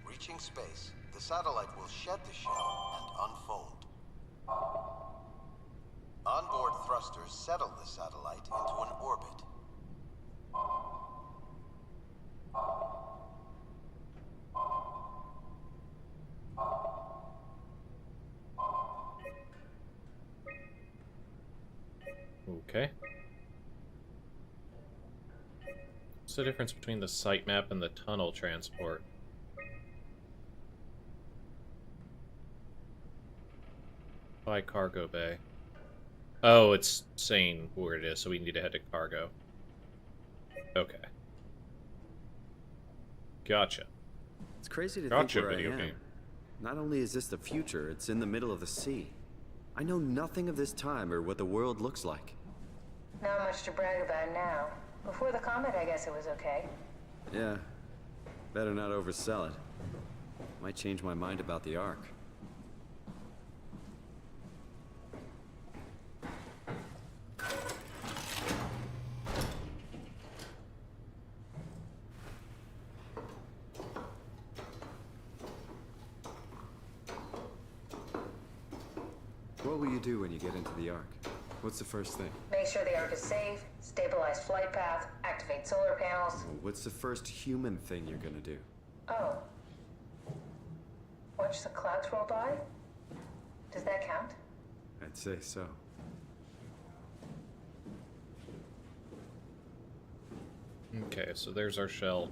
Reaching space, the satellite will shed the shell and unfold. Onboard thrusters settle the satellite into an orbit. Okay. What's the difference between the site map and the tunnel transport? By cargo bay. Oh, it's saying where it is, so we need to head to cargo. Okay. Gotcha. It's crazy to Gotcha, think where video I am. game. Not only is this the future, it's in the middle of the sea. I know nothing of this time or what the world looks like. Not much to brag about now. Before the comet, I guess it was okay. Yeah. Better not oversell it. Might change my mind about the Ark. What will you do when you get into the Ark? What's the first thing? Make sure the Ark is safe, stabilize flight path, activate solar panels. What's the first human thing you're gonna do? Oh. Watch the clouds roll by? Does that count? I'd say so. Okay, so there's our shell.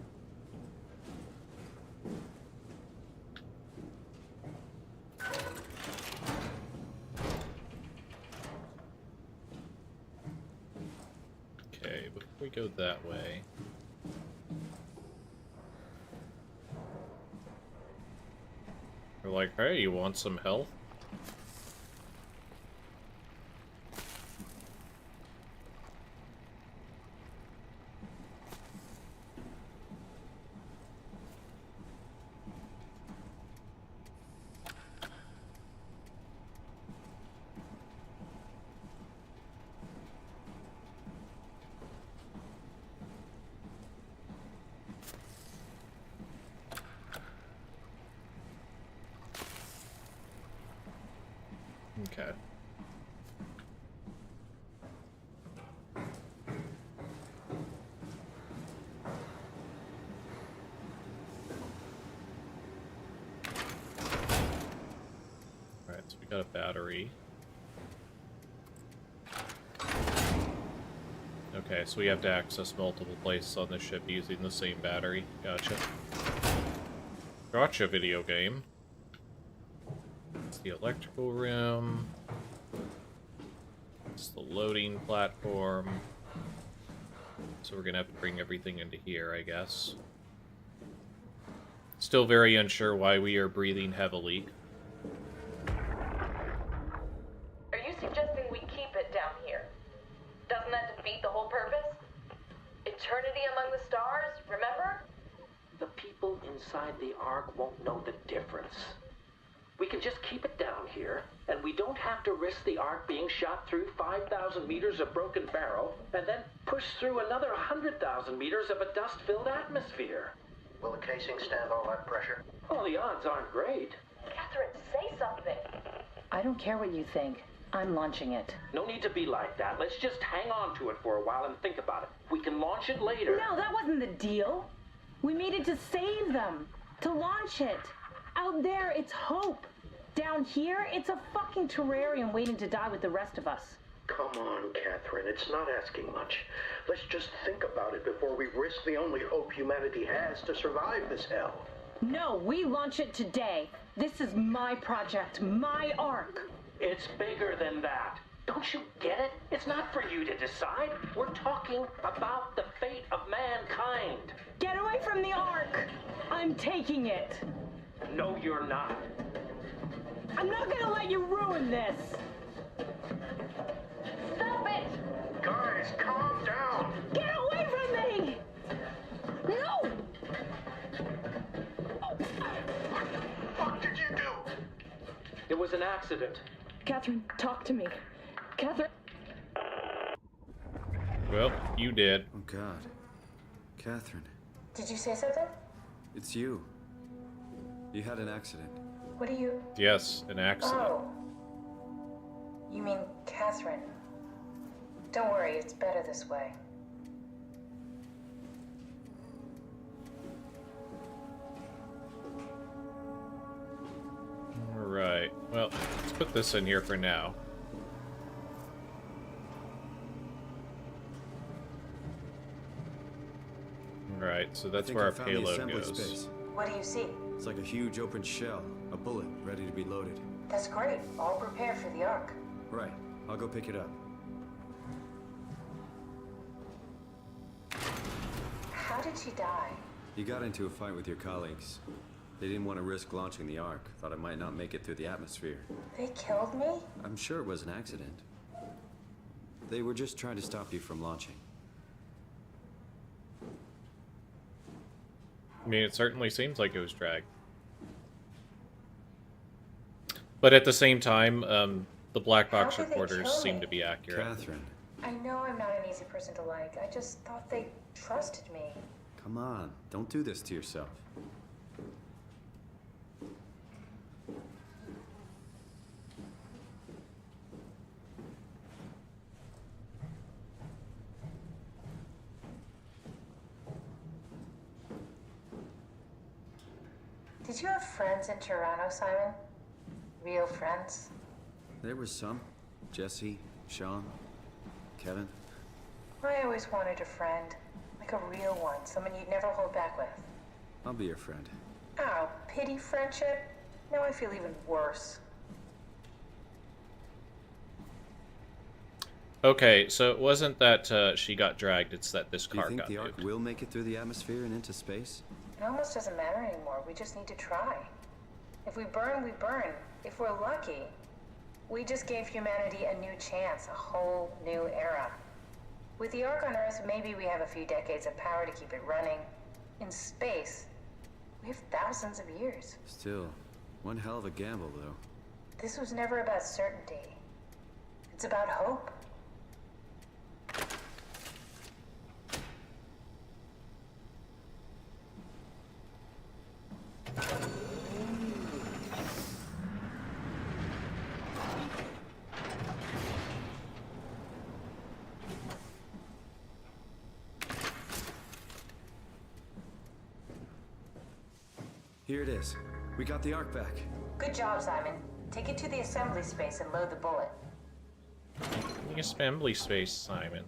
Okay, before we go that way... We're like, hey, you want some health? Okay. Alright, so we got a battery. Okay, so we have to access multiple places on the ship using the same battery. Gotcha. Gotcha video game. It's the electrical room. It's the loading platform. So we're gonna have to bring everything into here, I guess. Still very unsure why we are breathing heavily. Are you suggesting we keep it down here? Doesn't that defeat the whole purpose? Eternity among the stars, remember? The people inside the Ark won't know the difference. We can just keep it down here, and we don't have to risk the Ark being shot through 5,000 meters of broken barrel, and then push through another 100,000 meters of a dust-filled atmosphere. Will the casing stand all that pressure? Well, the odds aren't great. Catherine, say something. I don't care what you think. I'm launching it. No need to be like that. Let's just hang on to it for a while and think about it. We can launch it later. No, that wasn't the deal. We made it to save them. To launch it. Out there, it's hope. Down here, it's a fucking terrarium waiting to die with the rest of us. Come on, Catherine. It's not asking much. Let's just think about it before we risk the only hope humanity has to survive this hell. No, we launch it today. This is my project, my Ark. It's bigger than that. Don't you get it? It's not for you to decide. We're talking about the fate of mankind. Get away from the Ark! I'm taking it. No, you're not. I'm not gonna let you ruin this. Stop it! Guys, calm down. Get away from me! No! What did you do? It was an accident. Catherine, talk to me. Catherine. Well, you did. Oh, God. Catherine, Did you say something? it's you. You had an accident. What do you... Yes, an accident. Oh. You mean Catherine. Don't worry, it's better this way. Alright, well, let's put this in here for now. Alright, so that's where our payload goes. Space. What do you see? It's like a huge open shell, a bullet ready to be loaded. That's great. All prepared for the Ark. Right, I'll go pick it up. How did she die? You got into a fight with your colleagues. They didn't want to risk launching the Ark. Thought it might not make it through the atmosphere. They killed me? I'm sure it was an accident. They were just trying to stop you from launching. I mean, it certainly seems like it was dragged. But at the same time, the black box How did they reporters kill seem me? to be accurate. Catherine, I know I'm not an easy person to like. I just thought they trusted me. come on. Don't do this to yourself. Did you have friends in Toronto, Simon? Real friends? There was some. Jesse, Sean, Kevin. I always wanted a friend. Like a real one. Someone you'd never hold back with. I'll be your friend. Oh, pity friendship? Now I feel even worse. Okay, so it wasn't that she got dragged, it's that this Do you car think got the Ark moved. will make it through the atmosphere and into space? It almost doesn't matter anymore. We just need to try. If we burn, we burn. If we're lucky, we just gave humanity a new chance, a whole new era. With the Ark on Earth, maybe we have a few decades of power to keep it running. In space, we have thousands of years. Still, one hell of a gamble, though. This was never about certainty. It's about hope. Here it is. We got the Ark back. Good job, Simon. Take it to the assembly space and load the bullet. The assembly space, Simon.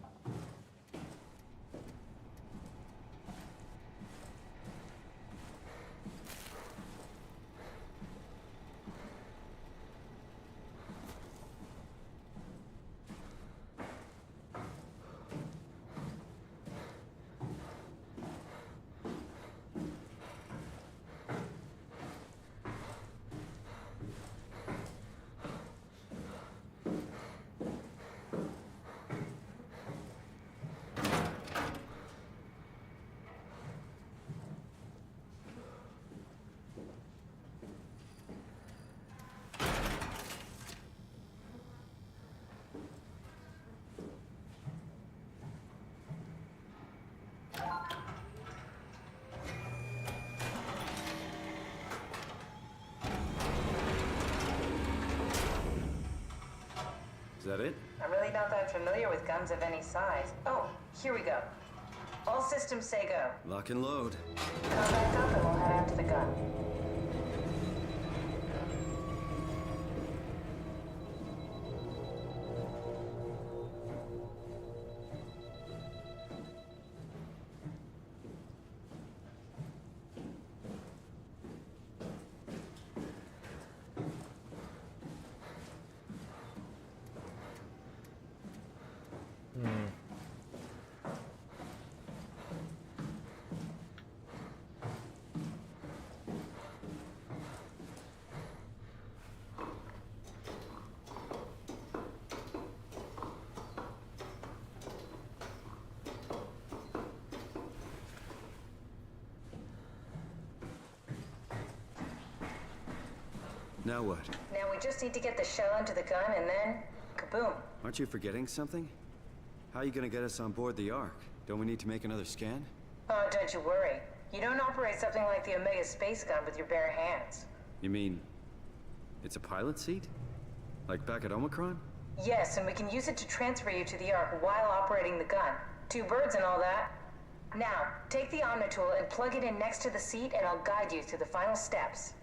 that it? I'm really not that familiar with guns of any size. Oh, here we go. All systems say go. Lock and load. Come back up and we'll head out to the gun. Now what? Now we just need to get the shell into the gun and then, kaboom. Aren't you forgetting something? How are you gonna get us on board the Ark? Don't we need to make another scan? Oh, don't you worry. You don't operate something like the Omega space gun with your bare hands. You mean, it's a pilot seat? Like back at Omicron? Yes, and we can use it to transfer you to the Ark while operating the gun. 2 birds and all that. Now, take the Omnitool and plug it in next to the seat and I'll guide you through the final steps.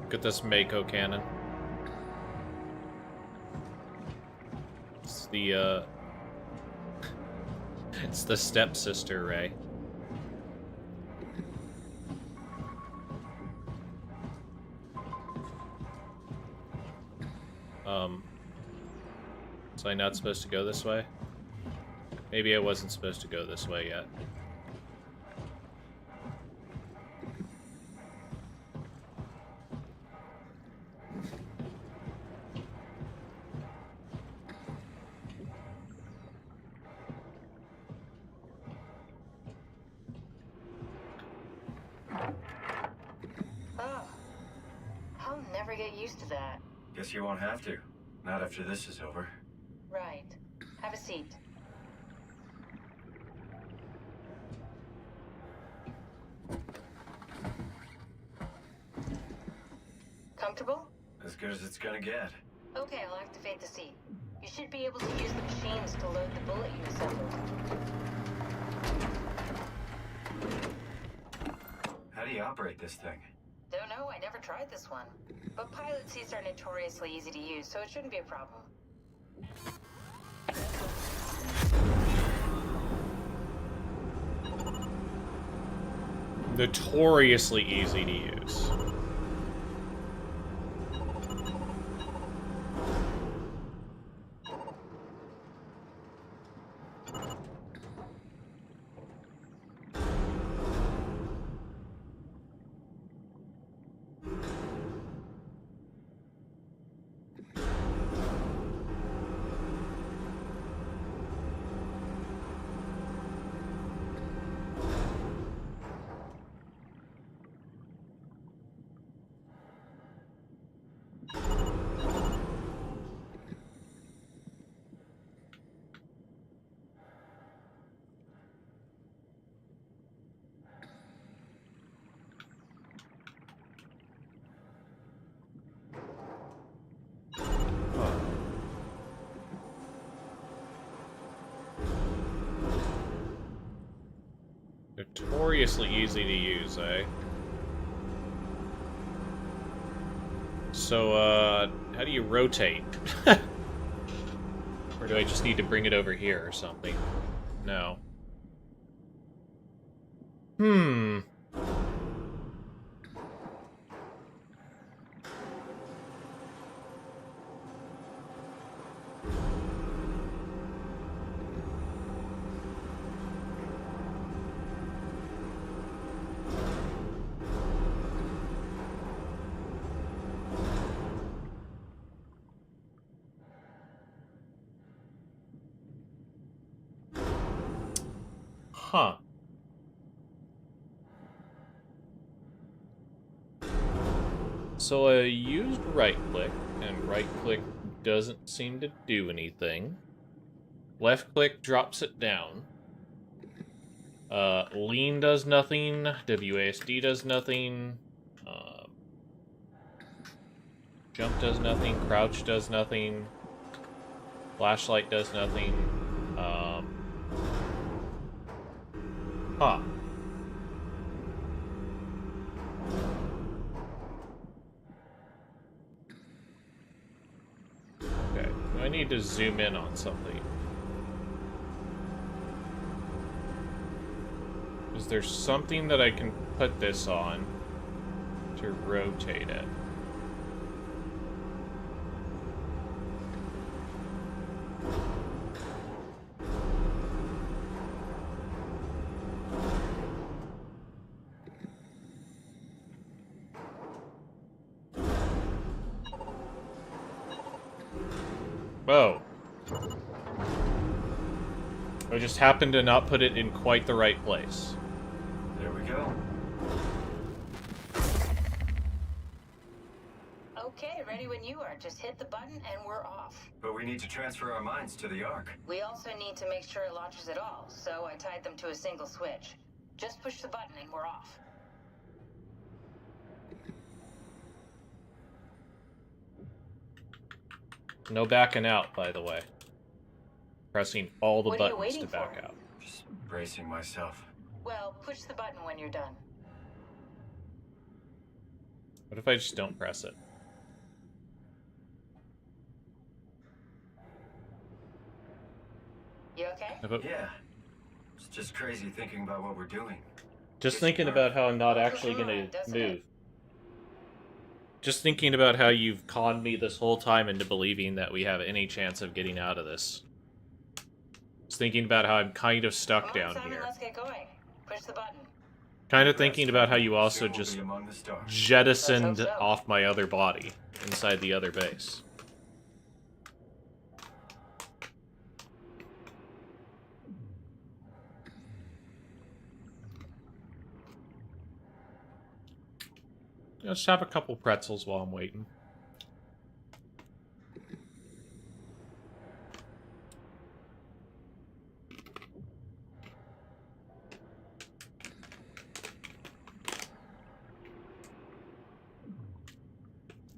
Look at this Mako cannon. It's the, it's the stepsister Ray. Was I not supposed to go this way? Maybe I wasn't supposed to go this way yet. Oh, I'll never get used to that. Guess you won't have to. Not after this is over. Right. Have a seat. Comfortable? As good as it's gonna get. Okay, I'll activate the seat. You should be able to use the machines to load the bullet you assembled. How do you operate this thing? Don't know, I never tried this one. But pilot seats are notoriously easy to use, so it shouldn't be a problem. Notoriously easy to use. Notoriously easy to use, eh? so, how do you rotate? Or do I just need to bring it over here or something? No. Huh. So I used right-click, and right-click doesn't seem to do anything. Left-click drops it down. Lean does nothing. WASD does nothing. Jump does nothing. Crouch does nothing. Flashlight does nothing. Huh. Okay, I need to zoom in on something. Is there something that I can put this on to rotate it? Oh. I just happened to not put it in quite the right place. There we go. Okay, ready when you are. Just hit the button and we're off. But we need to transfer our minds to the Ark. We also need to make sure it launches at all, so I tied them to a single switch. Just push the button and we're off. No backing out, by the way. Pressing all the What are you buttons to waiting back for? out. Just bracing myself. Well, push the button when you're done. What if I just don't press it? You okay? Yeah. It's just crazy thinking about what we're doing. Just thinking about how I'm not actually gonna move. Just thinking about how you've conned me this whole time into believing that we have any chance of getting out of this. Just thinking about how I'm kind of stuck down Simon, here. let's get going. Push the button. Kind of thinking about how you also Soon we'll just be among the stars. jettisoned Let's hope so. off my other body inside the other base. Let's have a couple pretzels while I'm waiting.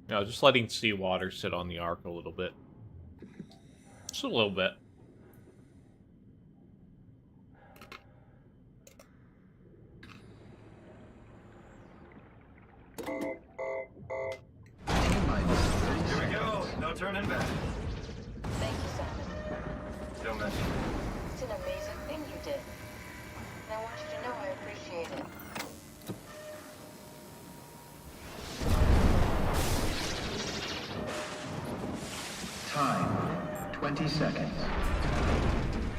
No, just letting seawater sit on the Ark a little bit. Just a little bit. Here we go. No turning back. Thank you, Simon. Don't mention it. It's an amazing thing you did. And I want you to know I appreciate it. Time, 20 seconds.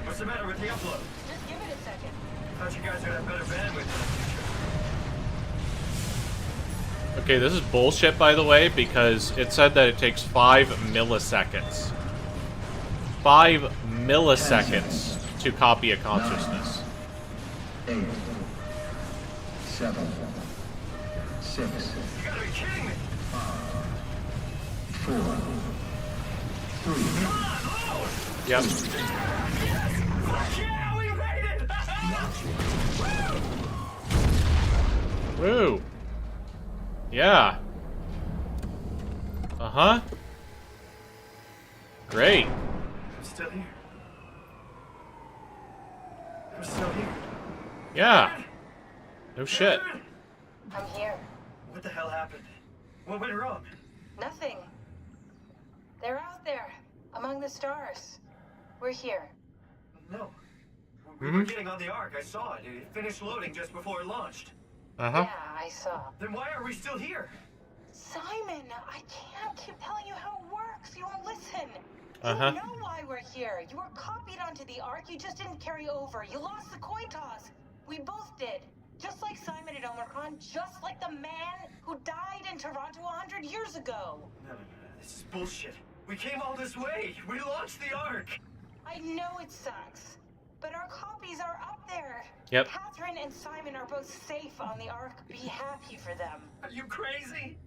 What's the matter with the upload? Just give it a second. Thought you guys would have better bandwidth in the future. Okay, this is bullshit, by the way, because it said that it takes 5 milliseconds. 5 milliseconds to copy a consciousness. 8, 7, 6, You gotta be kidding me! 4, 3, Yep. Yeah, we made it! Woo! Yeah. Uh-huh. Great. I'm still here. I'm still here. Yeah. No shit. I'm here. What the hell happened? What went wrong? Nothing. They're out there, among the stars. We're here. No. We were getting on the Ark. I saw it. It finished loading just before it launched. Yeah, I saw. Then why are we still here? Simon, I can't keep telling you how it works. You won't listen. Uh-huh. You know why we're here. You were copied onto the Ark. You just didn't carry over. You lost the coin toss. We both did. Just like Simon at Omicron, just like the man who died in Toronto 100 years ago. No. This is bullshit. We came all this way. We launched the Ark. I know it sucks, but our copies are up there. Yep. Catherine and Simon are both safe on the Ark. Be happy for them. Are you crazy?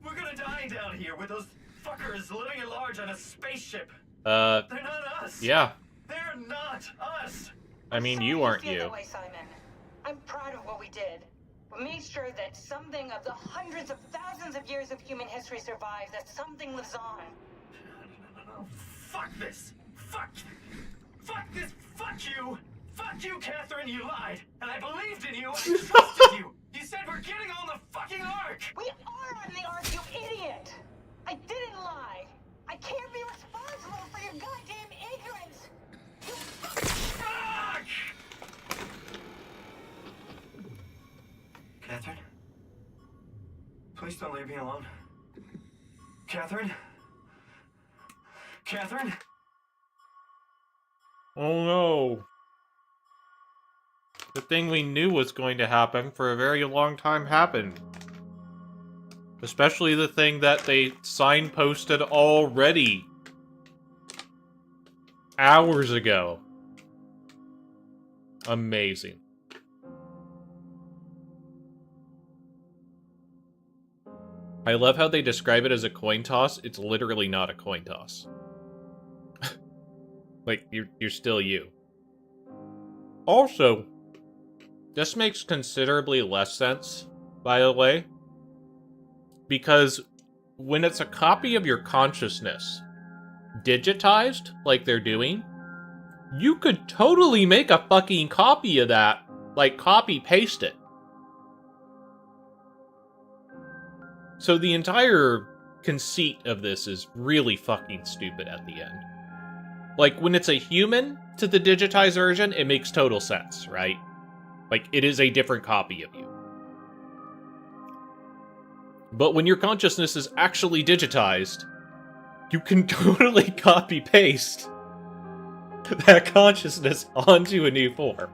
We're gonna die down here with those fuckers living at large on a spaceship. They're not us. Yeah. They're not us. I mean, you aren't feel you. That way, Simon. I'm proud of what we did. We made sure that something of the hundreds of thousands of years of human history survives, that something lives on. No. Fuck this. Fuck this. Fuck you. Fuck you, Catherine. You lied. And I believed in you. I trusted you. You said we're getting on the fucking Ark. We are on the Ark, you idiot. I didn't lie. I can't be responsible for your goddamn ignorance. Fuck! Catherine? Please don't leave me alone. Catherine? Catherine? Oh no. The thing we knew was going to happen for a very long time happened. Especially the thing that they signposted already. Hours ago. Amazing. I love how they describe it as a coin toss. It's literally not a coin toss. Like, you're still you. Also, this makes considerably less sense, by the way. Because when it's a copy of your consciousness, digitized, like they're doing, you could totally make a fucking copy of that. Like, copy-paste it. So the entire conceit of this is really fucking stupid at the end. Like, when it's a human to the digitized version, it makes total sense, right? Like, it is a different copy of you. But when your consciousness is actually digitized, you can totally copy-paste that consciousness onto a new form.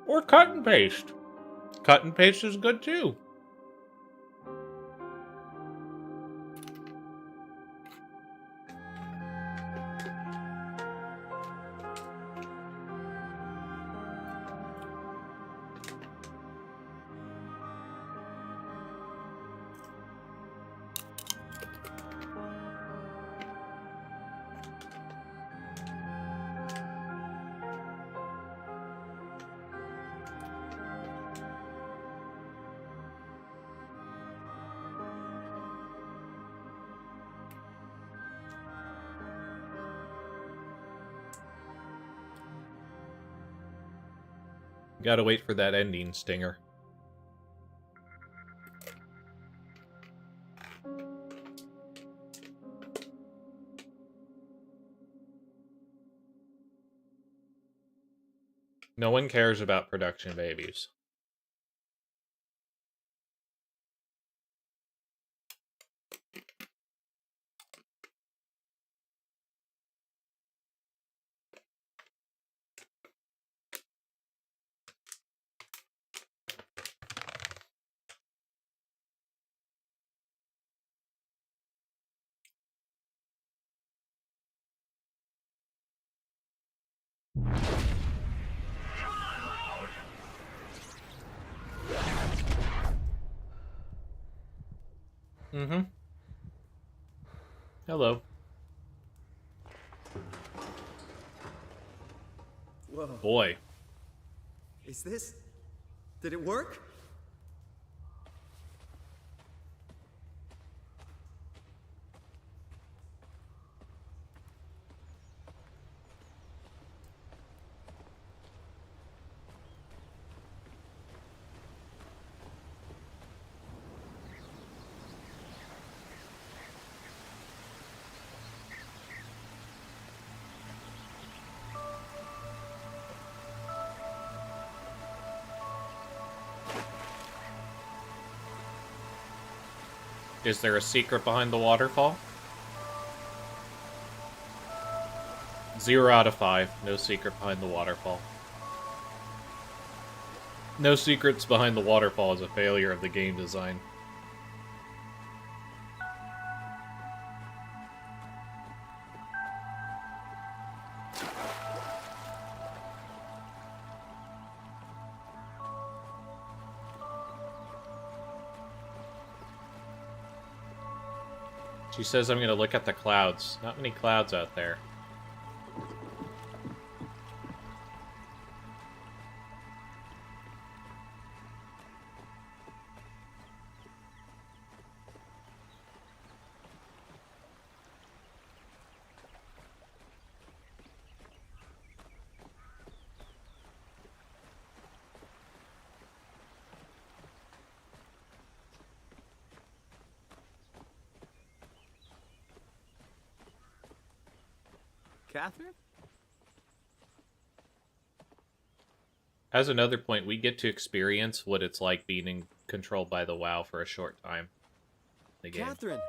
Or cut and paste. Cut and paste is good too. Gotta wait for that ending stinger. No one cares about production babies. Mm-hmm. Hello. Whoa. Boy. Is this... Did it work? Is there a secret behind the waterfall? 0 out of 5. No secret behind the waterfall. No secrets behind the waterfall is a failure of the game design. She says I'm gonna look at the clouds. Not many clouds out there. Catherine? As another point, we get to experience what it's like being controlled by the WoW for a short time. The game. Catherine!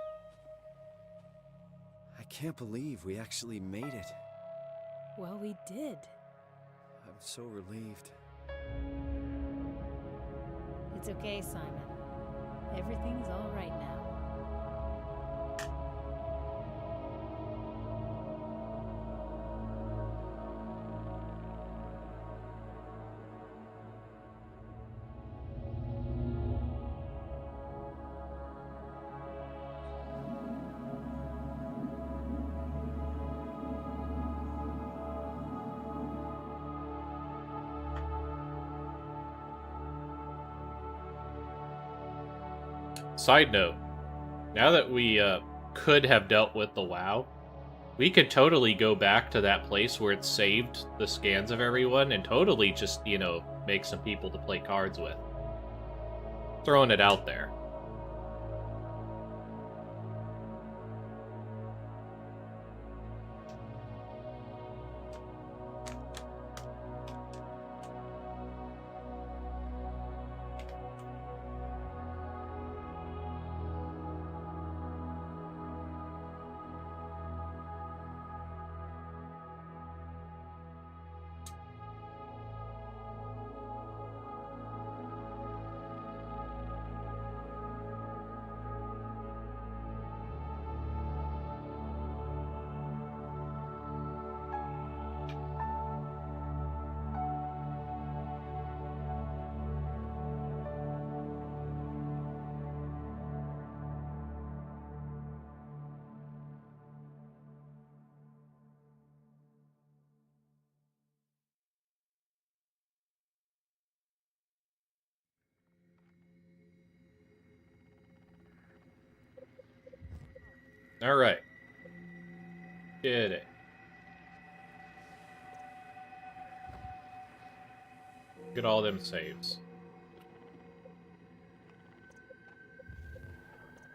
I can't believe we actually made it. Well, we did. I'm so relieved. It's okay, Simon. Everything's all right now. Side note, now that we could have dealt with the WoW, we could totally go back to that place where it saved the scans of everyone and totally just, you know, make some people to play cards with. Throwing it out there. Alright. Did it. Get all them saves.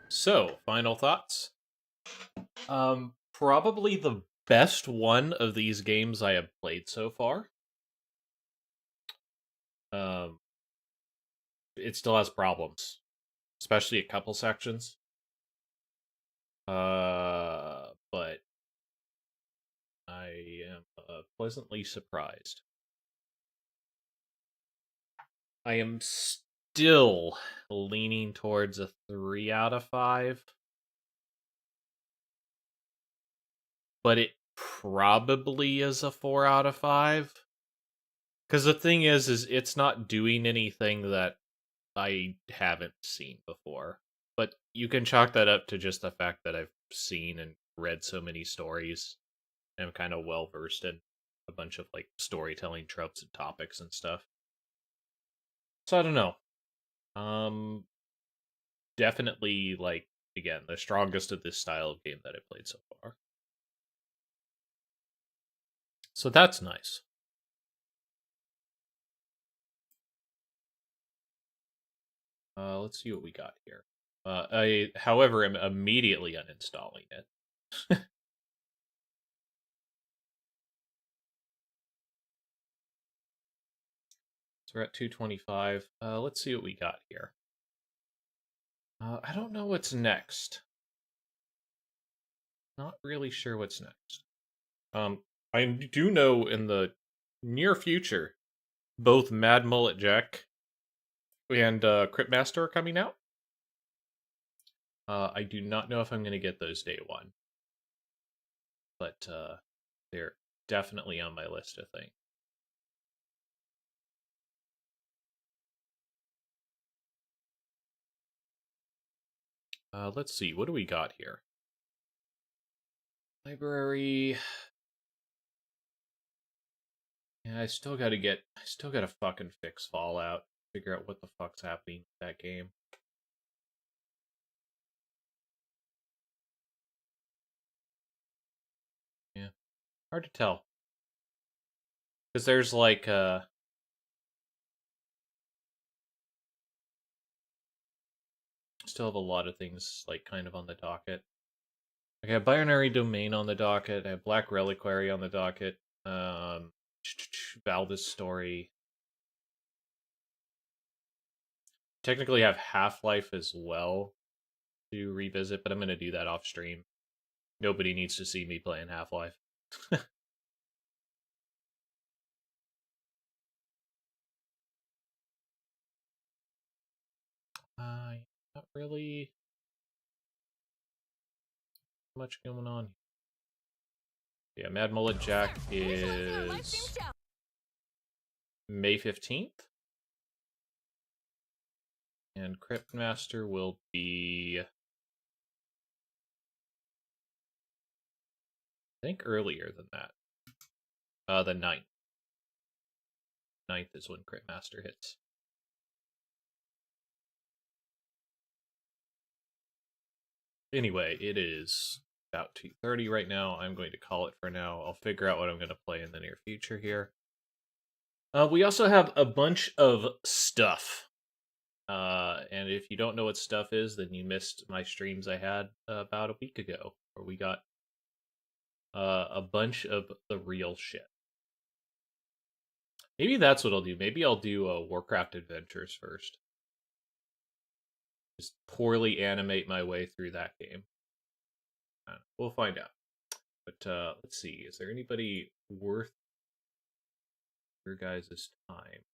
So, final thoughts? Probably the best one of these games I have played so far. It still has problems. Especially a couple sections. But I am pleasantly surprised. I am still leaning towards a 3 out of 5. But it probably is a 4 out of 5. Because the thing is it's not doing anything that I haven't seen before. But you can chalk that up to just the fact that I've seen and read so many stories. And I'm kind of well versed in a bunch of like storytelling tropes and topics and stuff. So I don't know. Definitely, like, again, the strongest of this style of game that I've played so far. So that's nice. Let's see what we got here. I, however, am immediately uninstalling it. So we're at 225. Let's see what we got here. I don't know what's next. Not really sure what's next. I do know in the near future, both Mad Mullet Jack and Cryptmaster are coming out. I do not know if I'm going to get those day one. But they're definitely on my list of things. Let's see, what do we got here? Library. Yeah, I still gotta fucking fix Fallout. Figure out what the fuck's happening with that game. Yeah, hard to tell. Because there's like, still have a lot of things like kind of on the docket. I got Binary Domain on the docket. I have Black Reliquary on the docket. Valdez Story. Technically have Half-Life as well to revisit, but I'm going to do that off stream. Nobody needs to see me playing Half-Life. Not really much going on. Yeah, Mad Mullet Jack is May 15th. And Cryptmaster will be, I think, earlier than that. The 9th. 9th is when Cryptmaster hits. Anyway, it is about 2:30 right now. I'm going to call it for now. I'll figure out what I'm going to play in the near future here. We also have a bunch of stuff. And if you don't know what stuff is, then you missed my streams I had about a week ago, where we got a bunch of the real shit. Maybe that's what I'll do. Maybe I'll do Warcraft Adventures first. Just poorly animate my way through that game. We'll find out. But let's see. Is there anybody worth your guys' time?